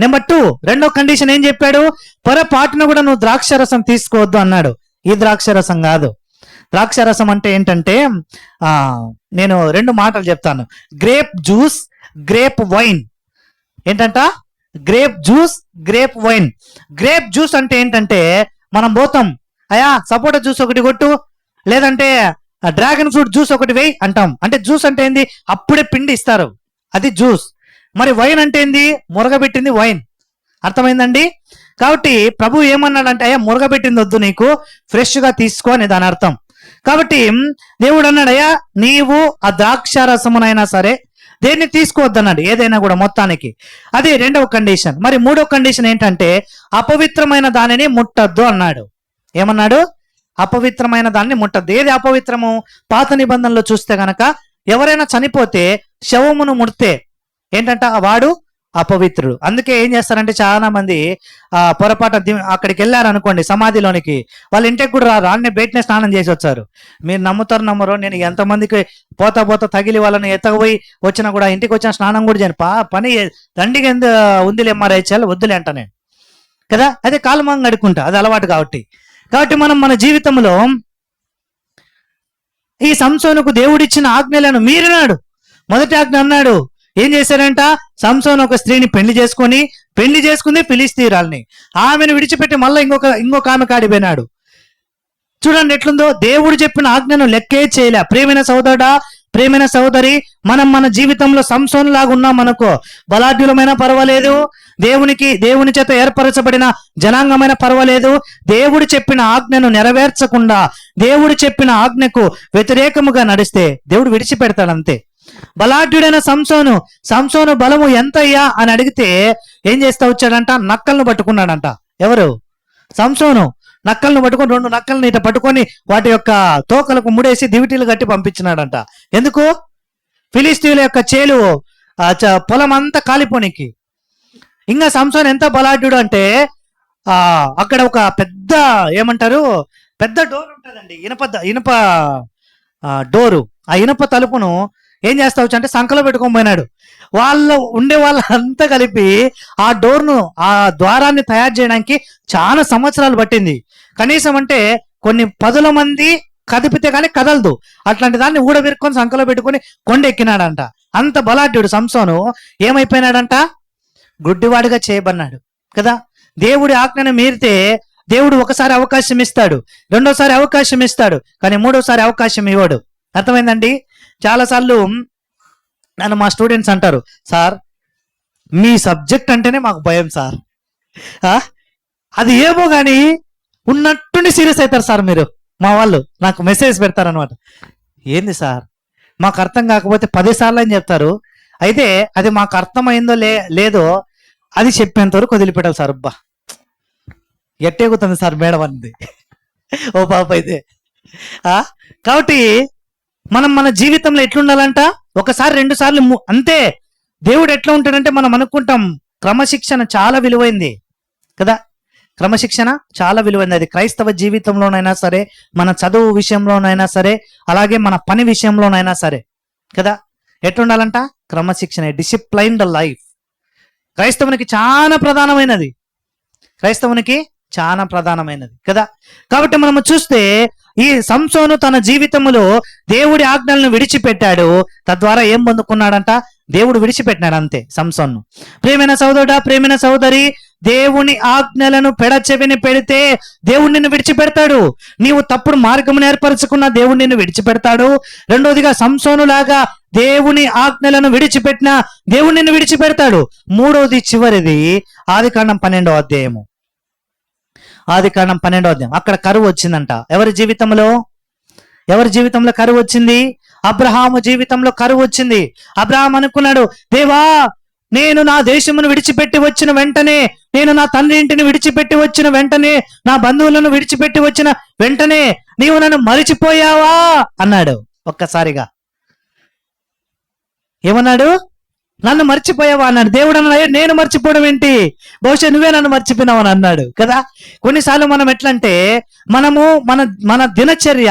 నెంబర్ 2, రెండో కండిషన్ ఏం చెప్పాడు? పొరపాటును కూడా నువ్వు ద్రాక్షరసం తీసుకోవద్దు అన్నాడు. ఈ ద్రాక్షరసం కాదు. ద్రాక్షరసం అంటే ఏంటంటే నేను 2 మాటలు చెప్తాను. Grape juice, grape wine. ఏంటంట? Grape juice, grape wine. Grape juice అంటే ఏంటంటే, మనం పోతాం, అయా సపోటా జ్యూస్ ఒకటి కొట్టు, లేదంటే డ్రాగన్ ఫ్రూట్ జ్యూస్ ఒకటి వేయి అంటాం. అంటే జ్యూస్ అంటే ఏంది? అప్పుడే పిండి ఇస్తారు, అది జ్యూస్. మరి వైన్ అంటే ఏంది? మురగబెట్టింది వైన్. అర్థమైందండి? కాబట్టి ప్రభు ఏమన్నాడంటే, అయ్యా మురగబెట్టింది వద్దు, నీకు ఫ్రెష్ గా తీసుకో అని దాని అర్థం. కాబట్టి దేవుడు అన్నాడు, అయ్యా నీవు ఆ ద్రాక్షారసమునైనా సరే దేన్ని తీసుకోవద్దన్నాడు, ఏదైనా కూడా మొత్తానికి. అది రెండవ కండిషన్. మరి మూడవ కండిషన్ ఏంటంటే, అపవిత్రమైన దానిని ముట్టద్దు అన్నాడు. ఏమన్నాడు? అపవిత్రమైన దాన్ని ముట్టద్దు. ఏది అపవిత్రము? పాత నిబంధనలో చూస్తే గనక ఎవరైనా చనిపోతే శవమును ముడితే ఏంటంట, వాడు అపవిత్రుడు. అందుకే ఏం చేస్తారంటే, చాలా మంది పొరపాటు అక్కడికి వెళ్ళారనుకోండి సమాధిలోనికి, వాళ్ళ ఇంటికి కూడా రారు, అన్నీ బయటనే స్నానం చేసి వచ్చారు. మీరు నమ్ముతారు నమ్మరు, నేను ఎంతమందికి పోతా తగిలి వాళ్ళని ఎత్తకపోయి వచ్చినా కూడా ఇంటికి వచ్చిన స్నానం కూడా చేయను. పని దండిగా ఉందిలే మరేచాలి, వద్దులే అంట నేను కదా. అదే కాలమంగా అడుకుంటా, అది అలవాటు. కాబట్టి మనం మన జీవితంలో ఈ సంసోనుకు దేవుడిచ్చిన ఆజ్ఞలను మీరినాడు. మొదటి ఆజ్ఞ అన్నాడు, ఏం చేశారంట? సంసోను ఒక స్త్రీని పెళ్లి చేసుకుంది ఫిలిస్తీయురాల్ని. ఆమెను విడిచిపెట్టి మళ్ళీ ఇంకొక ఆమె కాడిపోయినాడు. చూడండి ఎట్లుందో. దేవుడు చెప్పిన ఆజ్ఞను లెక్కే చేయలే. ప్రియమైన సోదరుడా, ప్రియమైన సోదరి, మనం మన జీవితంలో సంసోను లాగా ఉన్నాం అనుకో, బలాఢ్యులమైన పర్వాలేదు, దేవుని చేత ఏర్పరచబడిన జనాంగమైన పర్వాలేదు, దేవుడు చెప్పిన ఆజ్ఞను నెరవేర్చకుండా దేవుడు చెప్పిన ఆజ్ఞకు వ్యతిరేకముగా నడిస్తే దేవుడు విడిచిపెడతాడు అంతే. బలాఢ్యుడైన సంసోను బలము ఎంతయ్యా అని అడిగితే ఏం చేస్తా వచ్చాడంట? నక్కలను పట్టుకున్నాడంట. ఎవరు? సంసోను. నక్కలను పట్టుకొని 2 నక్కలను ఇట పట్టుకొని వాటి యొక్క తోకలకు ముడేసి దివిటీలు కట్టి పంపించినాడంట. ఎందుకు? ఫిలిస్తీయుల యొక్క చేలు పొలం అంతా కాలిపోనికి. ఇంకా సంసోను ఎంత బలాఢ్యుడు అంటే, అక్కడ ఒక పెద్ద పెద్ద డోర్ ఉంటుందండి, ఇనుప డోరు. ఆ ఇనుప తలుపును ఏం చేస్తా వచ్చా అంటే సంకలో పెట్టుకొని పోయినాడు. వాళ్ళంతా కలిపి ఆ డోర్ను, ఆ ద్వారాన్ని తయారు చేయడానికి చాలా సంవత్సరాలు పట్టింది. కనీసం అంటే కొన్ని 10 మంది కదిపితే కానీ కదలదు. అట్లాంటి దాన్ని ఊడబెరుకొని సంకలో పెట్టుకొని కొండెక్కినాడంట. అంత బలాఢ్యుడు సంసోను. ఏమైపోయినాడంట? గుడ్డివాడిగా చేయబడినాడు కదా. దేవుడి ఆజ్ఞను మీరితే దేవుడు ఒకసారి అవకాశం ఇస్తాడు, రెండోసారి అవకాశం ఇస్తాడు, కానీ మూడోసారి అవకాశం ఇవ్వడు. అర్థమైందండి? చాలాసార్లు నన్ను మా స్టూడెంట్స్ అంటారు, సార్ మీ సబ్జెక్ట్ అంటేనే మాకు భయం సార్. అది ఏమో కానీ ఉన్నట్టుండి సీరియస్ అవుతారు సార్ మీరు. మా వాళ్ళు నాకు మెసేజ్ పెడతారనమాట, ఏంది సార్ మాకు అర్థం కాకపోతే 10 సార్లు అని చెప్తారు, అయితే అది మాకు అర్థమైందో లేదో అది చెప్పేంత వరకు వదిలిపెట్టాలి సార్. అబ్బా ఎట్టేగుతుంది సార్ మేడం అంది ఓ పాప అయితే. కాబట్టి మనం మన జీవితంలో ఎట్లుండాలంట? 1 సారి 2 సార్లు అంతే. దేవుడు ఎట్లా ఉంటాడంటే, మనం అనుకుంటాం క్రమశిక్షణ చాలా విలువైంది కదా. క్రమశిక్షణ చాలా విలువైంది. అది క్రైస్తవ జీవితంలోనైనా సరే, మన చదువు విషయంలోనైనా సరే, అలాగే మన పని విషయంలోనైనా సరే కదా. ఎట్లుండాలంట? క్రమశిక్షణ, డిసిప్లైన్డ్ లైఫ్ క్రైస్తవునికి చాలా ప్రధానమైనది. కదా. కాబట్టి మనము చూస్తే ఈ సంసోను తన జీవితంలో దేవుడి ఆజ్ఞలను విడిచిపెట్టాడు. తద్వారా ఏం పొందుకున్నాడంట? దేవుడు విడిచిపెట్టినాడు అంతే సంసోను. ప్రియమైన సోదరుడా, ప్రియమైన సోదరి, దేవుని ఆజ్ఞలను పెడచెవిని పెడితే దేవుడు నిన్ను విడిచిపెడతాడు. నీవు తప్పుడు మార్గమును ఏర్పరచుకున్న దేవుడు నిన్ను విడిచిపెడతాడు. రెండోదిగా సంసోను లాగా దేవుని ఆజ్ఞలను విడిచిపెట్టిన దేవుడు నిన్ను విడిచిపెడతాడు. మూడోది, చివరిది, ఆదికాండం 12వ అధ్యాయము. ఆదికాండం 12వ అధ్యాయం. అక్కడ కరువు వచ్చిందంట. ఎవరి జీవితంలో కరువు వచ్చింది? అబ్రహాము జీవితంలో కరువు వచ్చింది. అబ్రహాం అనుకున్నాడు, దేవా నేను నా దేశమును విడిచిపెట్టి వచ్చిన వెంటనే, నేను నా తండ్రి ఇంటిని విడిచిపెట్టి వచ్చిన వెంటనే, నా బంధువులను విడిచిపెట్టి వచ్చిన వెంటనే నీవు నన్ను మరిచిపోయావా అన్నాడు ఒక్కసారిగా. ఏమన్నాడు? నన్ను మర్చిపోయావా అన్నాడు. దేవుడు అన్నాడు, "అయ్యో, నేను మర్చిపోవడం ఏంటి? బహుశా నువ్వే నన్ను మర్చిపోయినావు" అని అన్నాడు కదా. కొన్నిసార్లు మనం ఎట్లంటే, మనము మన మన దినచర్య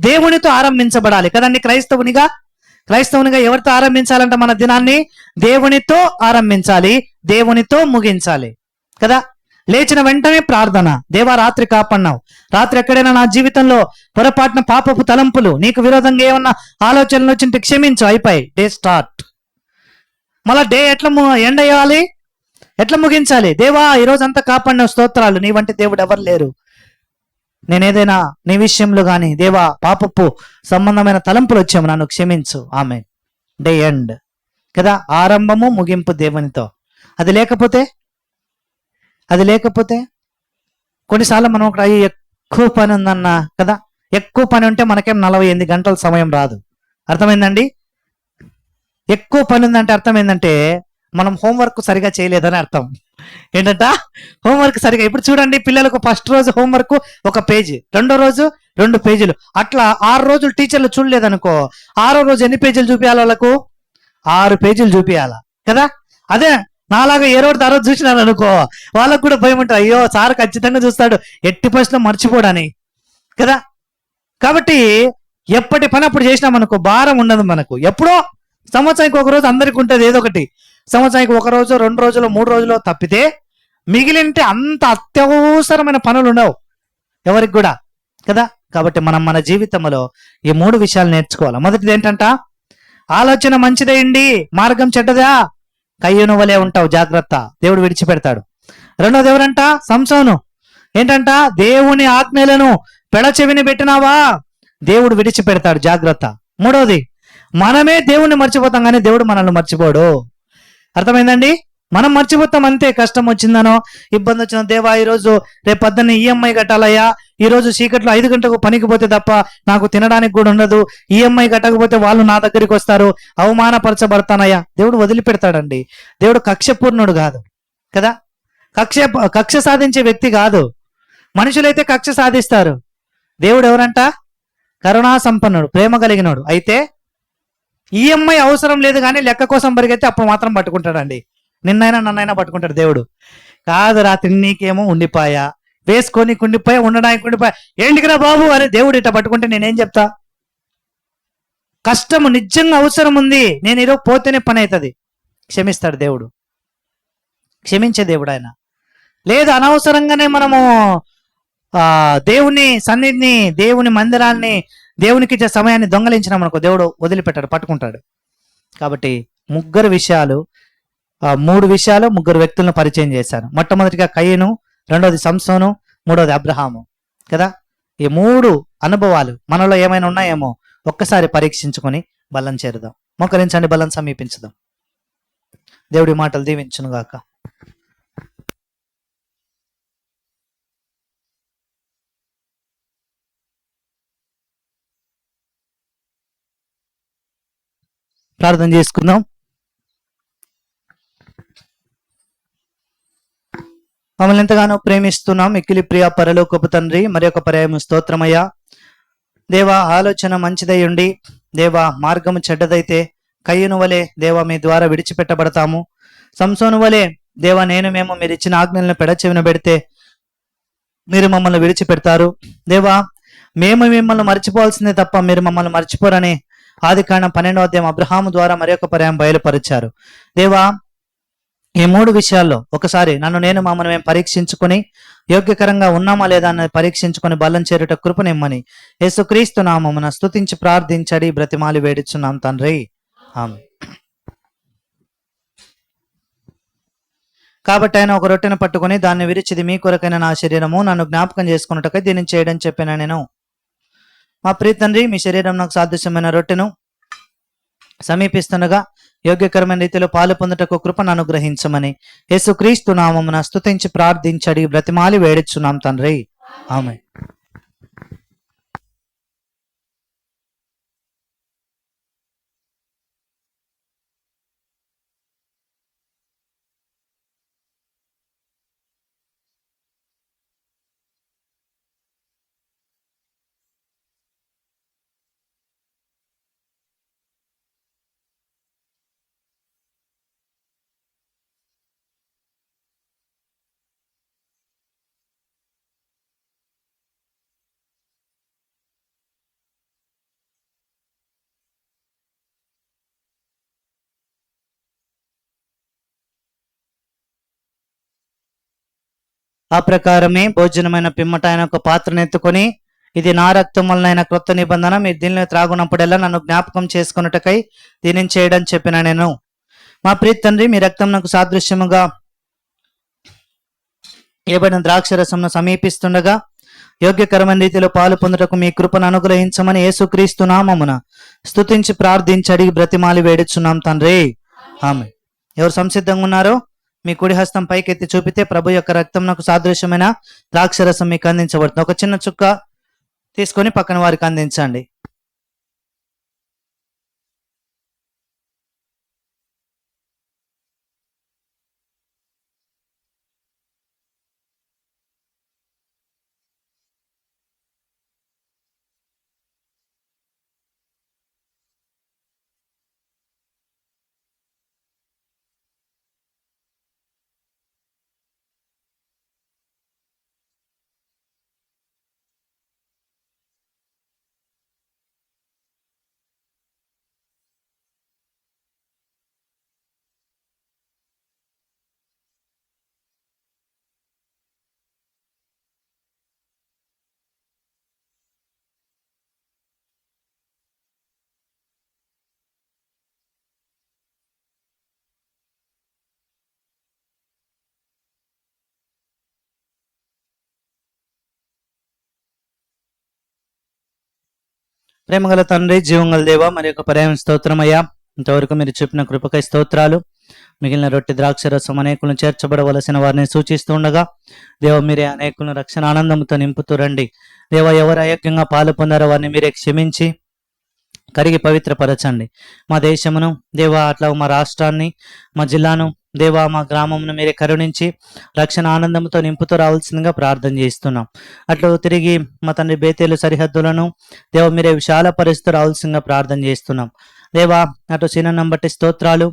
దేవునితో ఆరంభించబడాలి కదండి. క్రైస్తవునిగా ఎవరితో ఆరంభించాలంట? మన దినాన్ని దేవునితో ఆరంభించాలి, దేవునితో ముగించాలి కదా. లేచిన వెంటనే ప్రార్థన. దేవా, రాత్రి కాపాడినావు. రాత్రి ఎక్కడైనా నా జీవితంలో పొరపాటున పాపపు తలంపులు, నీకు విరోధంగా ఏమన్నా ఆలోచనలు వచ్చింటే క్షమించు. అయిపోయి డే స్టార్ట్. మళ్ళా డే ఎట్లా ఎండ్ అయ్యాలి, ఎట్లా ముగించాలి? దేవా, ఈరోజు అంతా కాపాడిన స్తోత్రాలు, నీ వంటి దేవుడు ఎవరు లేరు. నేనేదైనా నీ విషయంలో కానీ దేవా పాపపు సంబంధమైన తలంపులు వచ్చాము, నన్ను క్షమించు. ఆమె డే ఎండ్ కదా. ఆరంభము ముగింపు దేవునితో. అది లేకపోతే కొన్నిసార్లు మనం ఒక ఎక్కువ పని ఉందన్న కదా, ఎక్కువ పని ఉంటే మనకేం 48 గంటల సమయం రాదు. అర్థమైందండి? ఎక్కువ పని ఉందంటే అర్థం ఏంటంటే మనం హోంవర్క్ సరిగా చేయలేదని అర్థం. ఏంటంట? హోంవర్క్ సరిగా. ఇప్పుడు చూడండి, పిల్లలకు ఫస్ట్ రోజు హోంవర్క్ 1 పేజీ, రెండో రోజు 2 పేజీలు, అట్లా 6 రోజులు టీచర్లు చూడలేదనుకో, 6వ రోజు ఎన్ని పేజీలు చూపించాలి వాళ్ళకు? 6 పేజీలు చూపించాలా కదా. అదే నాలాగా ఏ రోజు ఆ రోజు చూసినారు అనుకో, వాళ్ళకు కూడా భయం ఉంటుంది, అయ్యో సార్ ఖచ్చితంగా చూస్తాడు, ఎట్టి పరిస్థితిలో మర్చిపోడని కదా. కాబట్టి ఎప్పటి పని అప్పుడు చేసినాం అనుకో, భారం ఉండదు మనకు. ఎప్పుడో సంవత్సరానికి 1 రోజు అందరికి ఉంటుంది ఏదో ఒకటి. సంవత్సరానికి 1 రోజు, 2 రోజులు, 3 రోజులు తప్పితే మిగిలింటే అంత అత్యవసరమైన పనులు ఉండవు ఎవరికి కూడా కదా. కాబట్టి మనం మన జీవితంలో ఈ 3 విషయాలు నేర్చుకోవాలి. మొదటిది ఏంటంట? ఆలోచన మంచిదేయండి, మార్గం చెడ్డదా, కయ్యూను వలె ఉంటావు, జాగ్రత్త, దేవుడు విడిచిపెడతాడు. రెండోది ఎవరంట? సంసోను. ఏంటంట? దేవుని ఆజ్ఞలను పెడచెవిని పెట్టినావా, దేవుడు విడిచిపెడతాడు, జాగ్రత్త. మూడోది, మనమే దేవుణ్ణి మర్చిపోతాం కానీ దేవుడు మనల్ని మర్చిపోడు. అర్థమైందండి? మనం మర్చిపోతాం అంతే. కష్టం వచ్చిందనో, ఇబ్బంది వచ్చిందో, దేవా ఈరోజు రేపు పొద్దున్న ఈఎంఐ కట్టాలయ్యా, ఈ రోజు చీకట్లో 5 గంటలకు పనికి పోతే తప్ప నాకు తినడానికి కూడా ఉండదు, ఈఎంఐ కట్టకపోతే వాళ్ళు నా దగ్గరికి వస్తారు, అవమానపరచబడతానయ్యా. దేవుడు వదిలిపెడతాడండి. దేవుడు కక్షపూర్ణుడు కాదు కదా. కక్ష సాధించే వ్యక్తి కాదు. మనుషులైతే కక్ష సాధిస్తారు. దేవుడు ఎవరంట? కరుణా సంపన్నుడు, ప్రేమ కలిగినోడు. అయితే ఈఎంఐ అవసరం లేదు కానీ లెక్క కోసం పరిగెత్తే అప్పుడు మాత్రం పట్టుకుంటాడండి. నిన్నైనా నన్నైనా పట్టుకుంటాడు దేవుడు. కాదు, రాత్రి నీకేమో ఉండిపోయా, వేసుకొని ఉండిపోయా, ఉండడానికి ఉండిపోయా, ఏంటికిరా బాబు అని దేవుడు ఇట్లా పట్టుకుంటే నేనేం చెప్తా? కష్టము నిజంగా అవసరం ఉంది, నేను ఈరోజు పోతేనే పని అవుతుంది, క్షమిస్తాడు దేవుడు. క్షమించే దేవుడు ఆయన. లేదు అనవసరంగానే మనము దేవుని సన్నిధిని, దేవుని మందిరాన్ని, దేవునికి ఇచ్చే సమయాన్ని దొంగలించినాం అనుకో, దేవుడు వదిలిపెట్టాడు, పట్టుకుంటాడు. కాబట్టి 3 విషయాలు, 3 విషయాలు 3 వ్యక్తులను పరిచయం చేశాను. మొట్టమొదటిగా కయ్యను, రెండోది సంసోను, మూడోది అబ్రహాము కదా. ఈ 3 అనుభవాలు మనలో ఏమైనా ఉన్నాయేమో ఒక్కసారి పరీక్షించుకొని బలం చేరుదాం. మోకరించండి, బలం సమీపించుదాం. దేవుడి మాటలు దీవించునుగాక. ప్రార్థన చేసుకుందాం. మమ్మల్ని ఎంతగానో ప్రేమిస్తున్నాం మిక్కిలి ప్రియ పరలోకపు తండ్రి, మరి ఒక పర్యాయం స్తోత్రమయ్యా. దేవా, ఆలోచన మంచిదయ్యుండి దేవా మార్గము చెడ్డదైతే కయ్యను వలె దేవా మీ ద్వారా విడిచిపెట్టబడతాము. సంసోను వలె దేవా మేము మీరు ఇచ్చిన ఆజ్ఞలను పెడచెవిన పెడితే మీరు మమ్మల్ని విడిచిపెడతారు. దేవా, మేము మిమ్మల్ని మర్చిపోవాల్సిందే తప్ప మీరు మమ్మల్ని మర్చిపోరని ఆదికాండం 12వ అధ్యాయం అబ్రహాము ద్వారా మరి ఒక పర్యాయం బయలుపరిచారు. దేవా, ఈ 3 విషయాల్లో ఒకసారి నన్ను మమ్మల్ని మేము పరీక్షించుకొని యోగ్యకరంగా ఉన్నామా లేదా అన్నది పరీక్షించుకొని బలం చేరుట కృపనిమ్మని యేసుక్రీస్తు నామమున స్తుతించి ప్రార్థించడి బ్రతిమాలి వేడుచున్నాం తండ్రి, ఆమేన్. కాబట్టి ఆయన ఒక రొట్టెను పట్టుకొని దాన్ని విరిచిది మీ కొరకైన నా శరీరము, నన్ను జ్ఞాపకం చేసుకున్నట్టుకై దీన్ని చేయడం చెప్పిన నేను. మా ప్రియ తండ్రి, మీ శరీరం నాకు సాదృశ్యమైన రొట్టెను సమీపిస్తుండగా యోగ్యకరమైన రీతిలో పాలు పొందుటకు కృపను అనుగ్రహించమని యేసుక్రీస్తు నామమున స్తుతించి ప్రార్థించడి బ్రతిమాలి వేడుచున్నాం తండ్రి, ఆమేన్. ఆ ప్రకారమే భోజనమైన పిమ్మట ఆయన ఒక పాత్రను ఎత్తుకొని, ఇది నా రక్తం వలన క్రొత్త నిబంధన, మీరు దీనిలో త్రాగునప్పుడల్లా నన్ను జ్ఞాపకం చేసుకొనుటకై దీనిని చేయడం చెప్పిన నేను. మా ప్రియ తండ్రి, మీ రక్తం నాకు సాదృశ్యముగా ఇవ్వబడిన ద్రాక్షరసంను సమీపిస్తుండగా యోగ్యకరమైన రీతిలో పాలు పొందుటకు మీ కృపను అనుగ్రహించమని యేసుక్రీస్తు నామమున స్తుతించి ప్రార్థించి అడిగి బ్రతిమాలి వేడుచున్నాం తండ్రి, ఆమె. ఎవరు సంసిద్ధంగా ఉన్నారో మీ కుడి హస్తం పైకెత్తి చూపితే ప్రభు యొక్క రక్తం నాకు సాదృశ్యమైన ద్రాక్షరసం మీకు అందించబడుతుంది. ఒక చిన్న చుక్క తీసుకొని పక్కన వారికి అందించండి. ప్రేమగల తండ్రి, జీవంగల దేవ, మరి యొక్క పర్యాయం స్తోత్రమయ్యా. ఇంతవరకు మీరు చెప్పిన కృపకై స్తోత్రాలు. మిగిలిన రొట్టె ద్రాక్షరసం అనేకులను చేర్చబడవలసిన వారిని సూచిస్తూ ఉండగా దేవ, మీరే అనేకులను రక్షణ ఆనందంతో నింపుతూ రండి. దేవ, ఎవరు అయోగ్యంగా పాలు పొందారో వారిని మీరే క్షమించి కరిగి పవిత్రపరచండి. మా దేశమును దేవ, అట్లా మా రాష్ట్రాన్ని, మా జిల్లాను దేవా, మా గ్రామమును మీరే కరుణించి రక్షణ ఆనందంతో నింపుతూ రావాల్సిందిగా ప్రార్థన చేస్తున్నాం. అట్లు తిరిగి మా తండ్రి బేతేలు సరిహద్దులను దేవ మీరే విశాలపరుస్తూ రావాల్సిందిగా ప్రార్థన చేస్తున్నాం. దేవా, అటు సీనన్నం బట్టి స్తోత్రాలు.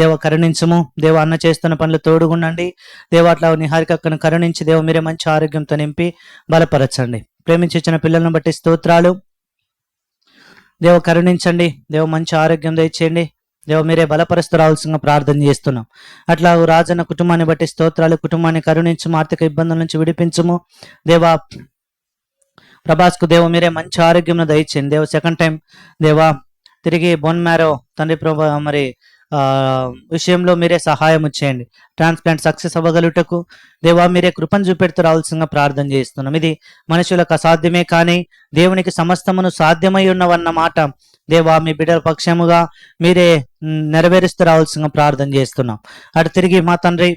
దేవ కరుణించము. దేవ అన్న చేస్తున్న పనులు తోడుగుండండి. దేవ అట్లా నిహారికక్కను కరుణించి దేవ మీరే మంచి ఆరోగ్యంతో నింపి బలపరచండి. ప్రేమించి ఇచ్చిన పిల్లలను బట్టి స్తోత్రాలు. దేవ కరుణించండి. దేవ మంచి ఆరోగ్యం దయచేయండి. దేవ మీరే బలపరుస్తూ రావాల్సిందిగా ప్రార్థన చేస్తున్నాం. అట్లా రాజన్న కుటుంబాన్ని బట్టి స్తోత్రాలు. కుటుంబాన్ని కరుణించము, ఆర్థిక ఇబ్బందుల నుంచి విడిపించము. దేవా, ప్రభాస్కు దేవ మీరే మంచి ఆరోగ్యం దయచేయండి. దేవ సెకండ్ టైం దేవా తిరిగి బోన్ మ్యారో తండ్రి ప్రభా మరి విషయంలో మీరే సహాయం చేయండి. ట్రాన్స్ప్లాంట్ సక్సెస్ అవ్వగలుగుటకు దేవా మీరే కృపను చూపెడుతూ రావాల్సిందిగా ప్రార్థన చేస్తున్నాం. ఇది మనుషులకు అసాధ్యమే, కానీ దేవునికి సమస్తమును సాధ్యమై ఉన్నవన్న మాట దేవా మీ బిడ్డల పక్షముగా మీరే నెరవేరుస్తూ రావాల్సిందిగా ప్రార్థన చేస్తున్నాం. అటు తిరిగి మా తండ్రి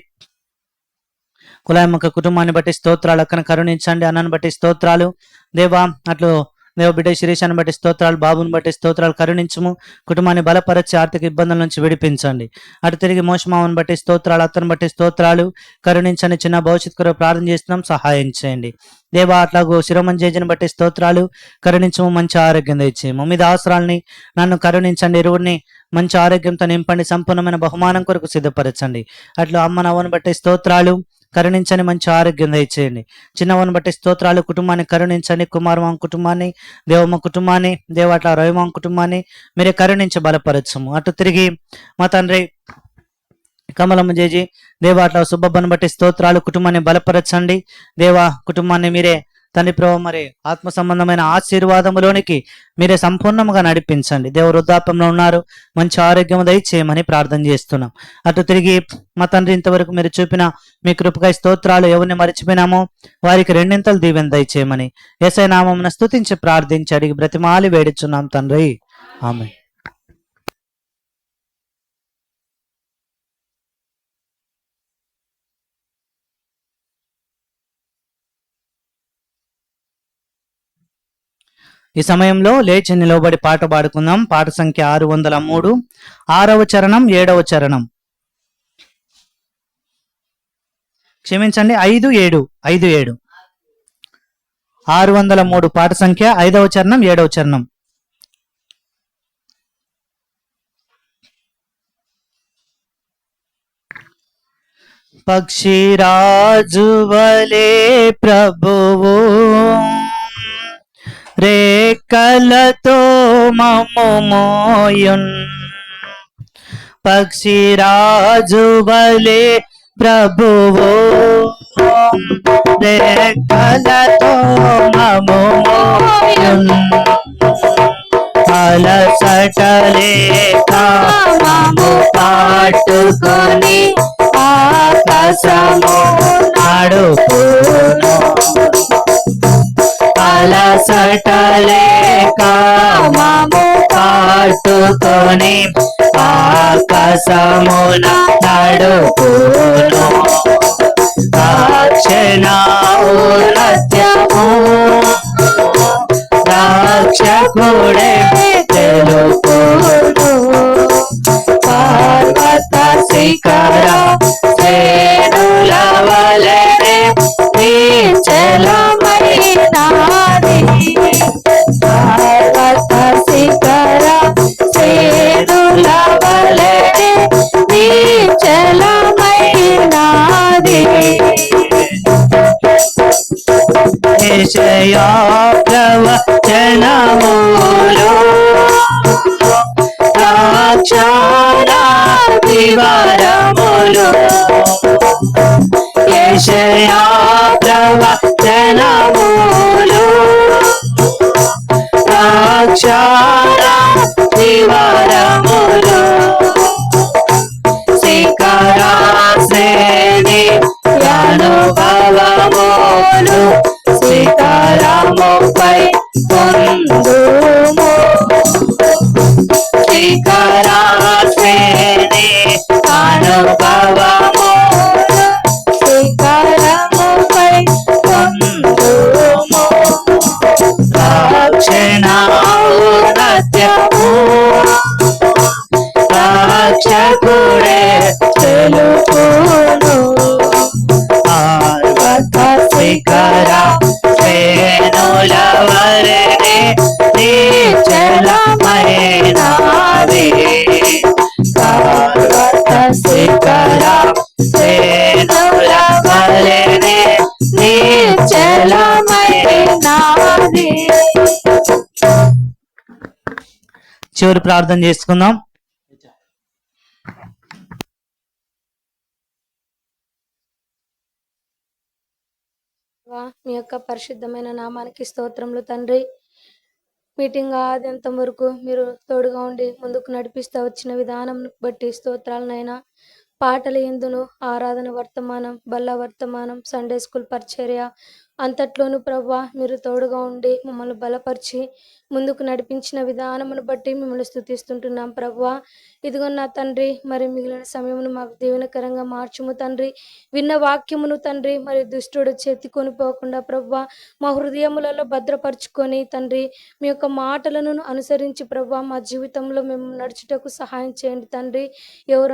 కులాయమ్మక కుటుంబాన్ని బట్టి స్తోత్రాలు. అక్కను కరుణించండి. అన్నను బట్టి స్తోత్రాలు. దేవా అట్లు దేవ బిడ్డ శిరీషాన్ని బట్టి స్తోత్రాలు. బాబుని బట్టి స్తోత్రాలు. కరుణించము, కుటుంబాన్ని బలపరచి ఆర్థిక ఇబ్బందుల నుంచి విడిపించండి. అటు తిరిగి మోసమావని బట్టి స్తోత్రాలు. అతను బట్టి స్తోత్రాలు. కరుణించండి. చిన్న భవిష్యత్తు కొరకు ప్రార్థన చేస్తున్నాం, సహాయం చేయండి. దేవా అట్లాగూ శిరోమంజేజని బట్టి స్తోత్రాలు. కరుణించము, మంచి ఆరోగ్యం దయచేయము. మీద అవసరాలని నన్ను కరుణించండి. ఇరువురిని మంచి ఆరోగ్యంతో నింపండి. సంపూర్ణమైన బహుమానం కొరకు సిద్ధపరచండి. అట్లా అమ్మ నవ్వను బట్టి స్తోత్రాలు. కరుణించని, మంచి ఆరోగ్యం దయచేయండి. చిన్నవని బట్టి స్తోత్రాలు. కుటుంబాన్ని కరుణించండి. కుమారమామ కుటుంబాన్ని, దేవమ్మ కుటుంబాన్ని, దేవ అట్లా రవిమామ కుటుంబాన్ని మీరే కరుణించి బలపరచము. అటు తిరిగి మా తండ్రి కమలమ్మ జేజీ దేవ అట్లా సుబ్బబ్బను బట్టి స్తోత్రాలు. కుటుంబాన్ని బలపరచండి. దేవా కుటుంబాన్ని మీరే తండ్రి ప్రభు మరి ఆత్మ సంబంధమైన ఆశీర్వాదములోనికి మీరే సంపూర్ణంగా నడిపించండి. దేవ వృద్ధాప్యంలో ఉన్నారు, మంచి ఆరోగ్యం దయచేయమని ప్రార్థన చేస్తున్నాం. అటు తిరిగి మా తండ్రి ఇంతవరకు మీరు చూపిన మీ కృపకై స్తోత్రాలు. ఎవరిని మరిచిపోయినామో వారికి రెండింతలు దీవెన దయచేయమని యేసయ్య నామమున స్తుతించి ప్రార్థించి అడిగి బ్రతిమాలి వేడుచున్నాం తండ్రి, ఆమేన్. ఈ సమయంలో లేచి నిలవబడి పాట పాడుకుందాం. పాట సంఖ్య 603, 6వ చరణం, 7వ చరణం. క్షమించండి, 5-7 603 పాట సంఖ్య, 5వ చరణం, 7వ చరణం. పక్షిరాజు వలే ప్రభువు రేఖలతో మమ్ము మోయున్. పక్షిరాజు వలే ప్రభువు రెక్కలతో మము మోయున్ అలసటలేక మము పట్టుకొని ఆకాశము నడుపును అలసటలేక మము పట్టుకొని ఆకాశమున నడుపును రక్షణము రక్షకుడే తెలుపును పర్వత శిఖర శ్రేణుల వలెనే నిశ్చలమైనది పర్వత శిఖర శ్రేణుల వలెనే నిశ్చలమైనది యెషయా ప్రవచనములు రక్షణ వివరములు యెషయా ప్రవచనములు రక్షణ వివరములు శిఖర శ్రేణి అనుభవములు శిఖరముపై పొందుము శిఖర శ్రేణి అనుభవములు శిఖరముపై పొందుము రక్షణ ఔన్నత్యము రక్షకుడే తెలుపును పర్వత శిఖర శ్రేణుల వలెనే నిశ్చలమైనది పర్వత శిఖర శ్రేణుల వలెనే నిశ్చలమైనది. చివరి ప్రార్థన చేసుకుందాం. మీ యొక్క పరిశుద్ధమైన నామానికి స్తోత్రములు తండ్రి. మీటింగ్ ఆద్యంతం వరకు మీరు తోడుగా ఉండి ముందుకు నడిపిస్తూ వచ్చిన విధానం బట్టి స్తోత్రాలనైనా పాటల యందును ఆరాధన వర్తమానం బల్ల వర్తమానం సండే స్కూల్ పరిచర్య అంతట్లోనూ ప్రభువా మీరు తోడుగా ఉండి మమ్మల్ని బలపరిచి ముందుకు నడిపించిన విధానమును బట్టి మిమ్మల్ని స్తుతిస్తుంటున్నాం ప్రభువా. ఇదిగో నా తండ్రి మరి మిగిలిన సమయమును మాకు దీవెనకరంగా మార్చుము తండ్రి. విన్న వాక్యమును తండ్రి మరి దుష్టుడు చెత్తుకొని పోకుండా ప్రభువా మా హృదయములలో భద్రపరుచుకొని తండ్రి మీ యొక్క మాటలను అనుసరించి ప్రభువా మా జీవితంలో మేము నడుచుటకు సహాయం చేయండి తండ్రి. ఎవరు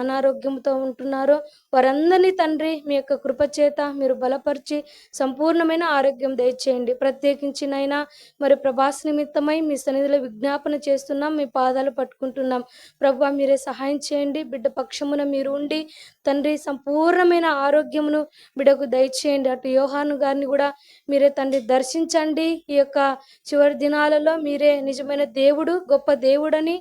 అనారోగ్యంతో ఉంటున్నారో వారందరినీ తండ్రి మీ యొక్క కృపచేత మీరు బలపరిచి సంపూర్ణమైన ఆరోగ్యం దయచేయండి. ప్రత్యేకించినైనా మరి ప్రభాస్ నిమిత్తమై మీ సన్నిధిలో విజ్ఞాపన చేస్తున్నాం, మీ పాదాలు పట్టుకుంటున్నాం ప్రభువా. మీరే సహాయం చేయండి. బిడ్డ పక్షమున మీరు ఉండి తండ్రి సంపూర్ణమైన ఆరోగ్యమును బిడ్డకు దయచేయండి. అటు యోహాను గారిని కూడా మీరే తండ్రి దర్శించండి. ఈ యొక్క చివరి దినాలలో మీరే నిజమైన దేవుడు, గొప్ప దేవుడని,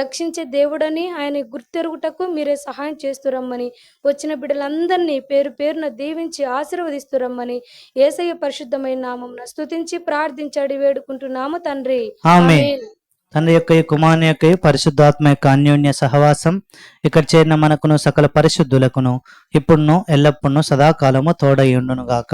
రక్షించే దేవుడని ఆయన గుర్తెరుగుటకు మీరే సహాయం చేస్తురమ్మని వచ్చిన బిడ్డలందరినీ పేరు పేరున దీవించి ఆశీర్వదిస్తురమ్మని యేసయ్య పరిశుద్ధమైన నామమున స్తుతించి ప్రార్థించాడి వేడుకుంటున్నాము తండ్రి. ఆమేన్. తండ్రి యొక్క కుమారుని యొక్క పరిశుద్ధాత్మ యొక్క అన్యోన్య సహవాసం ఇక్కడ చేరిన మనకును సకల పరిశుద్ధులకును ఇప్పుడును ఎల్లప్పుడూ సదాకాలము తోడై ఉండును గాక.